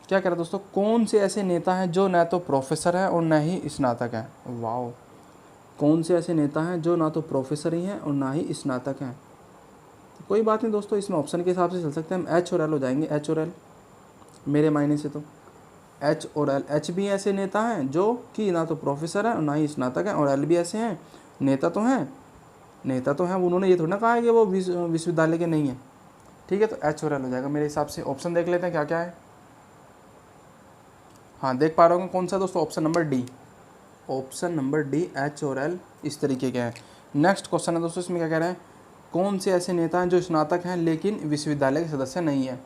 क्या कह रहा है दोस्तों, कौन से ऐसे नेता हैं जो न तो प्रोफेसर है और न ही स्नातक है। वाह, कौन से ऐसे नेता हैं जो ना तो प्रोफेसर ही हैं और ना ही स्नातक हैं। तो कोई बात नहीं दोस्तों, इसमें ऑप्शन के हिसाब से चल सकते हैं हम, एच और एल हो जाएंगे, एच और एल मेरे मायने से तो एच और एल। एच भी ऐसे नेता हैं जो कि ना तो प्रोफेसर है और ना ही स्नातक है, और एल भी ऐसे हैं नेता तो हैं, उन्होंने ये थोड़ा ना कहा है कि वो विश्वविद्यालय के नहीं है। ठीक है, तो एच और एल हो जाएगा मेरे हिसाब से। ऑप्शन देख लेते हैं क्या क्या है। हाँ, देख पा रहे होंगे कौन सा दोस्तों, option number D, option number D, H और एल इस तरीके के हैं। नेक्स्ट क्वेश्चन है दोस्तों, इसमें क्या कह रहे हैं, कौन से ऐसे नेता हैं जो स्नातक हैं लेकिन विश्वविद्यालय के सदस्य नहीं है।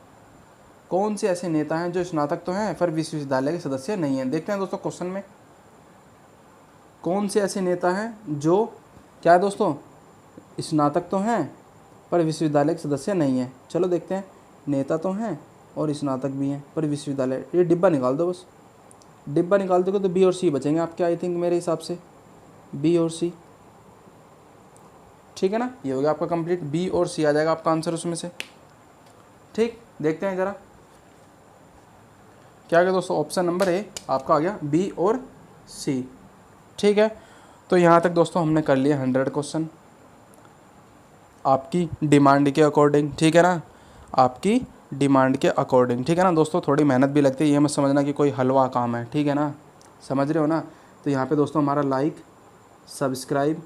कौन से ऐसे नेता हैं जो स्नातक तो हैं पर विश्वविद्यालय के सदस्य नहीं हैं। देखते हैं दोस्तों क्वेश्चन में, कौन से ऐसे नेता हैं जो क्या है दोस्तों, स्नातक तो हैं पर विश्वविद्यालय के सदस्य नहीं हैं। चलो देखते हैं, नेता तो हैं और स्नातक भी हैं पर विश्वविद्यालय, ये डिब्बा निकाल दो, बस डिब्बा निकाल दोगे तो बी और सी बचेंगे आपके, आई थिंक मेरे हिसाब से बी और सी। ठीक है ना, ये हो गया आपका कंप्लीट, बी और सी आ जाएगा आपका आंसर उसमें से। ठीक, देखते हैं ज़रा क्या आ गया दोस्तों, ऑप्शन नंबर ए आपका आ गया बी और सी। ठीक है, तो यहाँ तक दोस्तों हमने कर लिए 100 क्वेश्चन आपकी डिमांड के अकॉर्डिंग। ठीक है ना, आपकी डिमांड के अकॉर्डिंग। ठीक है ना दोस्तों, थोड़ी मेहनत भी लगती है, ये मत समझना कि कोई हलवा काम है। ठीक है ना, समझ रहे हो ना। तो यहाँ पे दोस्तों हमारा लाइक, सब्सक्राइब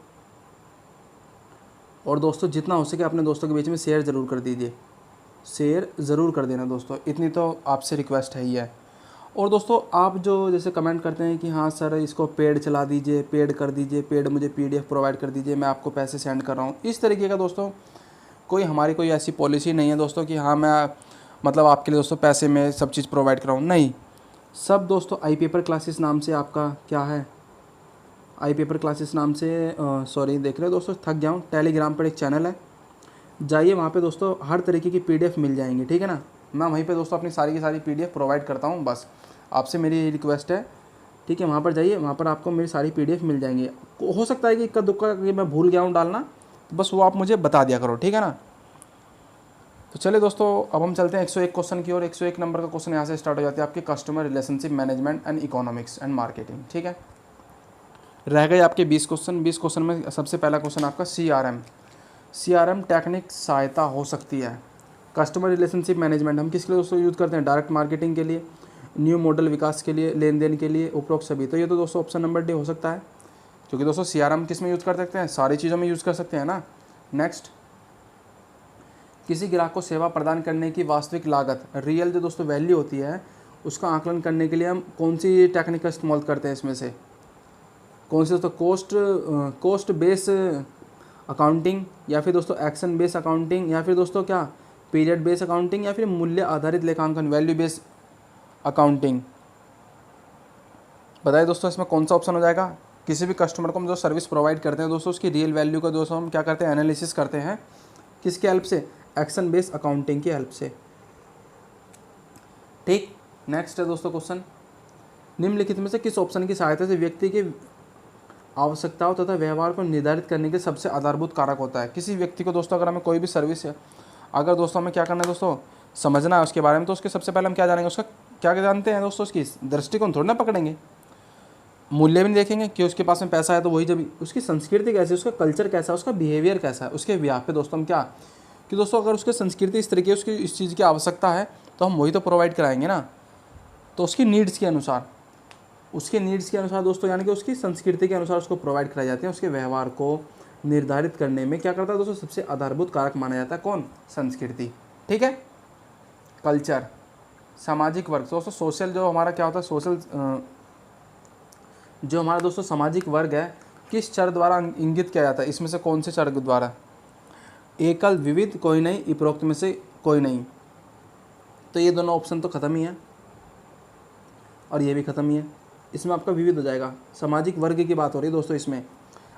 और दोस्तों जितना हो सके अपने दोस्तों के बीच में शेयर ज़रूर कर दीजिए, शेयर ज़रूर कर देना दोस्तों, इतनी तो आपसे रिक्वेस्ट है ही है। और दोस्तों आप जो जैसे कमेंट करते हैं कि हाँ सर इसको पेड चला दीजिए, पेड कर दीजिए, पेड मुझे PDF प्रोवाइड कर दीजिए, मैं आपको पैसे सेंड कर रहा हूँ, इस तरीके का दोस्तों हमारी कोई ऐसी पॉलिसी नहीं है दोस्तों कि हाँ मैं मतलब आपके लिए दोस्तों पैसे में सब चीज़ प्रोवाइड कराऊँ, नहीं। सब दोस्तों आई पेपर क्लासेस नाम से आपका क्या है, आई पेपर क्लासेस नाम से सॉरी देख रहे हो दोस्तों, थक गया हूँ, टेलीग्राम पर एक चैनल है, जाइए वहाँ पे दोस्तों हर तरीके की PDF मिल जाएंगी। ठीक है ना, मैं वहीं पे दोस्तों अपनी सारी की सारी PDF प्रोवाइड करता हूँ, बस आपसे मेरी रिक्वेस्ट है। ठीक है, वहाँ पर जाइए, वहाँ पर आपको मेरी सारी PDF मिल जाएंगी। हो सकता है कि इक्का दुक्का कि मैं भूल गया हूँ डालना, तो बस वो आप मुझे बता दिया करो। ठीक है ना, तो चलिए दोस्तों अब हम चलते हैं 101 क्वेश्चन की ओर। 101 नंबर का क्वेश्चन यहाँ से स्टार्ट हो जाती है आपकी customer relationship management and economics and marketing. ठीक है, रह गए आपके 20 क्वेश्चन। 20 क्वेश्चन में सबसे पहला क्वेश्चन आपका CRM टेक्निक सहायता हो सकती है। कस्टमर रिलेशनशिप मैनेजमेंट हम किसके लिए दोस्तों यूज़ करते हैं, डायरेक्ट मार्केटिंग के लिए, न्यू मॉडल विकास के लिए, लेन देन के लिए, उपरोक्त सभी। तो ये तो दोस्तों ऑप्शन नंबर डी हो सकता है, क्योंकि दोस्तों CRM किस में यूज़ कर सकते हैं, सारी चीज़ों में यूज़ कर सकते हैं ना। नेक्स्ट, किसी ग्राहक को सेवा प्रदान करने की वास्तविक लागत, रियल जो दोस्तों वैल्यू होती है, उसका आकलन करने के लिए हम कौन सी टेक्निक का इस्तेमाल करते हैं, इसमें से कौन सी दोस्तों, कोस्ट बेस अकाउंटिंग, या फिर दोस्तों एक्शन बेस अकाउंटिंग, या फिर दोस्तों क्या पीरियड बेस अकाउंटिंग, या फिर मूल्य आधारित लेखांकन, वैल्यू बेस अकाउंटिंग। बताइए दोस्तों इसमें कौन सा ऑप्शन हो जाएगा। किसी भी कस्टमर को हम जो सर्विस प्रोवाइड करते हैं दोस्तों, उसकी रियल वैल्यू का दोस्तों हम क्या करते हैं, एनालिसिस करते हैं, किसके हेल्प से, एक्शन बेस अकाउंटिंग की हेल्प से। ठीक, नेक्स्ट है दोस्तों क्वेश्चन, निम्नलिखित में से किस ऑप्शन की सहायता से व्यक्ति की आवश्यकताओं तथा व्यवहार को निर्धारित करने के सबसे आधारभूत कारक होता है। किसी व्यक्ति को दोस्तों अगर हमें कोई भी सर्विस है, अगर दोस्तों हमें क्या करना है दोस्तों, समझना है उसके बारे में, तो उसके सबसे पहले हम क्या जानेंगे, उसका क्या जानते हैं दोस्तों, उसकी दृष्टिकोण थोड़ी ना पकड़ेंगे, मूल्य भी नहीं देखेंगे कि उसके पास में पैसा है तो वही, जब उसकी संस्कृति कैसी है, उसका कल्चर कैसा है, उसका बिहेवियर कैसा है, उसके ब्याह पे दोस्तों हम क्या कि दोस्तों अगर उसकी संस्कृति इस तरीके उसकी इस चीज़ की आवश्यकता है तो हम वही तो प्रोवाइड कराएंगे ना। तो उसकी नीड्स के अनुसार, दोस्तों, यानी कि उसकी संस्कृति के अनुसार उसको प्रोवाइड कराई जाती है। उसके व्यवहार को निर्धारित करने में क्या करता है दोस्तों, सबसे आधारभूत कारक माना जाता है कौन, संस्कृति। ठीक है। कल्चर, सामाजिक वर्ग दोस्तों, सोशल जो हमारा क्या होता है, सोशल जो हमारा दोस्तों सामाजिक वर्ग है, किस चर द्वारा इंगित किया जाता है, इसमें से कौन से चर द्वारा, एकल, विविध, कोई नहीं, उपरोक्त में से कोई नहीं। तो ये दोनों ऑप्शन तो खत्म ही है और ये भी खत्म ही है। इसमें आपका विविध हो जाएगा। सामाजिक वर्ग की बात हो रही है दोस्तों इसमें।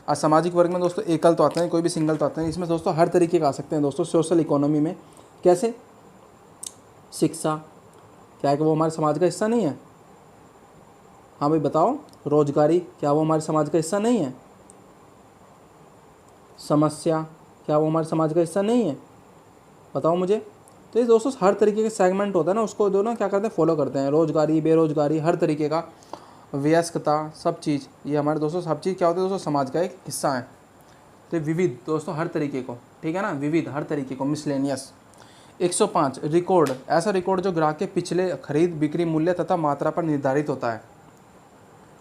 असामाजिक वर्ग में दोस्तों एकल तो आते हैं, कोई भी सिंगल तो आते हैं। इसमें दोस्तों हर तरीके का आ सकते हैं दोस्तों। सोशल इकोनॉमी में कैसे, शिक्षा, क्या है कि वो हमारे समाज का हिस्सा नहीं है। हाँ भाई बताओ। रोजगारी, क्या वो हमारे समाज का हिस्सा नहीं है। समस्या, क्या वो हमारे समाज का हिस्सा नहीं है, बताओ मुझे। तो ये दोस्तों हर तरीके के सेगमेंट होता है ना, उसको जो ना क्या करते हैं, फॉलो करते हैं। रोजगारी, बेरोजगारी, हर तरीके का, वयस्कता, सब चीज़, ये हमारे दोस्तों सब चीज़ क्या होती है दोस्तों, समाज का एक हिस्सा है। तो विविध दोस्तों हर तरीके को, ठीक है ना, विविध हर तरीके को, मिसलेनियस। 105 रिकॉर्ड, ऐसा रिकॉर्ड जो ग्राहक के पिछले खरीद बिक्री मूल्य तथा मात्रा पर निर्धारित होता है।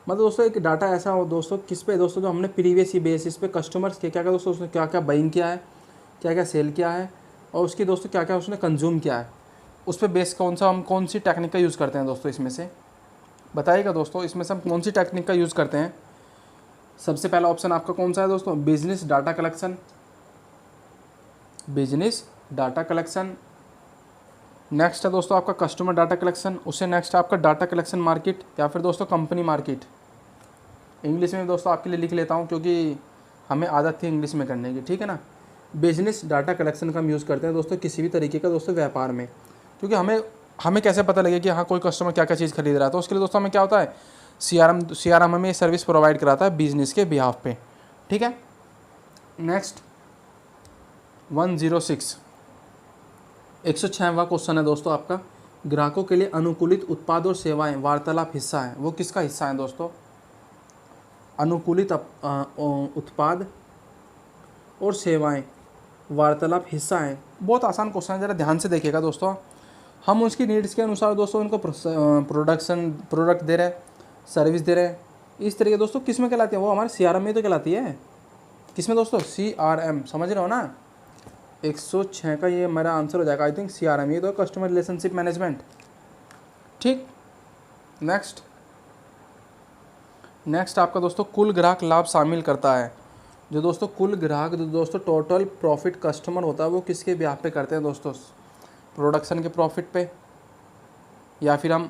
मतलब दोस्तों एक डाटा ऐसा हो दोस्तों, किस पे दोस्तों, जो हमने प्रीवियस बेसिस पे कस्टमर्स के क्या क्या दोस्तों, उसने क्या क्या बाइंग किया है, क्या क्या सेल किया है, और उसकी दोस्तों क्या क्या उसने कंज्यूम किया है, उस पर बेस हम कौन सी टेक्निक का यूज़ करते हैं दोस्तों। इसमें से बताइएगा दोस्तों, इसमें से हम कौन सी टेक्निक का यूज़ करते हैं। सबसे पहला ऑप्शन आपका कौन सा है दोस्तों, business data collection. Business data collection. Next है दोस्तों आपका कस्टमर डाटा कलेक्शन। उससे नेक्स्ट है आपका डाटा कलेक्शन मार्केट, या फिर दोस्तों कंपनी मार्केट। इंग्लिश में दोस्तों आपके लिए लिख लेता हूँ क्योंकि हमें आदत थी इंग्लिश में करने की, ठीक है ना। बिजनेस डाटा कलेक्शन का हम यूज़ करते हैं दोस्तों किसी भी तरीके का दोस्तों व्यापार में, क्योंकि हमें कैसे पता लगे कि हाँ कोई कस्टमर क्या क्या चीज़ खरीद रहा है। तो उसके लिए दोस्तों हमें क्या होता है, CRM हमें सर्विस प्रोवाइड कराता है बिजनेस के बिहाफ पे, ठीक है। नेक्स्ट 106 106वां क्वेश्चन है दोस्तों आपका, ग्राहकों के लिए अनुकूलित उत्पाद और सेवाएं वार्तालाप हिस्सा है। वो किसका हिस्सा है दोस्तों, अनुकूलित उत्पाद और सेवाएं वार्तालाप हिस्सा है। बहुत आसान क्वेश्चन है, ज़रा ध्यान से देखिएगा दोस्तों। हम उसकी नीड्स के अनुसार दोस्तों उनको प्रोडक्ट दे रहे हैं, सर्विस दे रहे हैं। इस तरीके दोस्तों किस में कहलाती है, वो हमारे CRM में तो कहलाती है। किस में दोस्तों, CRM, समझ रहे हो ना। 106 का ये मेरा आंसर हो जाएगा आई थिंक, CRM, ये तो कस्टमर रिलेशनशिप मैनेजमेंट, ठीक। नेक्स्ट आपका दोस्तों कुल ग्राहक लाभ शामिल करता है। जो दोस्तों कुल ग्राहक, जो दोस्तों टोटल प्रॉफिट कस्टमर होता है, वो किसके ब्याह पे करते हैं दोस्तों, प्रोडक्शन के प्रॉफिट पे, या फिर हम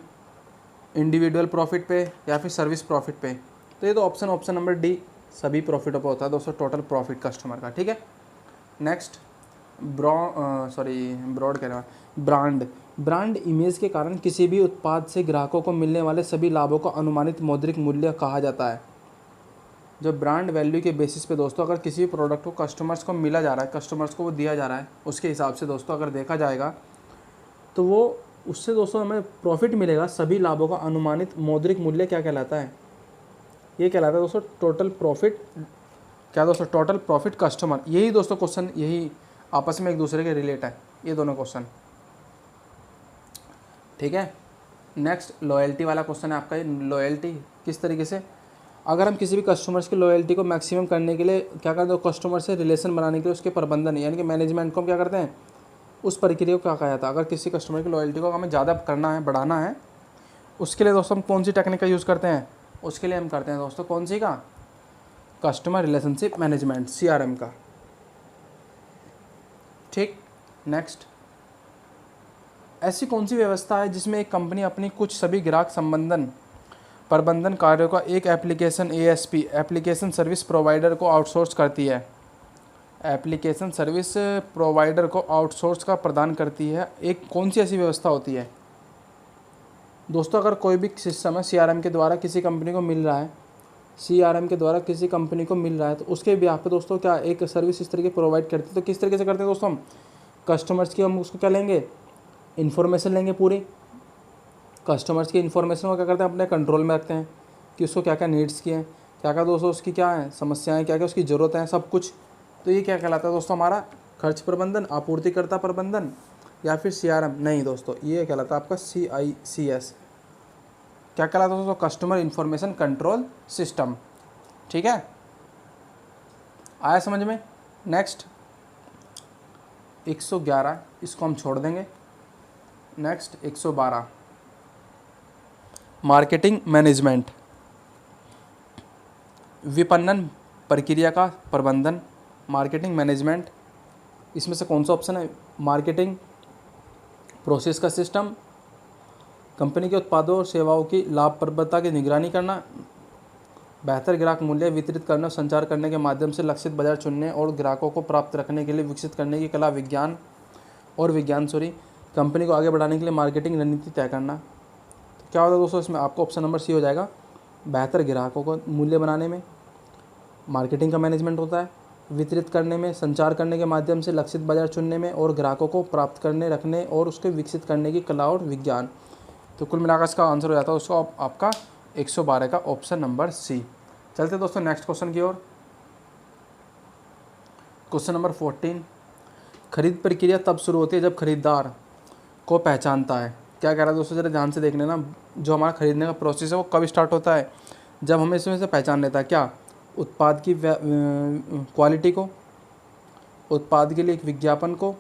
इंडिविजुअल प्रॉफिट पे, या फिर सर्विस प्रॉफिट पे। तो ये तो ऑप्शन नंबर डी सभी प्रॉफिटों पर होता है दोस्तों, टोटल प्रॉफिट कस्टमर का, ठीक है। नेक्स्ट ब्रांड इमेज के कारण किसी भी उत्पाद से ग्राहकों को मिलने वाले सभी लाभों को अनुमानित मौद्रिक मूल्य कहा जाता है। जो ब्रांड वैल्यू के बेसिस पे दोस्तों अगर किसी भी प्रोडक्ट को कस्टमर्स को मिला जा रहा है, कस्टमर्स को वो दिया जा रहा है, उसके हिसाब से दोस्तों अगर देखा जाएगा तो वो उससे दोस्तों हमें प्रॉफिट मिलेगा। सभी लाभों का अनुमानित मौद्रिक मूल्य क्या कहलाता है, ये कहलाता है दोस्तों टोटल प्रॉफिट, क्या दोस्तों, टोटल प्रॉफिट कस्टमर। यही दोस्तों क्वेश्चन, यही आपस में एक दूसरे के रिलेट है ये दोनों क्वेश्चन, ठीक है। नेक्स्ट लॉयल्टी वाला क्वेश्चन है आपका। ये लॉयल्टी किस तरीके से, अगर हम किसी भी कस्टमर्स की लॉयल्टी को मैक्सिमम करने के लिए क्या करते हैं, कस्टमर से रिलेशन बनाने के लिए उसके प्रबंधन यानी कि मैनेजमेंट को हम क्या करते हैं, उस प्रक्रिया को क्या कहा जाता है। अगर किसी कस्टमर की लॉयल्टी को हमें ज़्यादा करना है, बढ़ाना है, उसके लिए दोस्तों हम कौन सी टेक्निक का यूज़ करते हैं, उसके लिए हम करते हैं दोस्तों कौन सी का, कस्टमर रिलेशनशिप मैनेजमेंट, CRM का, ठीक। नेक्स्ट, ऐसी कौन सी व्यवस्था है जिसमें एक कंपनी अपनी कुछ सभी ग्राहक प्रबंधन कार्यों का एक application ASP application service provider को आउटसोर्स करती है। एप्लीकेशन सर्विस प्रोवाइडर को आउटसोर्स का प्रदान करती है। एक कौन सी ऐसी व्यवस्था होती है दोस्तों, अगर कोई भी सिस्टम है CRM के द्वारा किसी कंपनी को मिल रहा है, CRM के द्वारा किसी कंपनी को मिल रहा है, तो उसके ब्याह पे दोस्तों क्या एक सर्विस इस तरीके प्रोवाइड करती है। तो किस तरीके से करते हैं दोस्तों, हम कस्टमर्स की हम उसको क्या लेंगे, इन्फॉर्मेशन लेंगे, पूरी कस्टमर्स की इन्फॉर्मेशन को क्या करते हैं, अपने कंट्रोल में रखते हैं कि उसको क्या क्या नीड्स की हैं, क्या क्या दोस्तों उसकी क्या है समस्याएं, क्या क्या उसकी ज़रूरत है, सब कुछ। तो ये क्या कहलाता है दोस्तों, हमारा खर्च प्रबंधन, आपूर्तिकर्ता प्रबंधन या फिर CRM? नहीं दोस्तों, ये कहलाता है आपका CICS। क्या कहलाता है दोस्तों? Customer information control system. ठीक है, आया समझ में? नेक्स्ट 111, इसको हम छोड़ देंगे। नेक्स्ट 112, मार्केटिंग मैनेजमेंट, विपणन प्रक्रिया का प्रबंधन। मार्केटिंग मैनेजमेंट, इसमें से कौन सा ऑप्शन है? मार्केटिंग प्रोसेस का सिस्टम, कंपनी के उत्पादों और सेवाओं की लाभप्रदता की निगरानी करना, बेहतर ग्राहक मूल्य वितरित करना, संचार करने के माध्यम से लक्षित बाजार चुनने और ग्राहकों को प्राप्त रखने के लिए विकसित करने की कला, विज्ञान, कंपनी को आगे बढ़ाने के लिए मार्केटिंग रणनीति तय करना। तो क्या होता है दोस्तों इसमें? आपको ऑप्शन नंबर सी हो जाएगा। बेहतर ग्राहकों को मूल्य बनाने में मार्केटिंग का मैनेजमेंट होता है, वितरित करने में, संचार करने के माध्यम से लक्षित बाजार चुनने में और ग्राहकों को प्राप्त करने, रखने और उसके विकसित करने की कला और विज्ञान। तो कुल मिलाकर इसका आंसर हो जाता है उसको आपका 112 का ऑप्शन नंबर सी। चलते दोस्तों नेक्स्ट क्वेश्चन की ओर। क्वेश्चन नंबर 14, खरीद प्रक्रिया तब शुरू होती है जब खरीदार को पहचानता है। क्या कह रहा है दोस्तों, जरा ध्यान से देख लेना। जो हमारा खरीदने का प्रोसेस है वो कब स्टार्ट होता है? जब हमें इसमें से पहचान लेता है क्या? उत्पाद की क्वालिटी को, उत्पाद के लिए एक विज्ञापन को,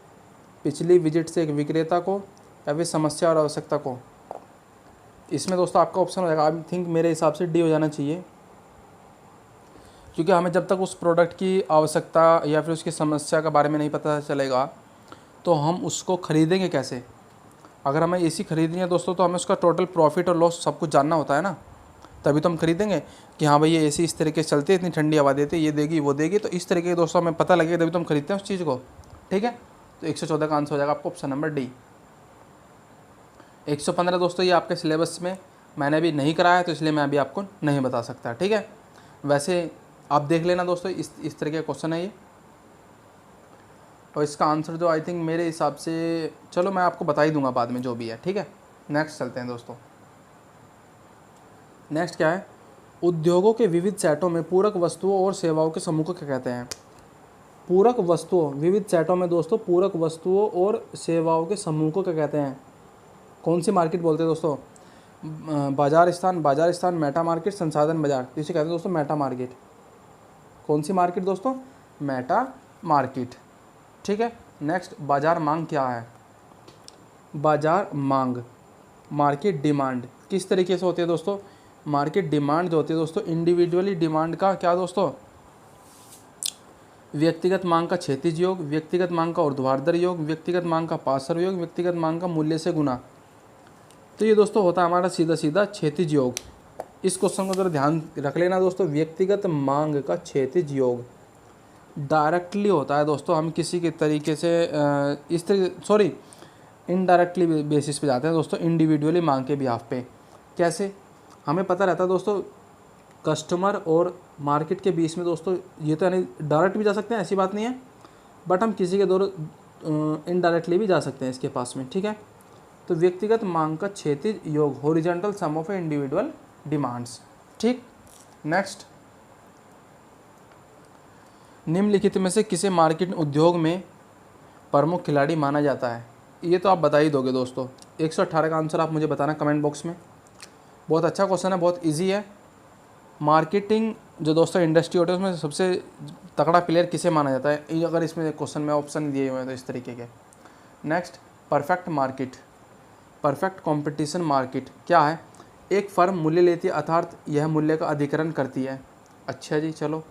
पिछली विजिट से एक विक्रेता को, या फिर समस्या और आवश्यकता को। इसमें दोस्तों आपका ऑप्शन हो जाएगा, आई थिंक मेरे हिसाब से डी हो जाना चाहिए, क्योंकि हमें जब तक उस प्रोडक्ट की आवश्यकता या फिर उसकी समस्या के बारे में नहीं पता चलेगा तो हम उसको खरीदेंगे कैसे? अगर हमें एसी खरीदनी है दोस्तों तो हमें उसका टोटल प्रॉफिट और लॉस सब कुछ जानना होता है ना, तभी तो हम खरीदेंगे कि हाँ भाई ये एसी इस तरीके से चलती है, इतनी ठंडी हवा देती है, ये देगी वो देगी, तो इस तरीके के दोस्तों हमें पता लगेगा तभी तो हम खरीदते हैं उस चीज़ को। ठीक है, तो 114 का आंसर हो जाएगा आपको ऑप्शन नंबर डी। 115 दोस्तों ये आपके सिलेबस में मैंने अभी नहीं कराया तो इसलिए मैं अभी आपको नहीं बता सकता। ठीक है, वैसे आप देख लेना दोस्तों, इस तरह के क्वेश्चन है ये, और इसका आंसर जो आई थिंक मेरे हिसाब से, चलो मैं आपको बता ही दूंगा बाद में जो भी है। ठीक है, नेक्स्ट चलते हैं दोस्तों। नेक्स्ट क्या है? उद्योगों के विविध सेटों में पूरक वस्तुओं और सेवाओं के समूह को क्या कहते हैं? पूरक वस्तुओं, विविध सेटों में दोस्तों पूरक वस्तुओं और सेवाओं के समूह को क्या कहते हैं? कौन सी मार्केट बोलते हैं दोस्तों? बाजार स्थान, मेटा मार्केट, संसाधन बाजार, तो इसे कहते हैं दोस्तों मेटा मार्केट। कौन सी मार्केट दोस्तों? Meta market. ठीक है, नेक्स्ट बाजार मांग क्या है? बाजार मांग, मार्केट डिमांड किस तरीके से होती है दोस्तों? मार्केट डिमांड जो होती है दोस्तों, इंडिविजुअली डिमांड का क्या दोस्तों? व्यक्तिगत मांग का क्षैतिज योग, व्यक्तिगत मांग का ऊर्ध्वाधर योग, व्यक्तिगत मांग का पार्श्व योग, व्यक्तिगत मांग का मूल्य से गुना। तो ये दोस्तों होता है हमारा सीधा सीधा क्षैतिज योग। इस क्वेश्चन को जरा ध्यान रख लेना दोस्तों, व्यक्तिगत मांग का क्षैतिज योग डायरेक्टली होता है दोस्तों, हम किसी के तरीके से इस तरीके सॉरी इनडायरेक्टली बेसिस पे जाते हैं दोस्तों, इंडिविजुअली मांग के बिहाफ पे। कैसे? हमें पता रहता है दोस्तों कस्टमर और मार्केट के बीच में दोस्तों, ये तो यानी डायरेक्ट भी जा सकते हैं, ऐसी बात नहीं है, बट हम किसी के द्वारा इनडायरेक्टली भी जा सकते हैं इसके पास में। ठीक है, तो व्यक्तिगत मांग का क्षैतिज योग, horizontal sum of individual demands. ठीक, नेक्स्ट, निम्नलिखित में से किसे मार्केट उद्योग में प्रमुख खिलाड़ी माना जाता है? ये तो आप बता ही दोगे दोस्तों। 118 का आंसर आप मुझे बताना कमेंट बॉक्स में। बहुत अच्छा क्वेश्चन है, बहुत इजी है। मार्केटिंग जो दोस्तों इंडस्ट्री होती है उसमें सबसे तगड़ा प्लेयर किसे माना जाता है? ये अगर इसमें क्वेश्चन में ऑप्शन दिए हुए हैं तो इस तरीके के। Next, perfect market, perfect competition market क्या है? एक फर्म मूल्य लेती है अर्थात यह मूल्य का अधिकरण करती है। अच्छा जी, चलो।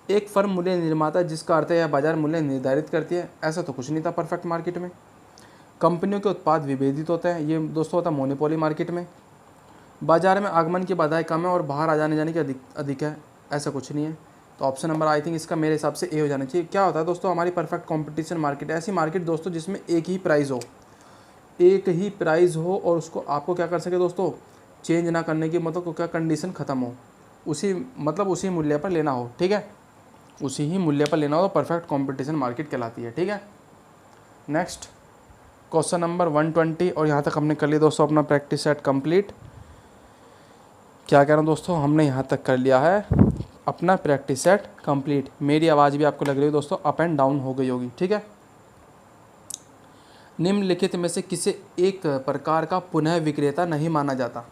एक फर्म मूल्य निर्माता जिसका अर्थ है यह बाजार मूल्य निर्धारित करती है, ऐसा तो कुछ नहीं था परफेक्ट मार्केट में। कंपनियों के उत्पाद विभेदित होते हैं, ये दोस्तों होता है मोनोपोली मार्केट में। बाजार में आगमन की बाधाएं कम है और बाहर आ जाने जाने की अधिक है, ऐसा कुछ नहीं है। तो ऑप्शन नंबर आई थिंक इसका मेरे हिसाब से ए हो जाना चाहिए। क्या होता है दोस्तों हमारी परफेक्ट कंपटीशन मार्केट? ऐसी मार्केट दोस्तों जिसमें एक ही प्राइस हो, एक ही प्राइस हो और उसको आपको क्या कर सके दोस्तों, चेंज ना करने की, मतलब क्या कंडीशन ख़त्म हो, उसी मूल्य पर लेना हो। ठीक है, उसी ही मूल्य पर लेना हो तो परफेक्ट कंपटीशन मार्केट कहलाती है। ठीक है, नेक्स्ट क्वेश्चन नंबर 120, और यहाँ तक हमने कर लिया दोस्तों अपना प्रैक्टिस सेट कंप्लीट। क्या कह रहा हूँ दोस्तों, हमने यहाँ तक कर लिया है अपना प्रैक्टिस सेट कंप्लीट। मेरी आवाज़ भी आपको लग रही है दोस्तों अप एंड डाउन हो गई होगी। ठीक है, निम्नलिखित में से किसे एक प्रकार का पुनः विक्रेता नहीं माना जाता।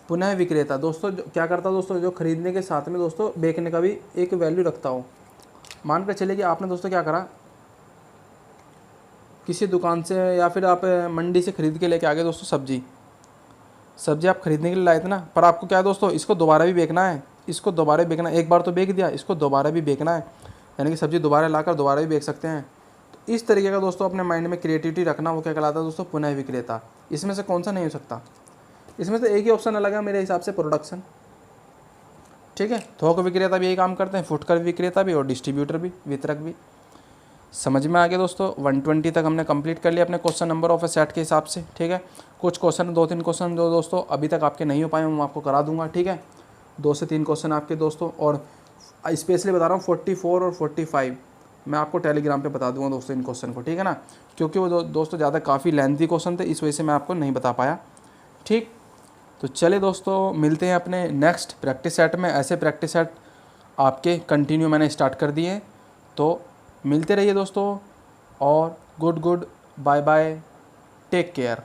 पुनः विक्रेता दोस्तों क्या करता है दोस्तों, जो खरीदने के साथ में दोस्तों बेचने का भी एक वैल्यू रखता हो। मान कर चलिए कि आपने दोस्तों क्या करा, किसी दुकान से या फिर आप मंडी से खरीद के लेके आ गए दोस्तों सब्जी आप खरीदने के लिए लाए थे ना, पर आपको क्या है दोस्तों, इसको दोबारा भी बेचना है, इसको दोबारा भी बेचना है। एक बार तो बेच दिया, इसको दोबारा भी बेचना है, यानी कि सब्जी दोबारा लाकर दोबारा भी बेच सकते हैं। तो इस तरीके का दोस्तों अपने माइंड में क्रिएटिविटी रखना, वो क्या कहलाता है दोस्तों, पुनः विक्रेता। इसमें से कौन सा नहीं हो सकता, इसमें से एक ही ऑप्शन लगा मेरे हिसाब से, प्रोडक्शन। ठीक है, थोक विक्रेता भी यही काम करते हैं, फुटकर विक्रेता भी और डिस्ट्रीब्यूटर भी, वितरक भी। समझ में आ गया दोस्तों। 120 तक हमने कंप्लीट कर लिया अपने question number of A set के हिसाब से। ठीक है, कुछ क्वेश्चन 2-3 क्वेश्चन जो दोस्तों अभी तक आपके नहीं हो पाए मैं आपको करा दूंगा। ठीक है, 2 से 3 क्वेश्चन आपके दोस्तों, और स्पेशली बता रहा हूँ 44 और 45 मैं आपको टेलीग्राम पे बता दूंगा दोस्तों इन क्वेश्चन को। ठीक है ना, क्योंकि वो दोस्तों ज़्यादा काफ़ी लेंथी क्वेश्चन थे, इस वजह से मैं आपको नहीं बता पाया। ठीक, तो चलिए दोस्तों मिलते हैं अपने नेक्स्ट प्रैक्टिस सेट में। ऐसे प्रैक्टिस सेट आपके कंटिन्यू मैंने स्टार्ट कर दिए, तो मिलते रहिए दोस्तों, और good bye bye, take care.